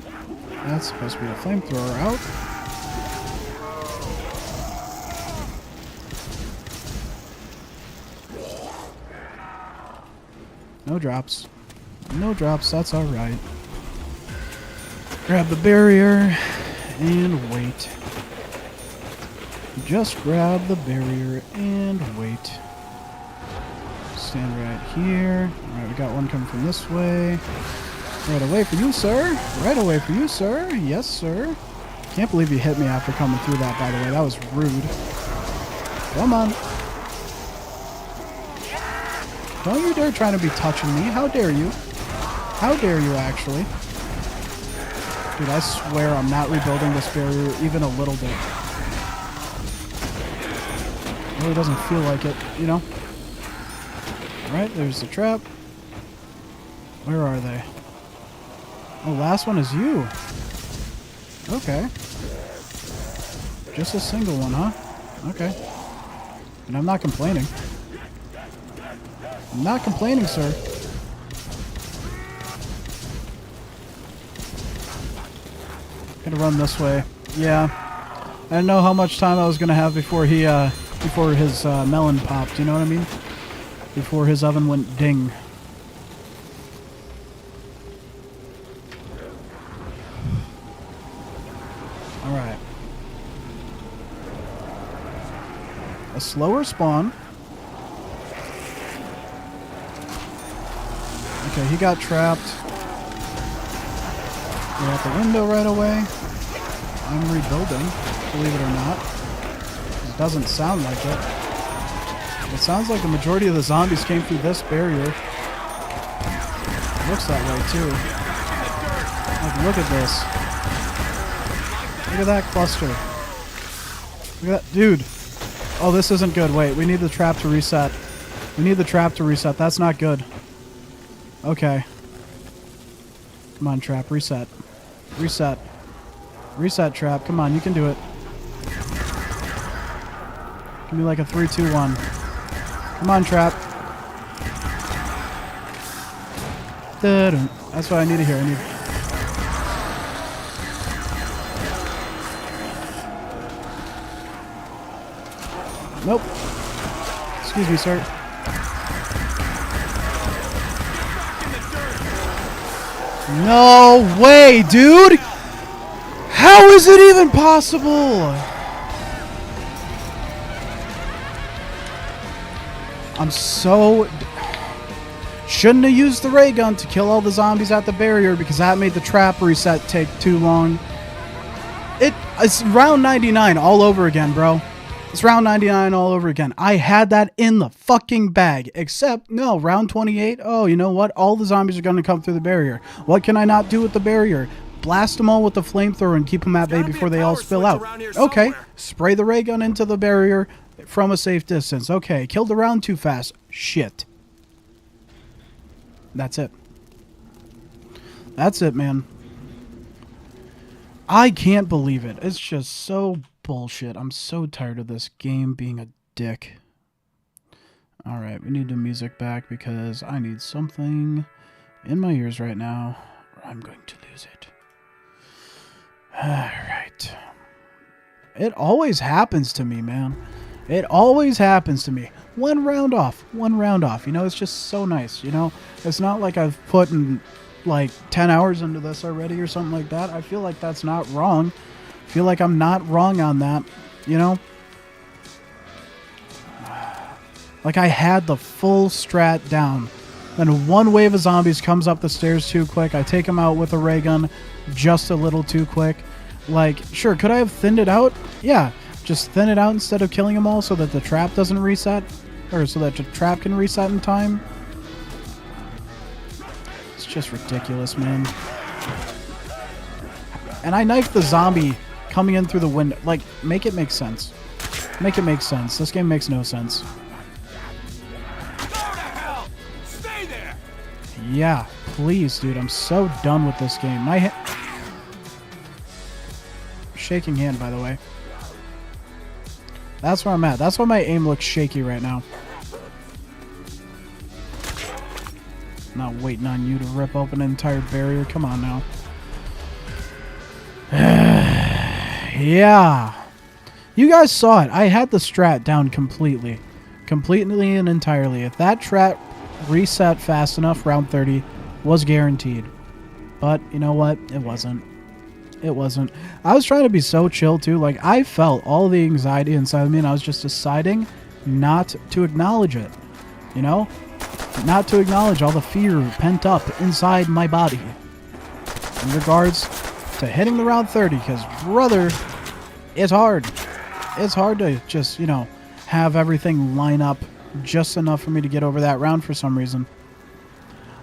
That's supposed to be a flamethrower out. No drops. No drops, that's alright. Grab the barrier and wait. Just grab the barrier and wait. Stand right here. Alright, we got one coming from this way. Right away for you, sir. Right away for you, sir. Yes, sir. Can't believe you hit me after coming through that, by the way. That was rude. Come on. Don't you dare try to be touching me. How dare you? How dare you, actually? Dude, I swear I'm not rebuilding this barrier even a little bit. It really doesn't feel like it, you know? Alright, there's the trap. Where are they? Oh, last one is you. Okay. Just a single one, huh? Okay. And I'm not complaining. I'm not complaining, sir. Gonna run this way. Yeah. I didn't know how much time I was gonna have before he, before his melon popped. You know what I mean? Before his oven went ding. All right. A slower spawn. Okay, he got trapped. We're out the window right away. I'm rebuilding, believe it or not. It doesn't sound like it. It sounds like the majority of the zombies came through this barrier. It looks that way too. Like, look at this. Look at that cluster. Look at that. Dude. Oh, this isn't good. Wait, we need the trap to reset. We need the trap to reset. That's not good. Okay. Come on, trap. Reset. Reset. Reset, trap. Come on, you can do it. Give me like a 3, 2, 1. Come on, trap. That's what I need to hear. I need... Nope. Excuse me, sir. No way, dude! How is it even possible? I'm so... Shouldn't have used the ray gun to kill all the zombies at the barrier because that made the trap reset take too long. It's round 99 all over again, bro. It's round 99 all over again. I had that in the fucking bag. Except, no, round 28. Oh, you know what? All the zombies are going to come through the barrier. What can I not do with the barrier? Blast them all with the flamethrower and keep them at bay before they all spill out. Okay. Spray the ray gun into the barrier from a safe distance. Okay. Killed the round too fast. Shit. That's it. That's it, man. I can't believe it. It's just so bullshit. I'm so tired of this game being a dick. Alright, we need the music back because I need something in my ears right now or I'm going to lose it. Alright. It always happens to me, man. It always happens to me. One round off. One round off. You know, it's just so nice, you know? It's not like I've put in like 10 hours into this already or something like that. I feel like that's not wrong. I feel like I'm not wrong on that, you know? Like I had the full strat down Then one wave of zombies comes up the stairs too quick. I take them out with a ray gun just a little too quick. Like, sure, could I have thinned it out? Yeah, just thin it out instead of killing them all so that the trap doesn't reset. Or so that the trap can reset in time. It's just ridiculous, man. And I knifed the zombie coming in through the window. Like, make it make sense. Make it make sense. This game makes no sense. Stay there. Yeah, please, dude. I'm so done with this game. My shaking hand, by the way. That's where I'm at. That's why my aim looks shaky right now. Not waiting on you to rip open an entire barrier. Come on now. Yeah. You guys saw it. I had the strat down completely. Completely and entirely. If that strat reset fast enough, round 30 was guaranteed. But, you know what? It wasn't. It wasn't. I was trying to be so chill, too. Like, I felt all the anxiety inside of me, and I was just deciding not to acknowledge it. You know? Not to acknowledge all the fear pent up inside my body. In regards to hitting the round 30, because, brother, it's hard. It's hard to just, you know, have everything line up just enough for me to get over that round for some reason.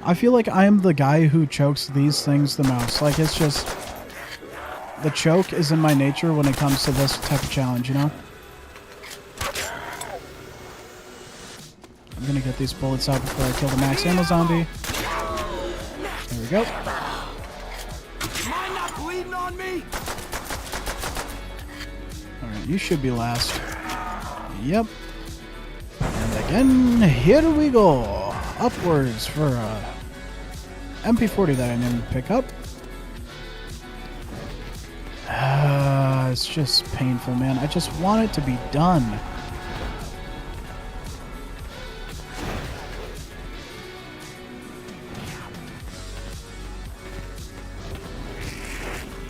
I feel like I am the guy who chokes these things the most. Like, it's just... The choke is in my nature when it comes to this type of challenge, you know? I'm gonna get these bullets out before I kill the max ammo zombie. There we go. Am I not bleeding on me? Alright, you should be last. Yep. And again, here we go. Upwards for a MP40 that I didn't pick up. It's just painful, man. I just want it to be done.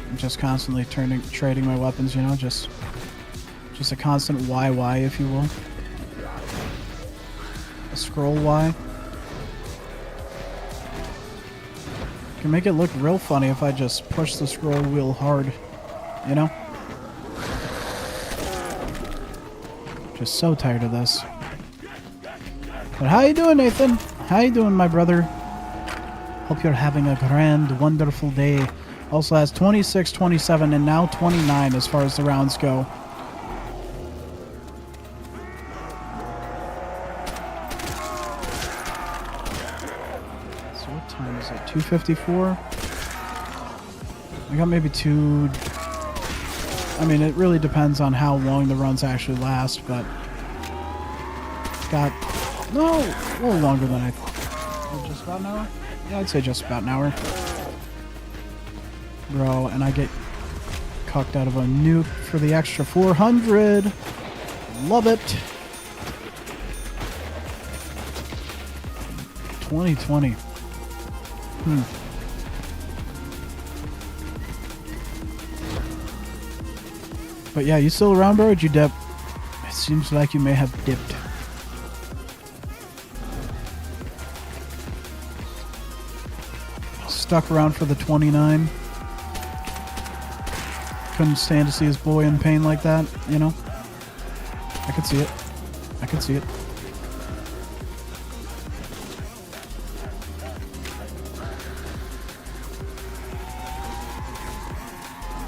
I'm just constantly trading my weapons, you know, just a constant YY, if you will. A scroll Y. Can make it look real funny if I just push the scroll wheel hard, you know? Just so tired of this. But how you doing, Nathan? How you doing, my brother? Hope you're having a grand, wonderful day. Also has 26, 27, and now 29 as far as the rounds go. So what time is it? 2:54? I got maybe two... I mean, it really depends on how long the runs actually last, but... Got... No! A little longer than I thought. Just about an hour? Yeah, I'd say just about an hour. Bro, and I get cucked out of a nuke for the extra 400. Love it. 2020. But yeah, you still around, bro? Did you dip? It seems like you may have dipped. Stuck around for the 29. Couldn't stand to see his boy in pain like that, you know? I could see it. I could see it.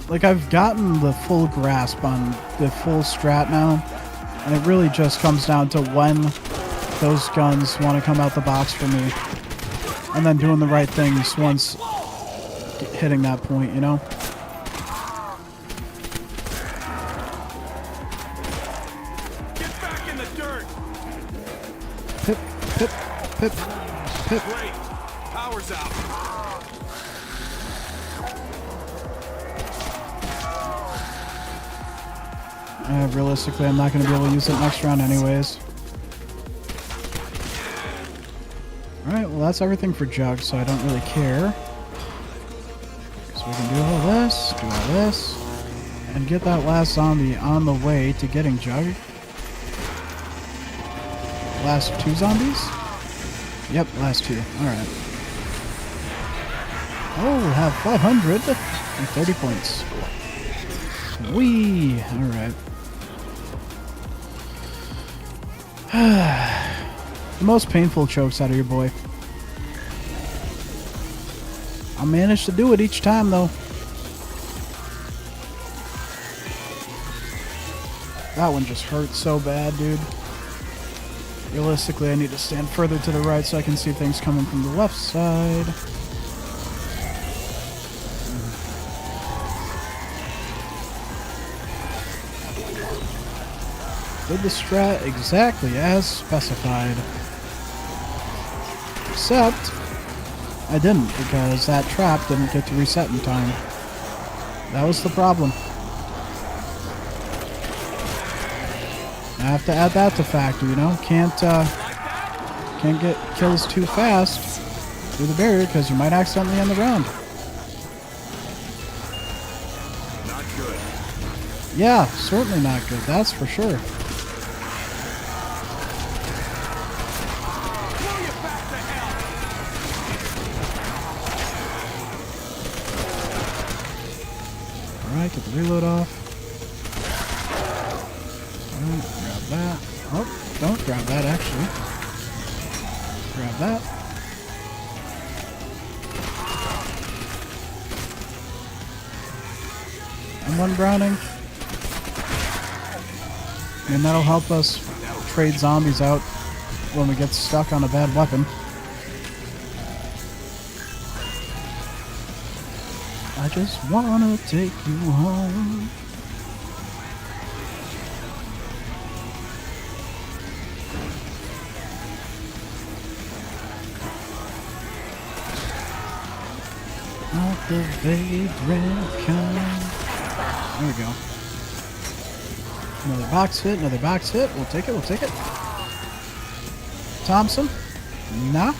Like, I've gotten the full grasp on the full strat now, and it really just comes down to when those guns want to come out the box for me, and then doing the right things once hitting that point, you know? Get back in the dirt. Pip, pip, pip, pip. Great. Power's out. Realistically, I'm not going to be able to use it next round anyways. Alright, well that's everything for Jug, so I don't really care. So we can do all this, and get that last zombie on the way to getting Jug. Last two zombies? Yep, last two. Alright. Oh, we'll have 530 points. Whee! Alright. The most painful chokes out of your boy. I managed to do it each time, though. That one just hurts so bad, dude. Realistically, I need to stand further to the right so I can see things coming from the left side. Did the strat exactly as specified. Except, I didn't, because that trap didn't get to reset in time. That was the problem. I have to add that to factor, you know? Can't get kills too fast through the barrier, because you might accidentally end the round. Not good. Yeah, certainly not good, that's for sure. Blow you back to hell. Alright, get the reload off. Alright, grab that. Oh, don't grab that, actually. Grab that. And one Browning. And that'll help us trade zombies out when we get stuck on a bad weapon. I just wanna take you home. Not the vagrant kind. There we go. Another box hit, another box hit. We'll take it, we'll take it. Thompson? Nah.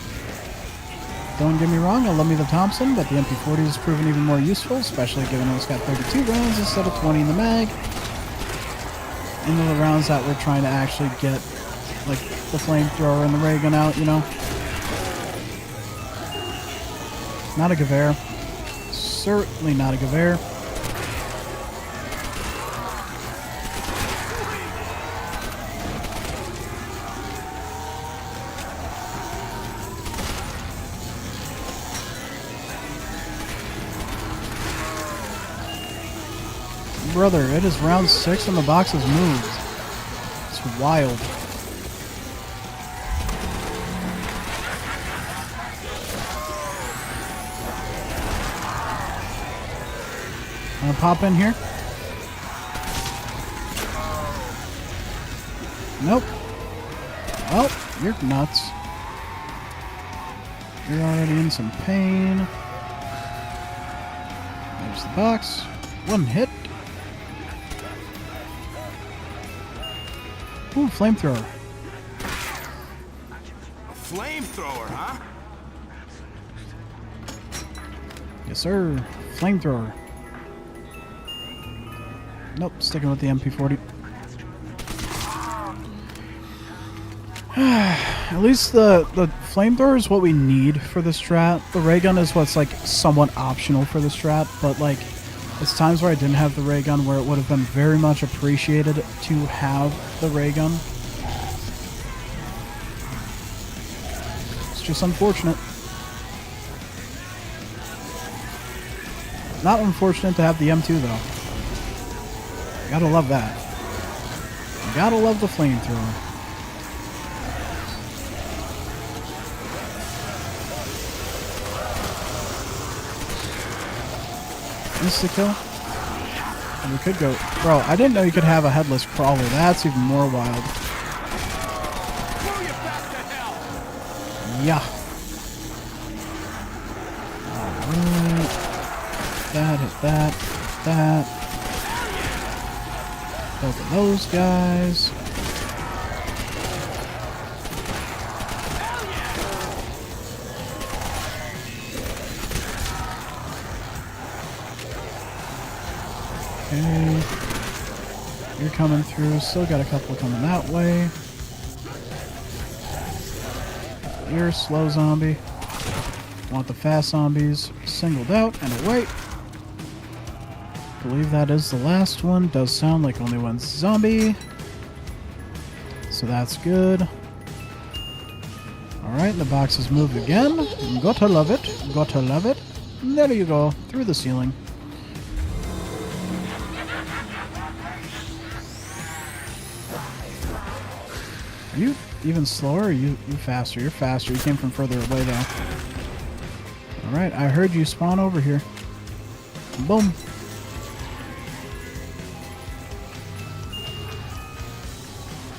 Don't get me wrong, I love me the Thompson, but the MP40 has proven even more useful, especially given it's got 32 rounds instead of 20 in the mag. And the rounds that we're trying to actually get, like, the flamethrower and the ray gun out, you know? Not a Gewehr. Certainly not a Gewehr. Brother, it is round 6 and the box has moved. It's wild. Wanna pop in here? Nope. Oh, you're nuts. You're already in some pain. There's the box. One hit. Ooh, flamethrower. A flamethrower, huh? Yes, sir. Flamethrower. Nope, sticking with the MP40. At least the flamethrower is what we need for the strat. The ray gun is what's like somewhat optional for the strat, but like it's times where I didn't have the ray gun where it would have been very much appreciated to have the ray gun. It's just unfortunate. Not unfortunate to have the M2 though. Gotta love that. Gotta love the flamethrower. Insta-kill? And we could go... Bro, I didn't know you could have a headless crawler. That's even more wild. Blow you back to hell. Yeah. Alright. That, hit that, hit that. Both of those guys. Okay. You're coming through. Still got a couple coming that way. You're a slow zombie. Want the fast zombies singled out and away. Believe that is the last one. Does sound like only one zombie. So that's good. Alright, the box has moved again. Gotta love it. Gotta love it. There you go. Through the ceiling. Are you even slower or you faster? You're faster. You came from further away though. Alright, I heard you spawn over here. Boom.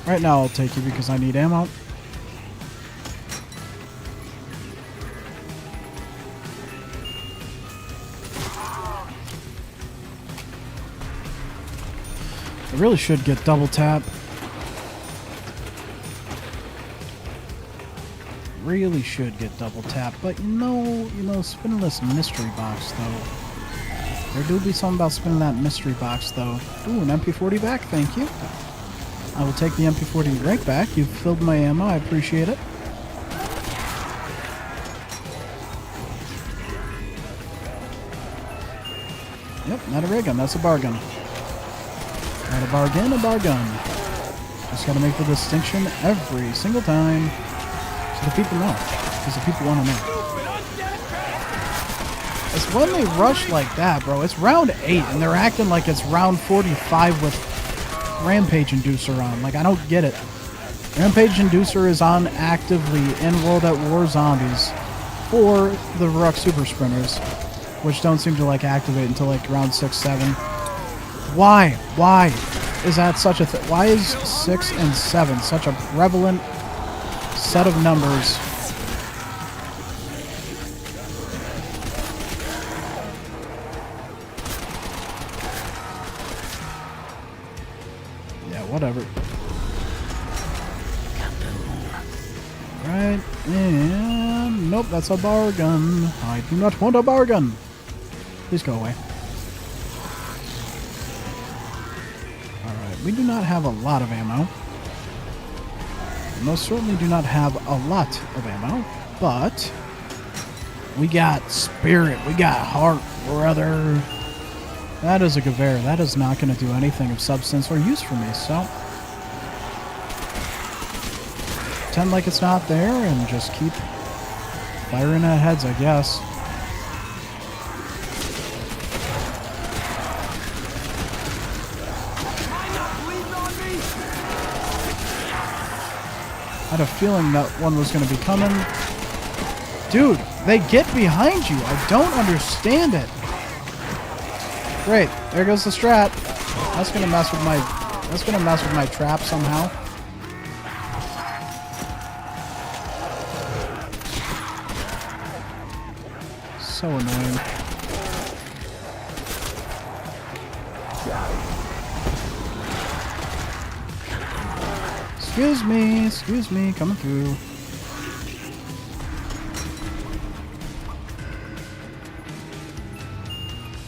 Right now I'll take you because I need ammo. I really should get double tap. Really should get double tap, but you know, spinning this mystery box though. There do be something about spinning that mystery box though. Ooh, an MP40 back, thank you. I will take the MP40 right back. You've filled my ammo, I appreciate it. Yep, not a ray gun, that's a bar gun. Not a bargain, a bar gun. Just gotta make the distinction every single time. So the people know. Because the people want to know. It's when they rush like that, bro. It's round 8, and they're acting like it's round 45 with Rampage Inducer on. Like, I don't get it. Rampage Inducer is on actively in World at War Zombies for the Ruck Super Sprinters, which don't seem to, like, activate until, like, round 6, 7. Why? Why is that such a thing? Why is 6 and 7 such a prevalent set of numbers? Yeah, whatever. Right, and nope, that's a bar gun. I do not want a bar gun. Please go away. Alright, we do not have a lot of ammo. We most certainly do not have a lot of ammo, but we got spirit, we got heart, brother. That is a Gewehr. That is not going to do anything of substance or use for me, so pretend like it's not there and just keep firing at heads, I guess. I had a feeling that one was going to be coming. Dude, they get behind you. I don't understand it. Great, there goes the strat. That's gonna mess with my trap somehow. So annoying. Excuse me, coming through.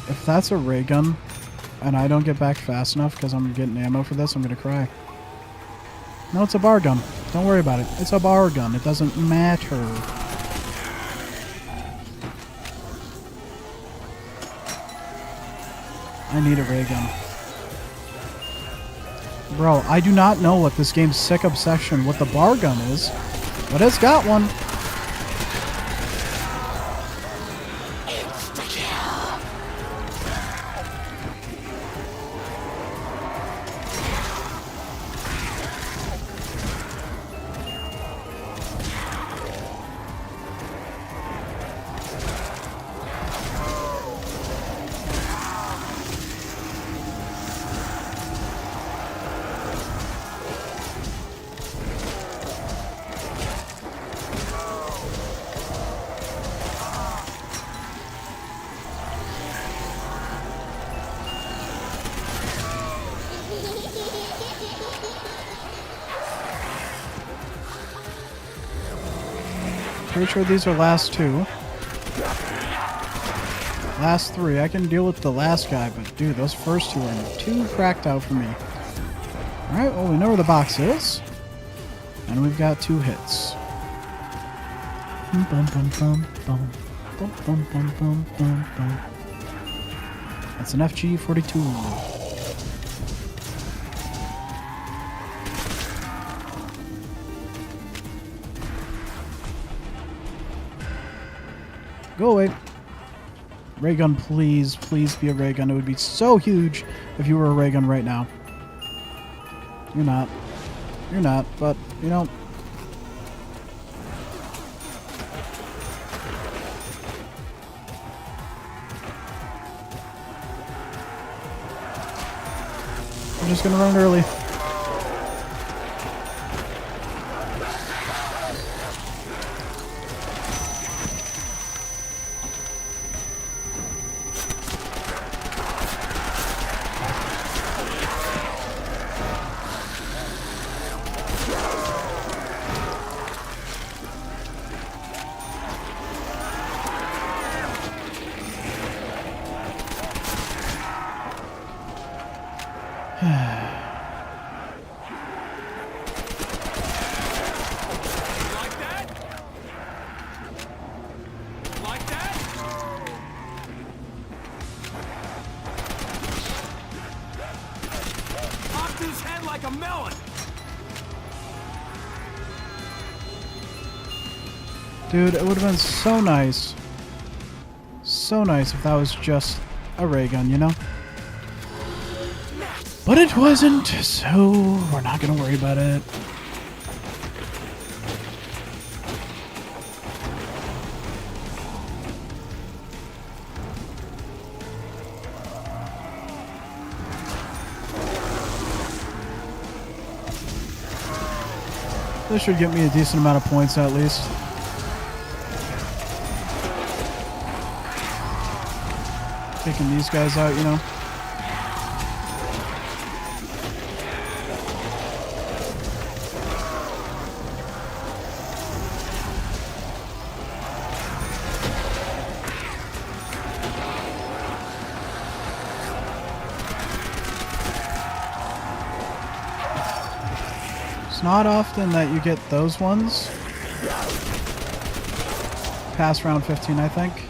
If that's a ray gun, and I don't get back fast enough because I'm getting ammo for this, I'm gonna cry. No, it's a bar gun. Don't worry about it. It's a bar gun. It doesn't matter. I need a ray gun. Bro, I do not know what this game's sick obsession with the bar gun is, but it's got one. Pretty sure these are last two. Last three. I can deal with the last guy, but dude, those first two are too cracked out for me. Alright, well, we know where the box is. And we've got 2 hits. Bum, bum, bum, bum, bum. Bum, bum, bum, bum, bum, bum. That's an FG-42. Go away. Ray gun, please. Please be a ray gun. It would be so huge if you were a ray gun right now. You're not. You're not, but, you know. I'm just gonna run it early. Like that? Like that? Popped his head like a melon. Dude, it would have been so nice. So nice if that was just a ray gun, you know? But it wasn't, so we're not gonna worry about it. This should get me a decent amount of points at least. Taking these guys out, you know. It's not often that you get those ones. Past round 15, I think.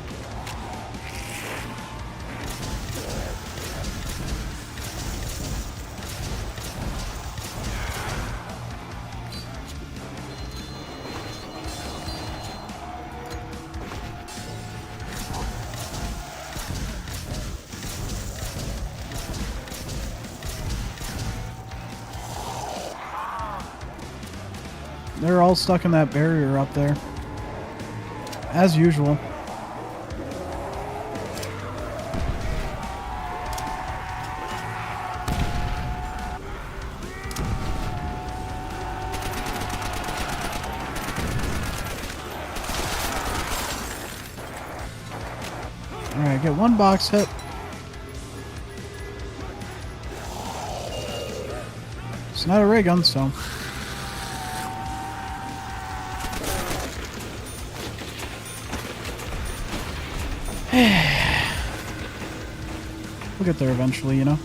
They're all stuck in that barrier up there. As usual. Alright, get one box hit. It's not a ray gun, so... We'll get there eventually, you know?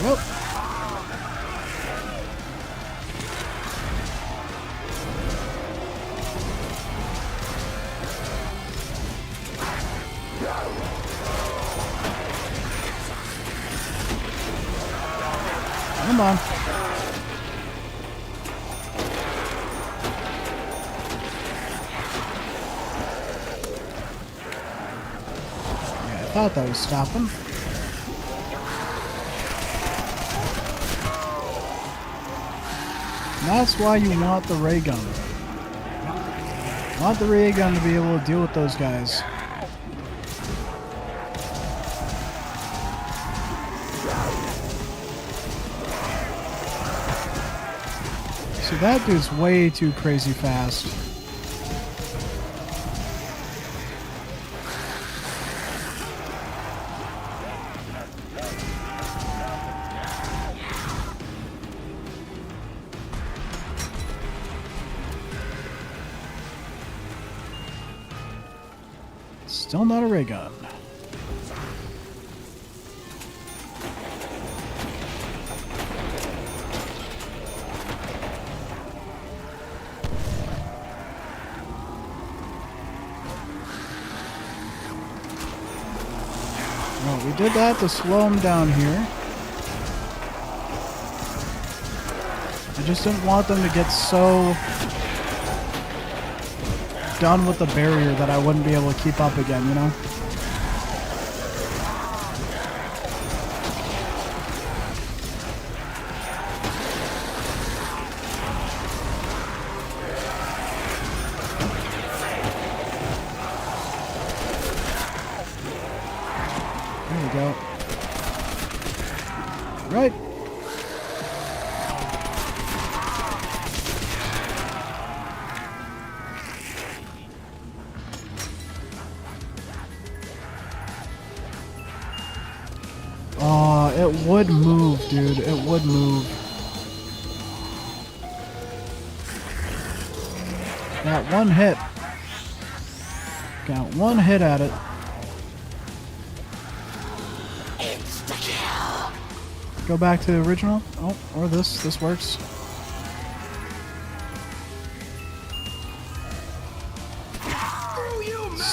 Yep. Come on. Yeah, I thought that was stopping. That's why you want the ray gun. You want the ray gun to be able to deal with those guys. See, that dude's way too crazy fast. Still not a ray gun. Well, we did that to slow him down here. I just didn't want them to get so done with the barrier that I wouldn't be able to keep up again, you know? There we go. Right. Oh, it would move, dude. It would move. Got one hit. Got one hit at it. Go back to the original. Oh, or this. This works.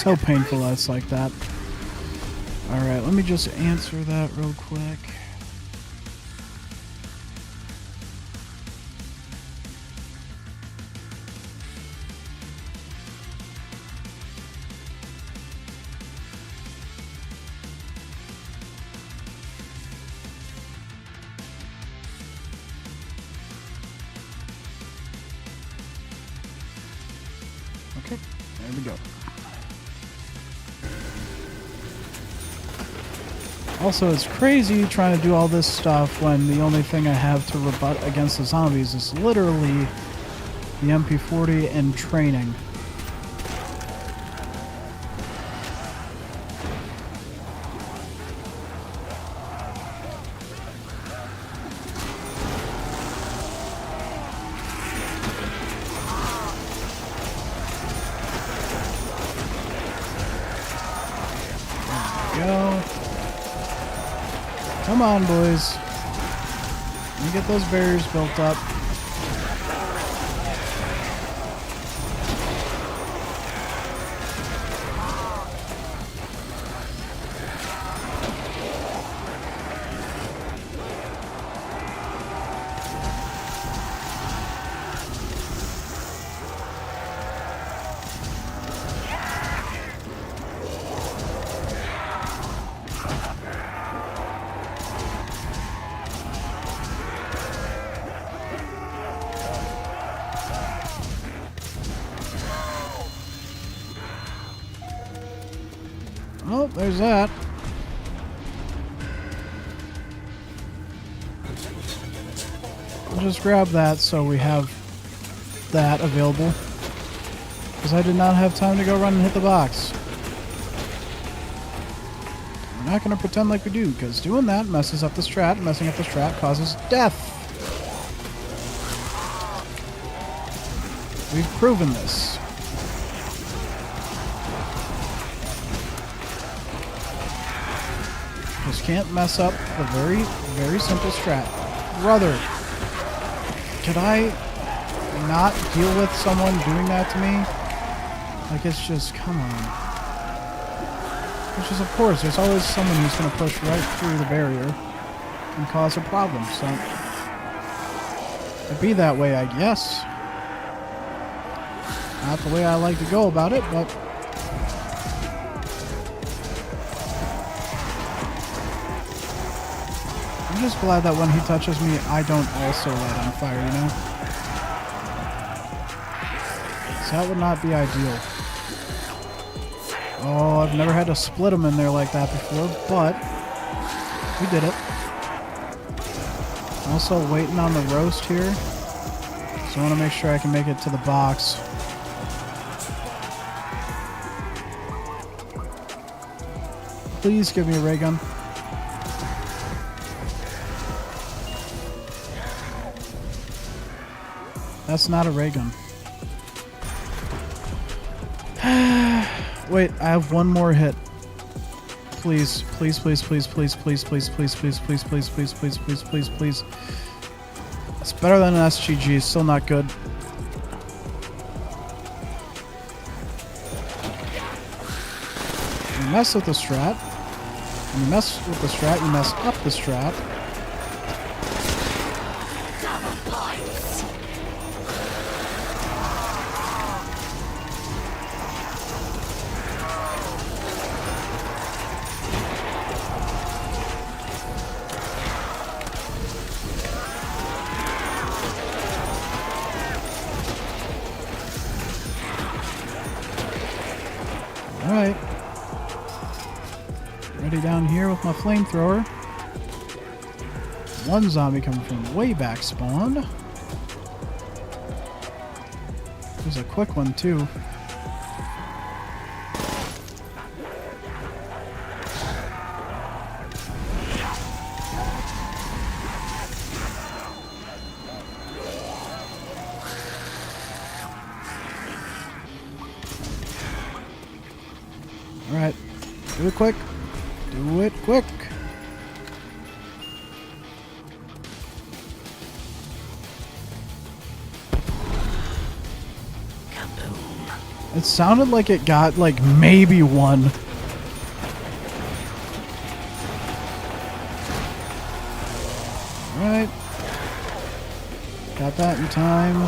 So painful that it's like that. Alright, let me just answer that real quick. Okay, there we go. Also, it's crazy trying to do all this stuff when the only thing I have to rebut against the zombies is literally the MP40 and training. There we go. Come on, boys. Let me get those barriers built up. Oh, there's that. I'll just grab that so we have that available. Because I did not have time to go run and hit the box. We're not going to pretend like we do, because doing that messes up the strat. Messing up the strat causes death. We've proven this. Just can't mess up the very, very simple strat. Brother, could I not deal with someone doing that to me? Like, it's just, come on. Which is, of course, there's always someone who's going to push right through the barrier and cause a problem, so it'd be that way, I guess. Not the way I like to go about it, but I'm just glad that when he touches me, I don't also light on fire, you know? So that would not be ideal. Oh, I've never had to split him in there like that before, but we did it. Also waiting on the roast here, so I want to make sure I can make it to the box. Please give me a ray gun. That's not a ray gun. Wait, I have one more hit. Please, please, please, please, please, please, please, please, please, please, please, please, please, please, please, please. It's better than an SGG. Still not good. You mess with the strat. When you mess with the strat, you mess up the strat. Alright. Ready down here with my flamethrower. One zombie coming from way back spawn. There's a quick one too. Alright. Do it quick. Do it quick. It sounded like it got like maybe one. Alright. Got that in time.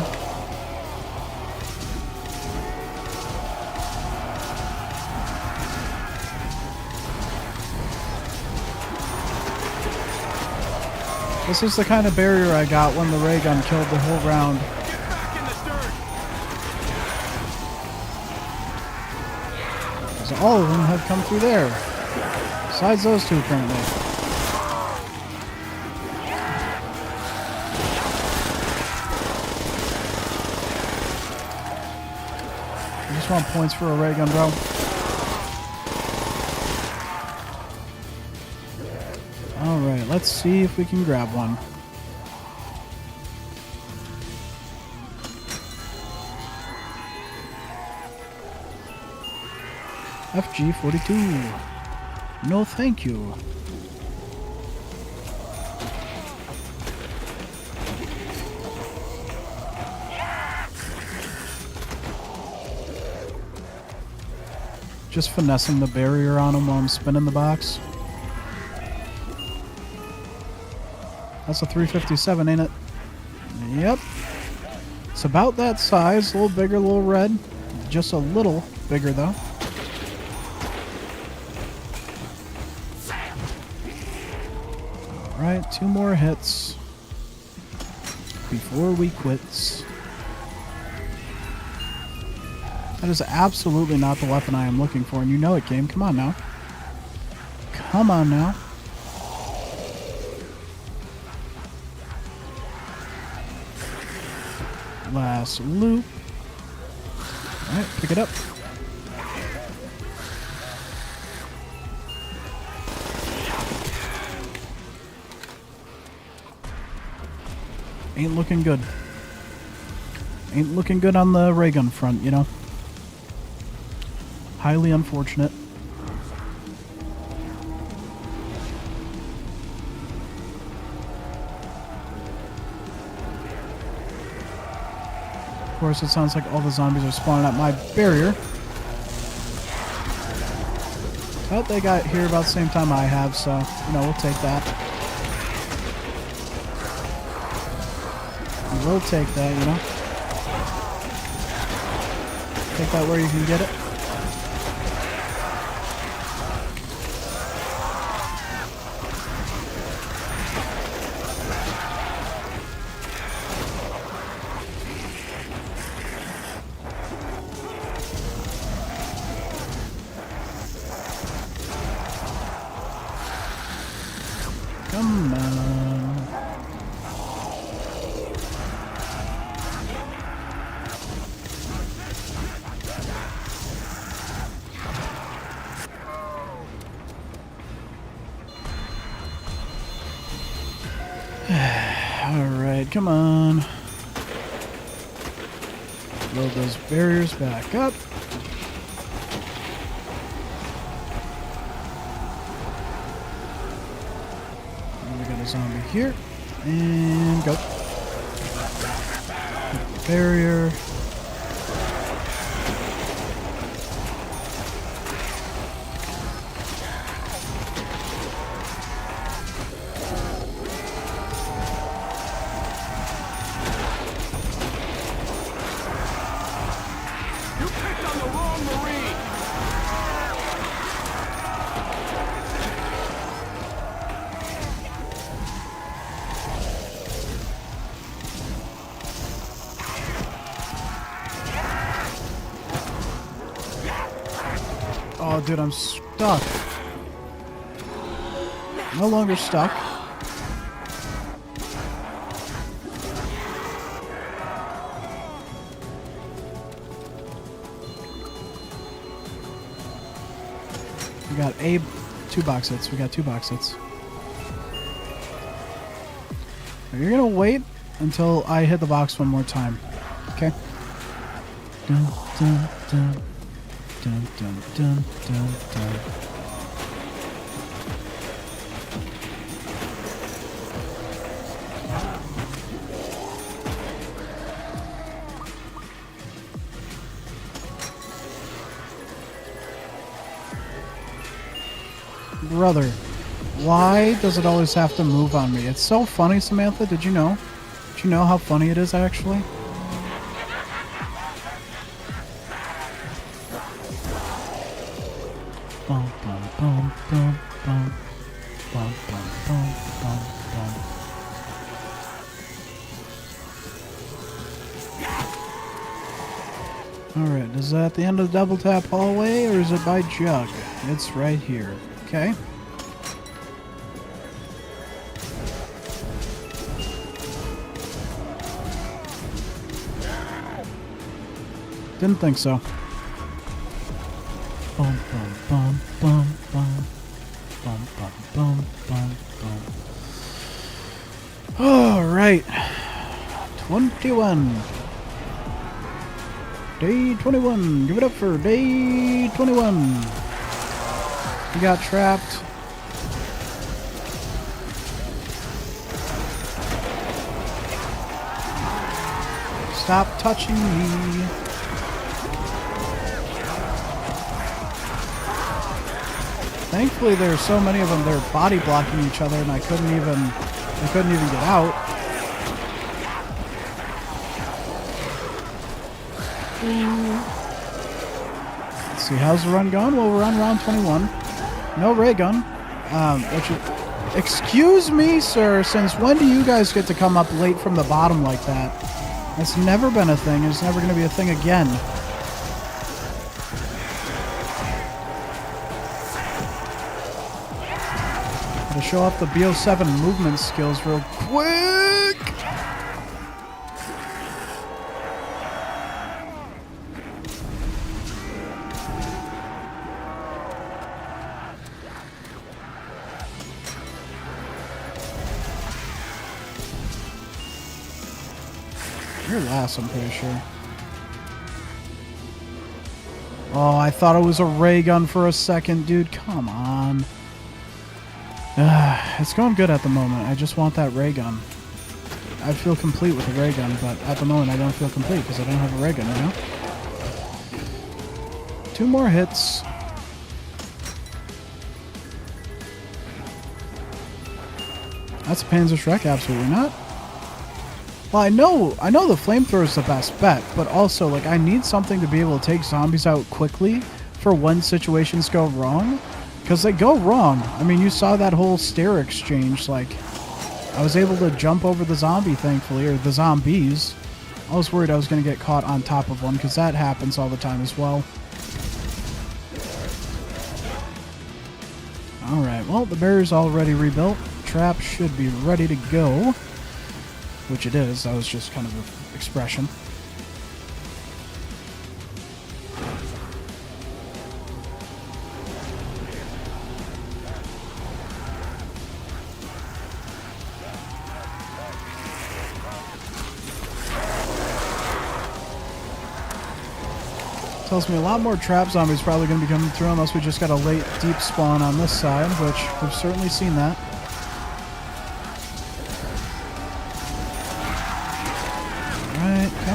This is the kind of barrier I got when the ray gun killed the whole round. Get back in the dirt! So all of them have come through there. Besides those two currently. I just want points for a ray gun, bro. Alright, let's see if we can grab one. FG42. No thank you. Just finessing the barrier on him while I'm spinning the box. That's a 357, ain't it? Yep. It's about that size. A little bigger, a little red. Just a little bigger, though. Alright, 2 more hits before we quits. That is absolutely not the weapon I am looking for, and you know it, game. Come on now. Come on now. Last loop. Alright, pick it up. Ain't looking good. Ain't looking good on the ray gun front, you know. Highly unfortunate. Of course, it sounds like all the zombies are spawning at my barrier. Well, they got here about the same time I have, so, you know, we'll take that. We'll take that, you know. Take that where you can get it. Come on. Alright, come on. Load those barriers back up. here. And go. Barrier. You picked on the wrong Marine! Oh, dude, I'm stuck. No longer stuck. We got two box hits. We got 2 box hits. You're gonna wait until I hit the box one more time. Okay? Dun, dun, dun. Dun, dun, dun, dun, dun. Brother, why does it always have to move on me? It's so funny, Samantha. Did you know? Did you know how funny it is, actually? Bum, bum, bum, bum, bum. Bum, bum, bum, bum, bum. Alright, is that the end of the double tap hallway, or is it by Jug? It's right here. Okay. Didn't think so. Bum, bum, bum, bum, bum. Bum, bum, bum, bum, bum. Alright. 21. Day 21. Give it up for day 21. You got trapped. Stop touching me. Thankfully, there are so many of them. They're body blocking each other, and I couldn't even get out. Let's see, how's the run going? Well, we're on round 21. No ray gun. Excuse me, sir. Since when do you guys get to come up late from the bottom like that? That's never been a thing. It's never going to be a thing again. Gotta show off the BO7 movement skills real quick. You're last, I'm pretty sure. Oh, I thought it was a ray gun for a second, dude. Come on. It's going good at the moment. I just want that ray gun. I feel complete with the ray gun, but at the moment I don't feel complete because I don't have a ray gun, you know? 2 more hits. That's a Panzer Shrek? Absolutely not. Well, I know the flamethrower is the best bet, but also, like, I need something to be able to take zombies out quickly for when situations go wrong. Because they go wrong. I mean, you saw that whole stair exchange. Like, I was able to jump over the zombie, thankfully, or the zombies. I was worried I was going to get caught on top of one, because that happens all the time as well. Alright, well, the barrier's already rebuilt. Trap should be ready to go. Which it is. That was just kind of an expression. Tells me a lot more trap zombies probably going to be coming through unless we just got a late deep spawn on this side, which we've certainly seen that.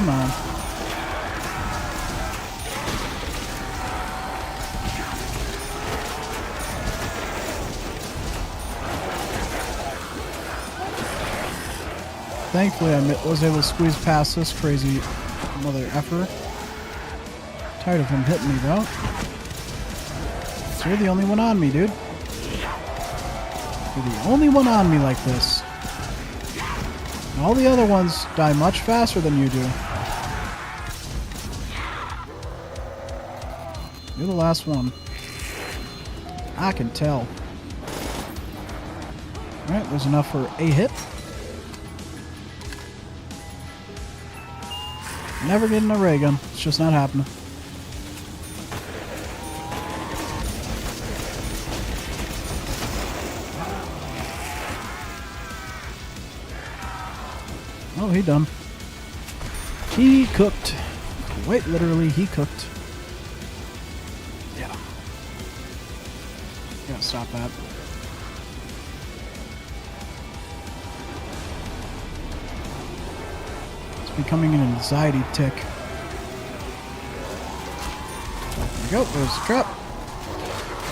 Come on. Thankfully, I was able to squeeze past this crazy mother effer. Tired of him hitting me, though. So you're the only one on me, dude. You're the only one on me like this. And all the other ones die much faster than you do. You're the last one. I can tell. Alright, there's enough for a hit. Never getting a ray gun. It's just not happening. Oh, he done. He cooked. Wait, literally, he cooked. Yeah. Gotta stop that. It's becoming an anxiety tick. There we go. There's the trap.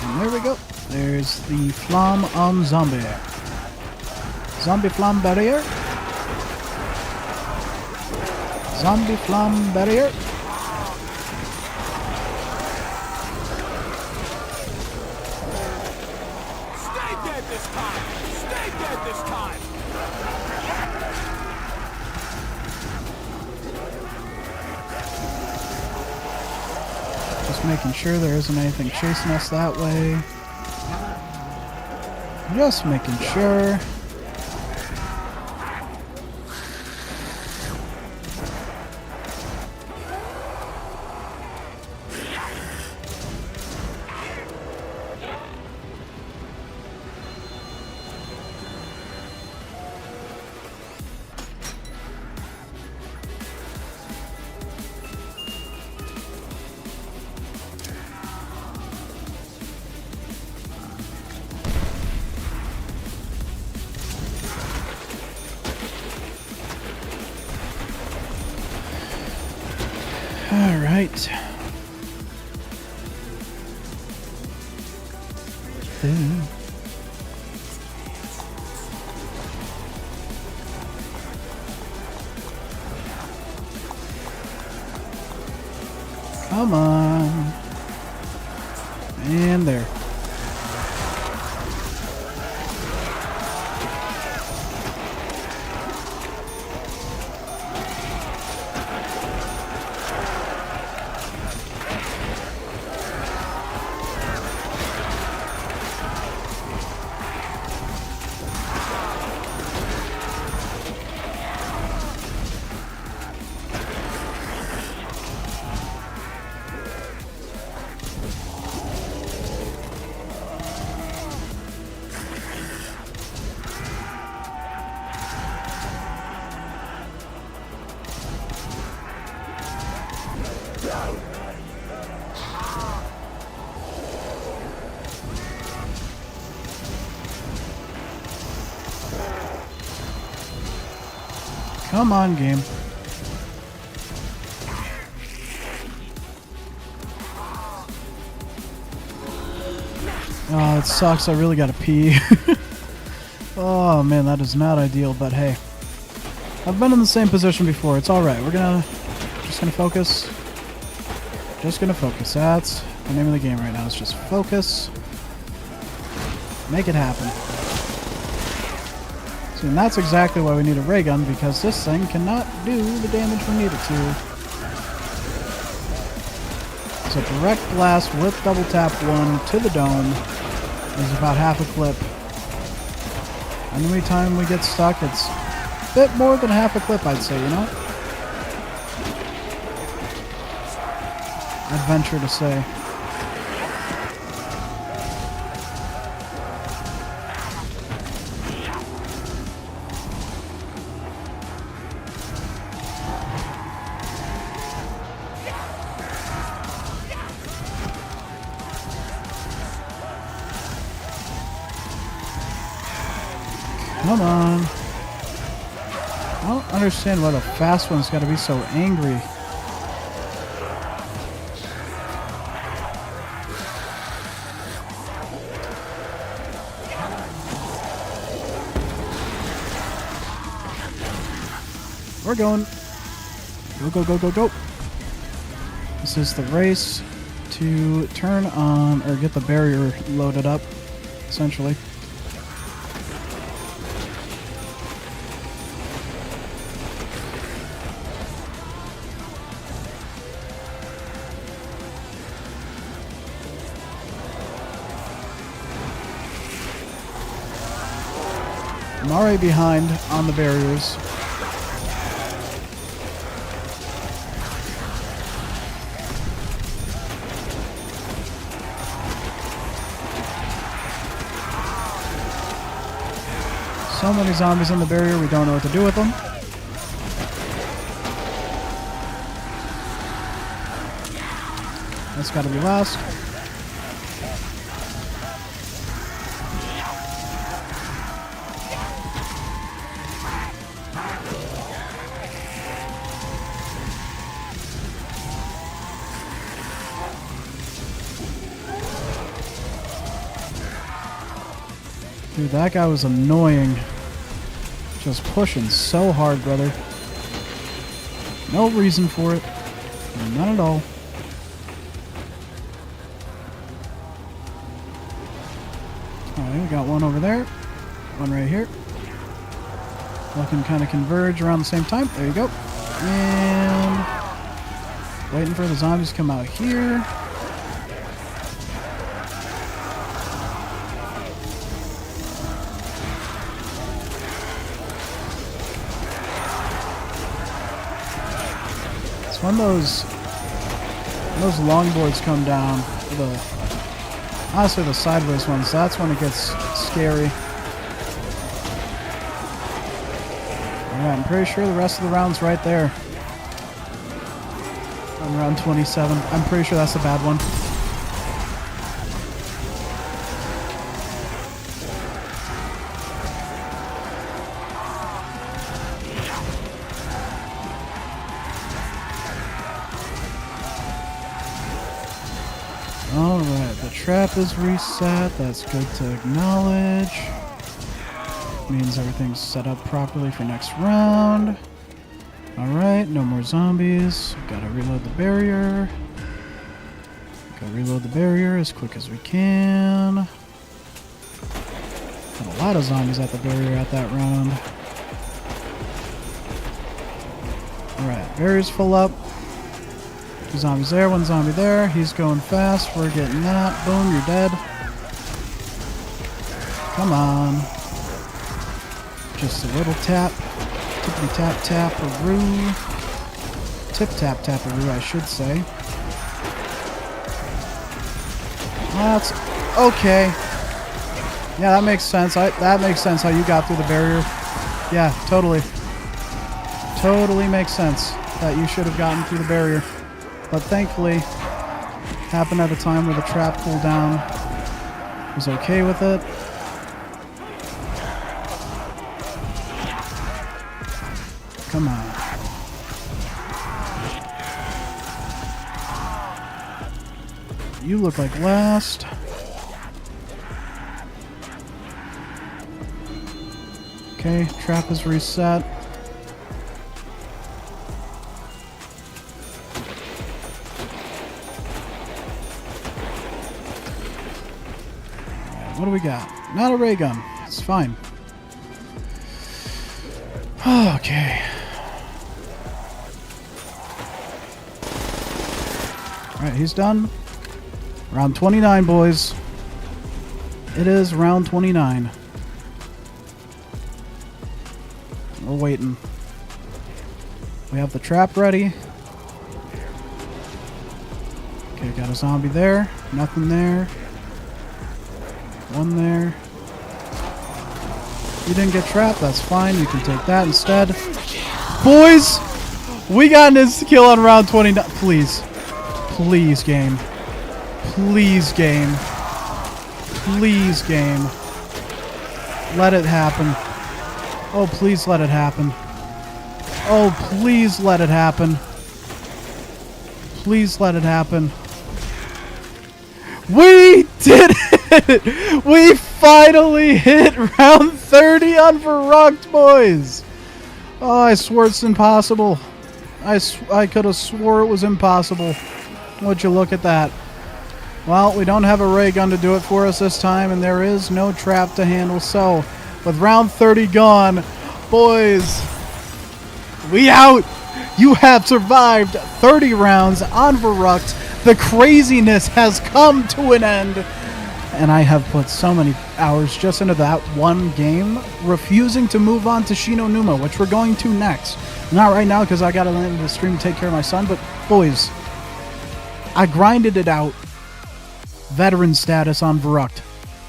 And there we go. There's the flam on zombie. Zombie flam barrier. Zombie flam barrier. Stay dead this time! Stay dead this time! Just making sure there isn't anything chasing us that way. Just making sure. All right. Come on. And there. Come on, game. Oh, it sucks. I really gotta pee. Oh man, that is not ideal, but hey. I've been in the same position before. It's alright. We're just gonna focus. Just gonna focus. That's the name of the game right now. It's just focus. Make it happen. See, and that's exactly why we need a ray gun, because this thing cannot do the damage we need it to. So direct blast with double tap 1 to the dome is about half a clip. And every time we get stuck, it's a bit more than half a clip, I'd say, you know? I'd venture to say. Come on. I don't understand why the fast one's gotta be so angry. We're going. Go, go, go, go, go. This is the race to turn on, or get the barrier loaded up, essentially. I'm already behind on the barriers. So many zombies on the barrier, we don't know what to do with them. That's gotta be last. Dude, that guy was annoying. Just pushing so hard, brother. No reason for it. None at all. Alright, we got one over there. One right here. Looking kind of converge around the same time. There you go. And waiting for the zombies to come out here. When those longboards come down, honestly the sideways ones, that's when it gets scary. Alright, I'm pretty sure the rest of the round's right there. On round 27. I'm pretty sure that's a bad one. Alright, the trap is reset. That's good to acknowledge. Means everything's set up properly for next round. Alright, no more zombies. Gotta reload the barrier. Gotta reload the barrier as quick as we can. Got a lot of zombies at the barrier at that round. Alright, barrier's full up. Two zombies there, one zombie there. He's going fast. We're getting that. Boom, you're dead. Come on. Just a little tap. Tippity tap tap-a-roo. Tip tap tap-a-roo, I should say. That's okay. Yeah, that makes sense. That makes sense how you got through the barrier. Yeah, totally. Totally makes sense that you should have gotten through the barrier. But thankfully, happened at a time where the trap cooldown was okay with it. Come on. You look like last. Okay, trap is reset. What do we got? Not a ray gun. It's fine. Okay. Alright, he's done. Round 29, boys. It is round 29. We're waiting. We have the trap ready. Okay, got a zombie there. Nothing there. One there. You didn't get trapped, that's fine. You can take that instead. Boys! We got an insta-kill on round 29. Please. Please, game. Please, game. Please, game. Let it happen. Oh, please let it happen. Oh, please let it happen. Please let it happen. We did it! We finally hit round 30 on Verrucht, boys! Oh, I swore it's impossible. I could have swore it was impossible. Would you look at that? Well, we don't have a ray gun to do it for us this time, and there is no trap to handle. So, with round 30 gone, boys, we out! You have survived 30 rounds on Verrucht. The craziness has come to an end. And I have put so many hours just into that one game, refusing to move on to Shino Numa, which we're going to next. Not right now because I got to land the stream to take care of my son, but boys, I grinded it out. Veteran status on Verrucht.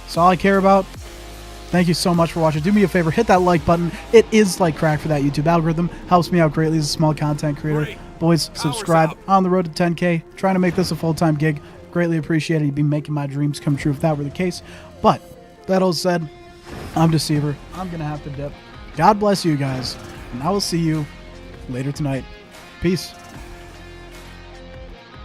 That's all I care about. Thank you so much for watching. Do me a favor, hit that like button. It is like crack for that YouTube algorithm. Helps me out greatly as a small content creator. Boys, subscribe. On the road to 10K. Trying to make this a full-time gig. Greatly appreciate it. You'd be making my dreams come true if that were the case. But, that all said, I'm Deceiver. I'm going to have to dip. God bless you guys. And I will see you later tonight. Peace.